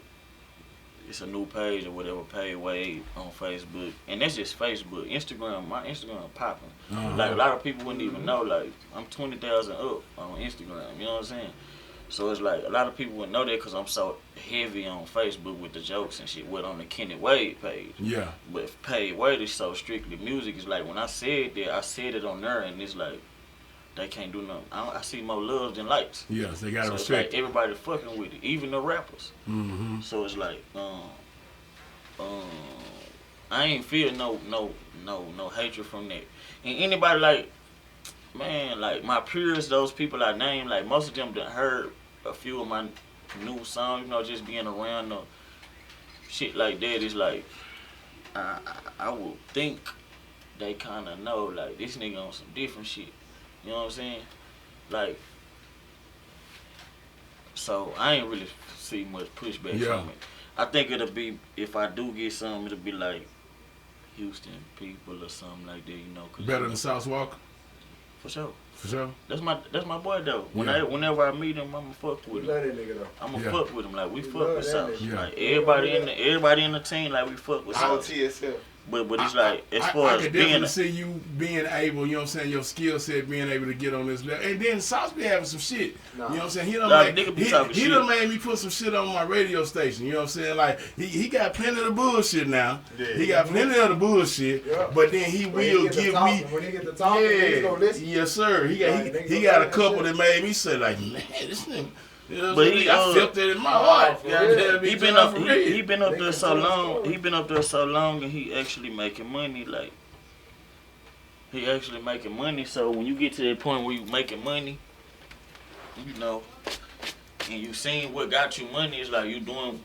Speaker 3: it's a new page or whatever, Pay Wade on Facebook, and that's just Facebook. Instagram, my Instagram popping. Like a lot of people wouldn't even know. Like I'm 20,000 up on Instagram. You know what I'm saying? So it's like a lot of people wouldn't know that because I'm so heavy on Facebook with the jokes and shit. With on the Kenny Wade page.
Speaker 2: Yeah.
Speaker 3: But Pay Wade is so strictly music. It's like when I said that, I said it on there, and it's like they can't do nothing. I see more love than likes.
Speaker 2: Yes, they gotta
Speaker 3: so
Speaker 2: respect.
Speaker 3: It's like everybody fucking with it, even the rappers.
Speaker 2: Mm-hmm.
Speaker 3: So it's like, I ain't feel no hatred from that. And anybody like, man, like my peers, those people I named, like most of them done heard a few of my new songs. You know, just being around the shit like that is like, I would think they kind of know like this nigga on some different shit. You know what I'm saying? Like, so I ain't really see much pushback from it. I think it'll be, if I do get some, it'll be like Houston people or something like that, you know.
Speaker 2: Better than South Walker?
Speaker 3: For sure.
Speaker 2: For sure.
Speaker 3: That's my boy though. Whenever I meet him, I'ma fuck with him.
Speaker 5: Love that nigga though.
Speaker 3: I'ma fuck with him like we fuck with South.
Speaker 2: Yeah.
Speaker 3: Like everybody in the team, like we fuck with South.
Speaker 4: TSL.
Speaker 3: But it's like, as far
Speaker 2: I
Speaker 3: as
Speaker 2: could definitely see you being able, you know what I'm saying, your skill set being able to get on this level. And then Sauce be having some shit. You know what I'm saying? He done made me put some shit on my radio station. You know what I'm saying? Like, he got plenty of the bullshit now. Yeah. He got plenty of the bullshit. Yeah. But then he will give me.
Speaker 5: When he get the talking, he's gonna listen.
Speaker 2: Yes, sir. He got a couple that made me say, like, man, this nigga. You know but I felt it in my heart.
Speaker 3: He been up there so long. He been up there so long, and he actually making money. Like he actually making money. So when you get to that point where you making money, you know, and you seen what got you money, it's like you doing.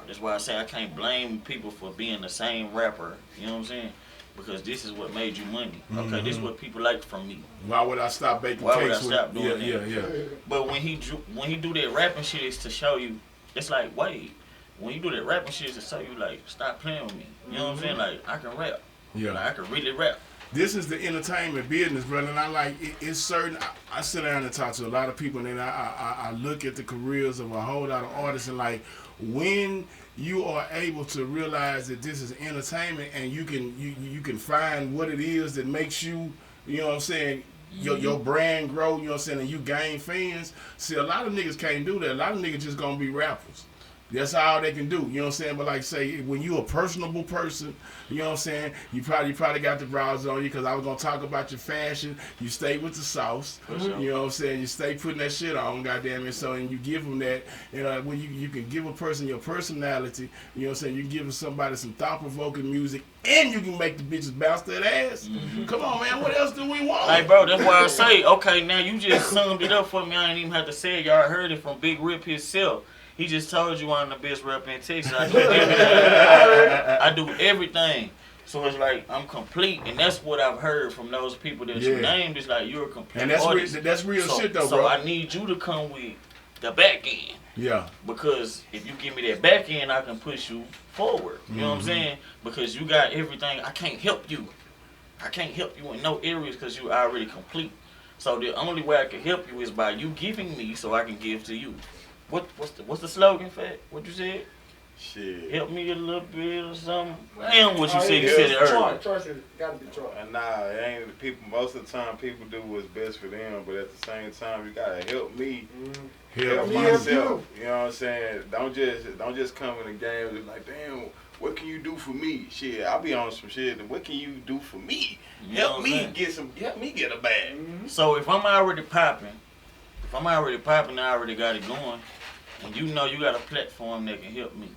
Speaker 3: That's why I say I can't blame people for being the same rapper. You know what I'm saying? Because this is what made you money. Okay, this is what people like from me.
Speaker 2: Why would I stop baking cakes?
Speaker 3: Why would I stop doing that?
Speaker 2: Yeah.
Speaker 3: But when he do that rapping shit, it's to show you. It's like, wait, when you do that rapping shit, it's to show you like, stop playing with me. You know what I'm saying? Like I can rap.
Speaker 2: Yeah.
Speaker 3: Like, I can really rap.
Speaker 2: This is the entertainment business, brother, and I like it's certain. I sit down and talk to a lot of people, and then I look at the careers of a whole lot of artists, and like when you are able to realize that this is entertainment, and you can find what it is that makes you, you know what I'm saying, your brand grow, you know what I'm saying, and you gain fans. See, a lot of niggas can't do that. A lot of niggas just gonna be rappers. That's all they can do, you know what I'm saying? But like say, when you a personable person, you know what I'm saying, you probably got the browser on you, because I was going to talk about your fashion. You stay with the sauce, you know what I'm saying? You stay putting that shit on, goddamn it. So, and you give them that, you know, when you can give a person your personality, you know what I'm saying, you give somebody some thought-provoking music, and you can make the bitches bounce that ass. Come on, man, what else do we want?
Speaker 3: Like, bro, that's why I say, okay, now you just summed it up for me. I ain't even have to say it. Y'all heard it from B.I.G.P.A.C himself. He just told you I'm the best rapper in Texas. I do everything. I do everything. So it's like I'm complete, and that's what I've heard from those people that you named. It's like you're a complete
Speaker 2: and
Speaker 3: artist.
Speaker 2: That's real shit though,
Speaker 3: so
Speaker 2: bro.
Speaker 3: So I need you to come with the back end.
Speaker 2: Yeah.
Speaker 3: Because if you give me that back end, I can push you forward. You know what I'm saying? Because you got everything. I can't help you. I can't help you in no areas because you already complete. So the only way I can help you is by you giving me, so I can give to you. What's the slogan for it? What you said?
Speaker 4: Shit.
Speaker 3: Help me a little bit or something. Damn what you said. You said it earlier.
Speaker 5: Choice gotta be choice.
Speaker 4: Nah, it ain't the people. Most of the time, people do what's best for them, but at the same time, you gotta help me. Help myself. You know what I'm saying? Don't just come in the game and like, damn, what can you do for me? Shit, I'll be on some shit. What can you do for me? Help me get a bag.
Speaker 3: So if I'm already popping, I already got it going, and you know you got a platform that can help me.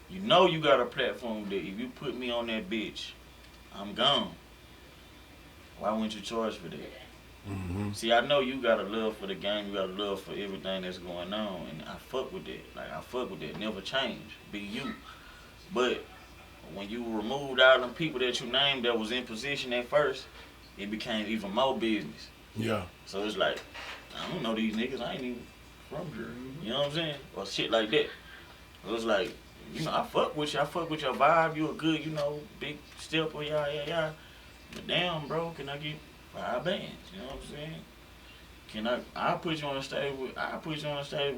Speaker 3: You know you got a platform that if you put me on that bitch, I'm gone. Why wouldn't you charge for that?
Speaker 2: Mm-hmm.
Speaker 3: See, I know you got a love for the game, you got a love for everything that's going on, and I fuck with that. Like, I fuck with that. Never change. Be you. But when you removed all them people that you named that was in position at first, it became even more business.
Speaker 2: Yeah.
Speaker 3: So it's like, I don't know these niggas. I ain't even from here. You know what I'm saying? Or shit like that. It was like, you know, I fuck with you. I fuck with your vibe. You a good, you know, big stepper, yeah. But damn, bro, can I get 5 bands? You know what I'm saying? I'll put you on the stage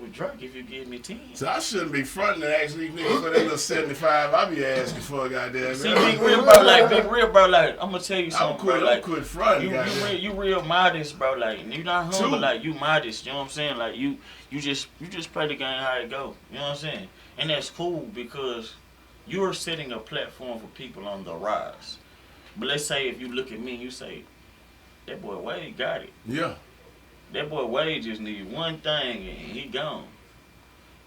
Speaker 3: with Drake if you give me 10.
Speaker 2: So I shouldn't be fronting to actually niggas for that little 75 I be asking for, goddamn.
Speaker 3: See, Big Real, bro, like, I'm gonna tell you something, bro. Like,
Speaker 2: quit fronting,
Speaker 3: you real modest, bro. Like, you not humble, like, you modest. You know what I'm saying? Like, you just play the game how it go. You know what I'm saying? And that's cool because you're setting a platform for people on the rise. But let's say if you look at me and you say, that boy Wade got it.
Speaker 2: Yeah.
Speaker 3: That boy Wade just need one thing and he gone.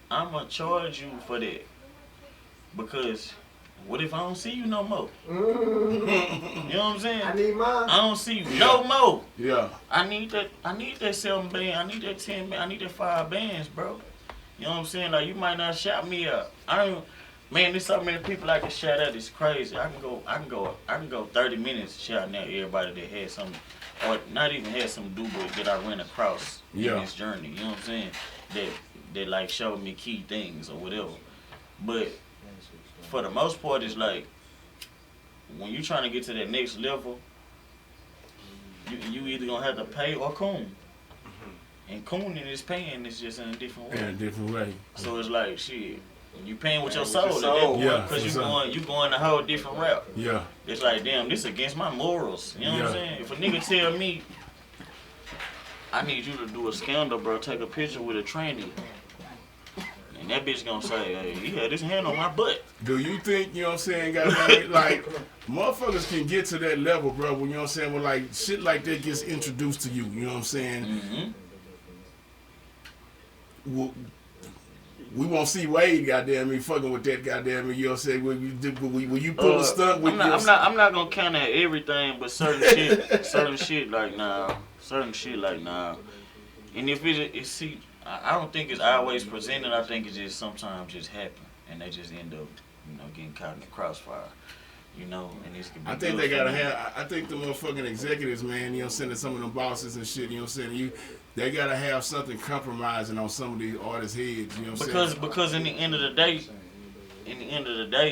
Speaker 3: I'm gonna charge you for that. Because what if I don't see you no more? You know what I'm saying?
Speaker 5: I need mine.
Speaker 3: I don't see you no more.
Speaker 2: Yeah.
Speaker 3: I need that 7 band, I need that 10 band, I need that 5 bands, bro. You know what I'm saying? Like, you might not shout me out. Man, there's so many people I can shout out. It's crazy. I can go 30 minutes shouting out everybody that had something, or not even had some do, but that I ran across in this journey. You know what I'm saying? That like showed me key things or whatever. But for the most part, it's like when you're trying to get to that next level, you either gonna have to pay or coon. And cooning is paying, it's just in a different way.
Speaker 2: In a different way.
Speaker 3: So it's like, shit, you paying with your soul at that point, because you going a whole different route.
Speaker 2: Yeah.
Speaker 3: It's like, damn, this against my morals. You know what I'm saying? If a nigga tell me, I need you to do a scandal, bro, take a picture with a tranny, and that bitch gonna say, hey, he had his hand on my butt.
Speaker 2: Do you think, you know what I'm saying, goddamn, like, motherfuckers can get to that level, bro, when, you know what I'm saying, when, like, shit like that gets introduced to you, you know what I'm saying?
Speaker 3: Mm-hmm.
Speaker 2: We won't see Wade, goddamn me, fucking with that, goddamn me. You know what I'm saying? When you pull a stunt with
Speaker 3: I'm not gonna count at everything, but certain shit like nah. And if I don't think it's always presented. I think it just sometimes just happen, and they just end up, you know, getting caught in the crossfire. You know, and this could be.
Speaker 2: I think they gotta have. I think the motherfucking executives, man. You know, sending some of them bosses and shit. You know, what I'm saying they gotta have something compromising on some of these artists' heads. You know, what I'm saying? Because
Speaker 3: in the end of the day,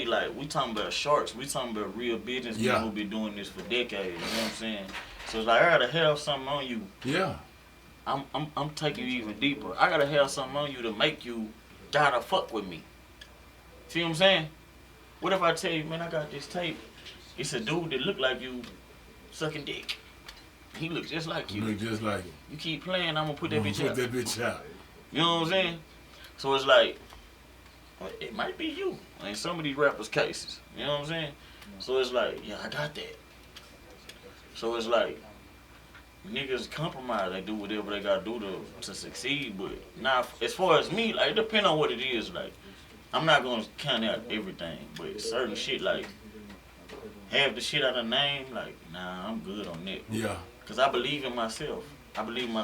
Speaker 3: like, we talking about sharks. We talking about real business people who been doing this for decades. You know what I'm saying? So it's like, I gotta have something on you.
Speaker 2: Yeah.
Speaker 3: I'm taking you even deeper. I gotta have something on you to make you gotta fuck with me. See what I'm saying? What if I tell you, man, I got this tape. It's a dude that look like you sucking dick. He looks just like you.
Speaker 2: Look just like him.
Speaker 3: You keep playing, I'm gonna put that bitch out.
Speaker 2: Put that bitch out.
Speaker 3: You know what I'm saying? So it's like, it might be you in some of these rappers' cases. You know what I'm saying? So it's like, yeah, I got that. So it's like, niggas compromise. They do whatever they gotta do to succeed. But now, as far as me, like, it depends on what it is. Like, I'm not gonna count out everything, but certain shit, like, have the shit out of name, like, nah, I'm good on that.
Speaker 2: Yeah.
Speaker 3: Cause I believe in myself. I believe in my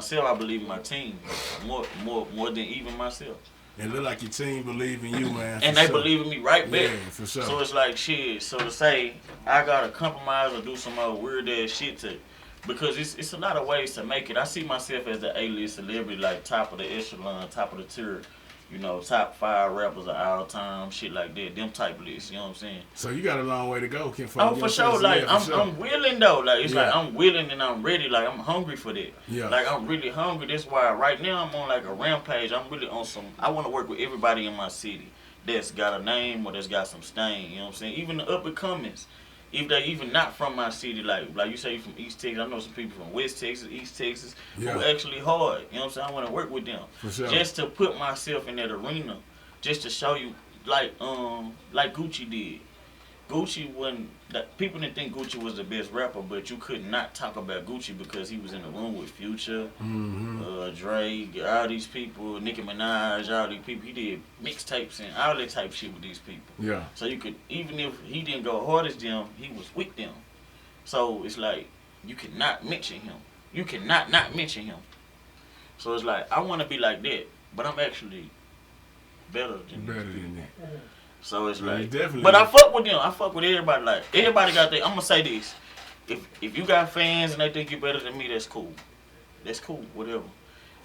Speaker 3: team. More than even myself.
Speaker 2: It look like your team believe in you, man.
Speaker 3: And they believe in me right back.
Speaker 2: Yeah, for sure.
Speaker 3: So it's like, shit, so to say, I gotta compromise or do some other weird ass shit because it's a lot of ways to make it. I see myself as the A-list celebrity, like top of the echelon, top of the tier. You know, top 5 rappers of all time, shit like that, them type lists, you know what I'm saying?
Speaker 2: So you got a long way to go,
Speaker 3: for sure. Like, I'm willing though. Like, it's like I'm willing and I'm ready. Like, I'm hungry for that.
Speaker 2: Yeah.
Speaker 3: Like, I'm really hungry. That's why right now I'm on like a rampage. I'm really on some. I want to work with everybody in my city. that's got a name or that's got some stain. You know what I'm saying? Even the up and comings, if they even not from my city, like you say, you from East Texas. I know some people from West Texas, East Texas, who actually hard. You know what I'm saying? I want to work with them,
Speaker 2: For sure.
Speaker 3: just to put myself in that arena, just to show you, like Gucci did. Gucci wasn't. People didn't think Gucci was the best rapper, but you could not talk about Gucci because he was in the room with Future, Dre, all these people, Nicki Minaj, all these people. He did mixtapes and all that type of shit with these people.
Speaker 2: Yeah.
Speaker 3: So you could, even if he didn't go hard as them, he was with them. So it's like you cannot mention him. You cannot not mention him. So it's like I want to be like that, but I'm actually better than that. So it's like,
Speaker 2: definitely.
Speaker 3: But I fuck with them. I fuck with everybody. Like everybody got their. I'm gonna say this: if you got fans and they think you better than me, that's cool. That's cool, whatever.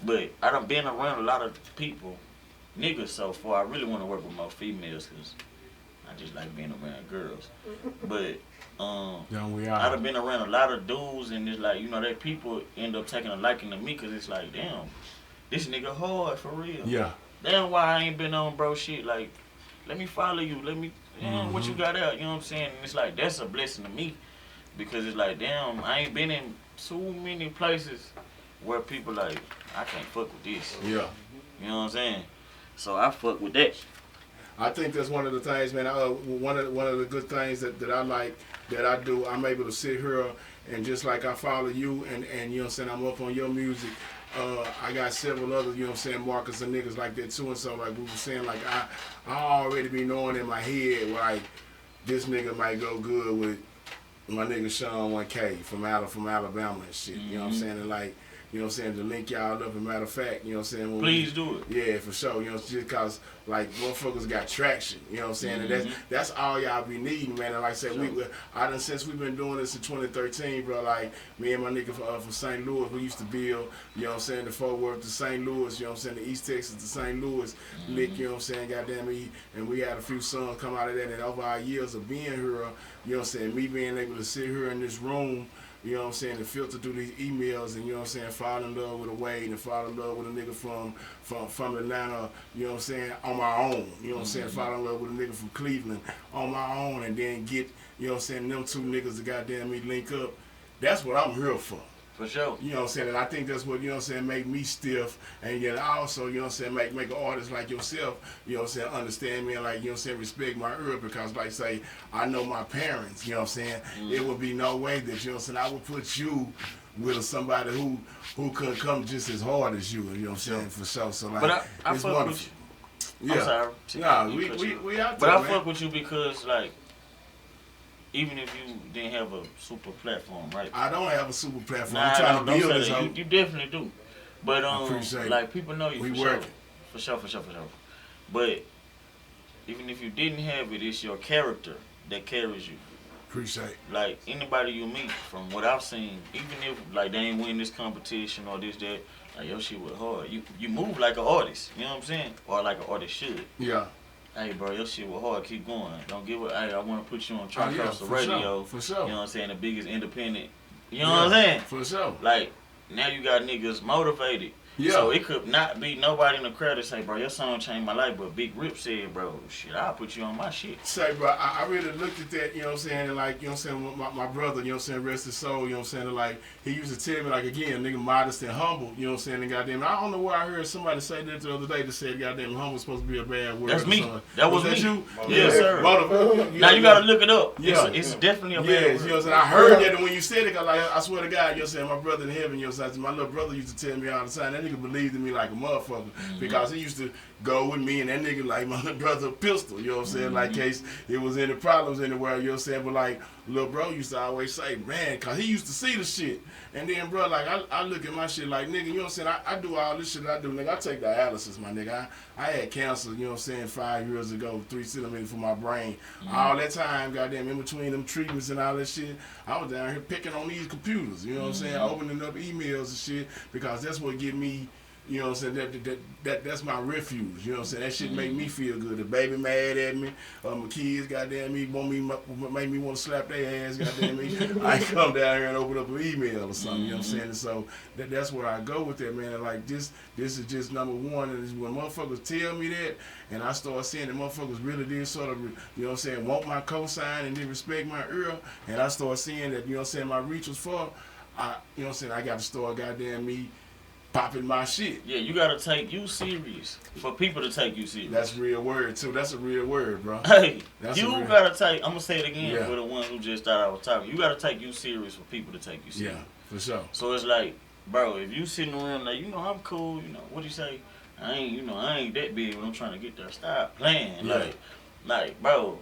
Speaker 3: But I done been around a lot of people, niggas so far. I really want to work with more females because I just like being around girls. But I done been around a lot of dudes, and it's like, you know, that people end up taking a liking to me because it's like, damn, this nigga hard for real.
Speaker 2: Yeah.
Speaker 3: Damn, why I ain't been on bro shit like. Let me follow you. Let me, what you got out. You know what I'm saying? And it's like, that's a blessing to me. Because it's like, damn, I ain't been in too many places where people like, I can't fuck with this.
Speaker 2: Yeah.
Speaker 3: You know what I'm saying? So I fuck with that.
Speaker 2: I think that's one of the things, man. One of the good things that I like, that I do, I'm able to sit here and just like I follow you and you know what I'm saying, I'm up on your music. I got several other, you know what I'm saying, markers and niggas like that too, and so like we were saying, like I already be knowing in my head, like this nigga might go good with my nigga Sean 1K from Alabama and shit. You know what I'm saying? And like, you know what I'm saying, to link y'all up, and matter of fact, you know what I'm saying?
Speaker 3: Please do it.
Speaker 2: Yeah, for sure. You know, just because, like, motherfuckers got traction. You know what I'm saying? And that's all y'all be needing, man. And like I said, since we've been doing this in 2013, bro, like, me and my nigga from St. Louis, we used to build, you know what I'm saying, the Fort Worth to St. Louis, you know what I'm saying, the East Texas to St. Louis, lick, you know what I'm saying, goddamn me. And we had a few songs come out of that. And over our years of being here, you know what I'm saying, me being able to sit here in this room, you know what I'm saying, to filter through these emails and, you know what I'm saying, fall in love with a Wade and fall in love with a nigga from Atlanta, you know what I'm saying, on my own. You know what I'm saying, fall in love with a nigga from Cleveland on my own, and then get, you know what I'm saying, them two niggas to goddamn me link up. That's what I'm here for.
Speaker 3: For sure.
Speaker 2: You know what I'm saying? And I think that's what, you know what I'm saying, make me stiff. And yet also, you know what I'm saying, make an artist like yourself, you know what I'm saying, understand me and like, you know what I'm saying, respect my earth, because like say, I know my parents, you know what I'm saying? It would be no way that, you know what I'm saying, I would put you with somebody who could come just as hard as you know what I'm saying, for sure. So like,
Speaker 3: but I
Speaker 2: it's
Speaker 3: fuck
Speaker 2: wonderful.
Speaker 3: with you.
Speaker 2: Yeah.
Speaker 3: I'm sorry.
Speaker 2: Nah, we out there,
Speaker 3: But I
Speaker 2: man.
Speaker 3: fuck with you because like, even if you didn't have a super platform, right?
Speaker 2: I don't have a super platform.
Speaker 3: Nah,
Speaker 2: I'm trying to build
Speaker 3: don't
Speaker 2: this
Speaker 3: say that. You definitely do. But like people know you.
Speaker 2: We
Speaker 3: for
Speaker 2: working.
Speaker 3: Sure. For sure. But even if you didn't have it, it's your character that carries you.
Speaker 2: Appreciate.
Speaker 3: Like anybody you meet, from what I've seen, even if like they ain't win this competition or this that, like your shit was hard. You move like an artist. You know what I'm saying? Or like an artist should.
Speaker 2: Yeah.
Speaker 3: Hey, bro, your shit was hard. Keep going. Don't give up. Hey, I want to put you on Tricoastal Radio.
Speaker 2: For sure.
Speaker 3: You know what I'm saying? The biggest independent. You know what I'm saying?
Speaker 2: For sure.
Speaker 3: Like, now you got niggas motivated.
Speaker 2: Yeah.
Speaker 3: So it could not be nobody in the crowd that say, bro, your song changed my life. But B.I.G.P.A.C said, bro, shit, I'll put you on my shit.
Speaker 2: Say, bro, I really looked at that, you know what I'm saying, and like, you know what I'm saying, my brother, you know what I'm saying, rest his soul, you know what I'm saying, and like, he used to tell me, like, again, nigga modest and humble, you know what I'm saying, and goddamn, I don't know where I heard somebody say that the other day that said, goddamn, humble was supposed to be a bad word.
Speaker 3: That's me.
Speaker 2: Something.
Speaker 3: That was
Speaker 2: that
Speaker 3: me.
Speaker 2: you?
Speaker 3: Yes, sir. Now you gotta look it up. Yeah. It's definitely a bad word.
Speaker 2: You know what I'm saying, I heard that, and when you said it, like, I swear to God, you know what I'm saying, my brother in heaven, you know what I'm saying, my little brother used to tell me all the time, that nigga believed in me like a motherfucker. Because he used to go with me and that nigga like my little brother Pistol, you know what I'm saying, like case it was any problems anywhere, you know what I'm saying, but like little bro used to always say, man, cause he used to see the shit. And then bro, like I look at my shit like, nigga, you know what I'm saying, I do all this shit I do, nigga, I take dialysis, my nigga. I had cancer, you know what I'm saying, 5 years ago, 3 centimeters for my brain. All that time, goddamn, in between them treatments and all that shit, I was down here picking on these computers, you know what I'm saying, opening up emails and shit, because that's what get me You know what I'm saying? That's my refuge. You know what I'm saying? That shit make me feel good. The baby mad at me. My kids, goddamn me, make me want to slap their ass, goddamn me. I come down here and open up an email or something. You know what I'm saying? And so that's where I go with that, man. And like this is just number one. And when motherfuckers tell me that, and I start seeing that motherfuckers really did sort of, you know what I'm saying, want my cosign and they respect my ear, and I start seeing that, you know what I'm saying, my reach was far. You know what I'm saying, I got to start goddamn me popping my shit.
Speaker 3: Yeah, you gotta take you serious for people to take you serious.
Speaker 2: That's a real word too. That's a real word, bro.
Speaker 3: Hey,
Speaker 2: that's
Speaker 3: you gotta take. I'm gonna say it again for the ones who just thought I was talking. You gotta take you serious for people to take you serious.
Speaker 2: Yeah, for sure.
Speaker 3: So it's like, bro, if you sitting around like, you know, I'm cool. You know, what do you say? I ain't that big when I'm trying to get there. Stop playing.
Speaker 2: Yeah.
Speaker 3: Like, bro,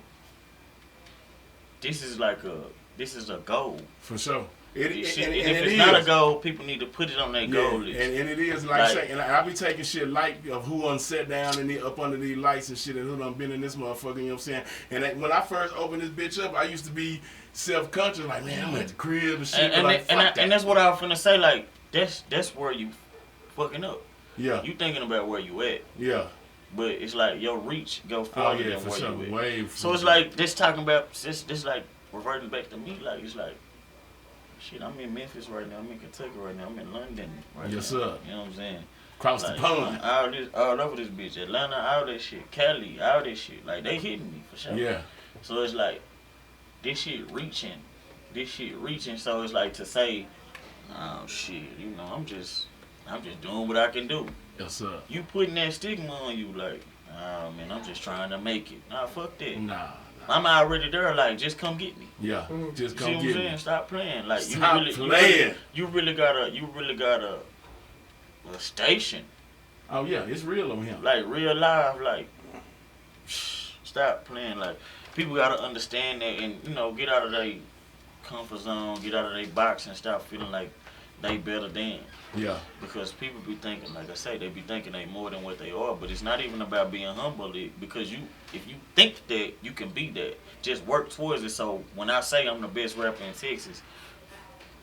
Speaker 3: this is a goal.
Speaker 2: For sure. If
Speaker 3: it's not a goal, people need to put it on their goal list.
Speaker 2: And it is like saying, and I be taking shit light of who done sat down up under these lights and shit, and who done been in this motherfucker, you know what I'm saying? And when I first opened this bitch up, I used to be self-conscious, like, man, I'm at the crib and shit.
Speaker 3: And that's what I was finna say, like, that's where you fucking up.
Speaker 2: Yeah.
Speaker 3: You thinking about where you at.
Speaker 2: Yeah.
Speaker 3: But it's like your reach go farther than
Speaker 2: for
Speaker 3: where
Speaker 2: sure.
Speaker 3: you at. So it's like this talking about this like reverting back to me, like it's like shit, I'm in Memphis right now, I'm in Kentucky right now, I'm in London right now.
Speaker 2: Yes, sir.
Speaker 3: You know what I'm saying?
Speaker 2: Across
Speaker 3: like,
Speaker 2: the pond.
Speaker 3: All over this bitch. Atlanta, all that shit. Cali, all that shit. Like they hitting me for sure.
Speaker 2: Yeah.
Speaker 3: So it's like this shit reaching. So it's like to say, oh shit, you know, I'm just doing what I can do.
Speaker 2: Yes, sir.
Speaker 3: You putting that stigma on you like, oh man, I'm just trying to make it. Nah, fuck that.
Speaker 2: Nah.
Speaker 3: I'm already there, like, just come get me.
Speaker 2: Yeah, just come
Speaker 3: get me. See what I'm saying? Stop playing. Like, you really got a station.
Speaker 2: Oh yeah, it's real on him.
Speaker 3: Like real live, like stop playing. Like people gotta understand that and, you know, get out of their comfort zone, get out of their box and stop feeling like they better than.
Speaker 2: Yeah.
Speaker 3: Because people be thinking, like I say, they be thinking they more than what they are. But it's not even about being humble. Because if you think that, you can be that. Just work towards it. So when I say I'm the best rapper in Texas,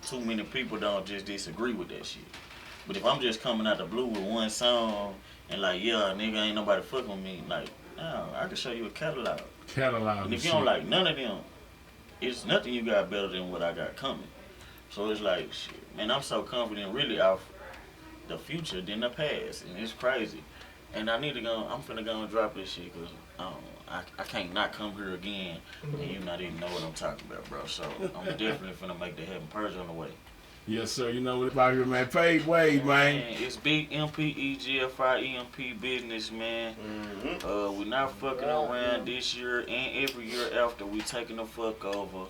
Speaker 3: too many people don't just disagree with that shit. But if I'm just coming out the blue with one song and like, yeah, nigga, ain't nobody fucking with me, like, no, I can show you a catalog. And if you don't like none of them, it's nothing you got better than what I got coming. So it's like, shit, man, I'm so confident really off the future than the past, and it's crazy. And I'm finna go and drop this shit, because I can't not come here again and you not even know what I'm talking about, bro. So I'm definitely finna make the Heaven Purge on the way.
Speaker 2: Yes, sir. You know what about here, man. Paid way, man.
Speaker 3: It's B.I.G.P.A.C business, man. We're not fucking around this year and every year after. We taking the fuck over.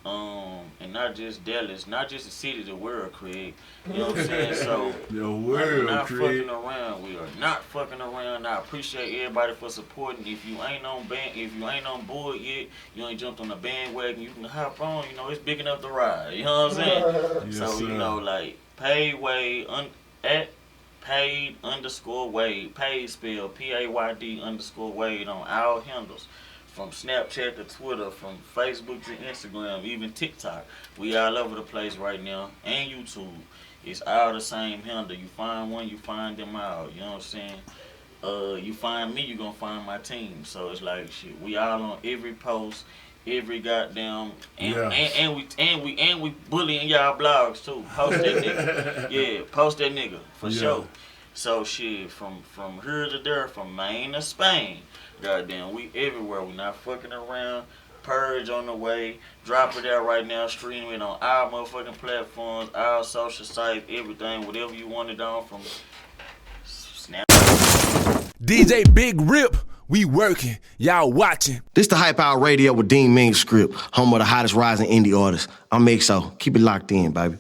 Speaker 3: And not just Dallas, not just the city, the world, Craig. You know what I'm saying? So
Speaker 2: the world,
Speaker 3: we're not
Speaker 2: Craig.
Speaker 3: fucking around. We are not fucking around. I appreciate everybody for supporting. If you ain't on board yet, you ain't jumped on the bandwagon, you can hop on. You know, it's big enough to ride. You know what I'm saying?
Speaker 2: Yes,
Speaker 3: so
Speaker 2: sir.
Speaker 3: you know, like paid at paid_Wade, paid spell PAYD_Wade on all handles. From Snapchat to Twitter, from Facebook to Instagram, even TikTok. We all over the place right now. And YouTube. It's all the same handle. You find one, you find them all. You know what I'm saying? You find me, you gonna find my team. So it's like shit. We all on every post, every goddamn and we bullying y'all blogs too. Post that nigga. Yeah, post that nigga for sure. So shit, from here to there, from Maine to Spain. Goddamn, we everywhere. We not fucking around. Purge on the way. Drop it out right now. Stream it on our motherfucking platforms, our social sites, everything, whatever you want it on from Snap.
Speaker 11: DJ B.I.G.P.A.C, we working. Y'all watching.
Speaker 12: This the Hype Hour Radio with Dean Ming Script, home of the hottest rising indie artists. I'm Make So. Keep it locked in, baby.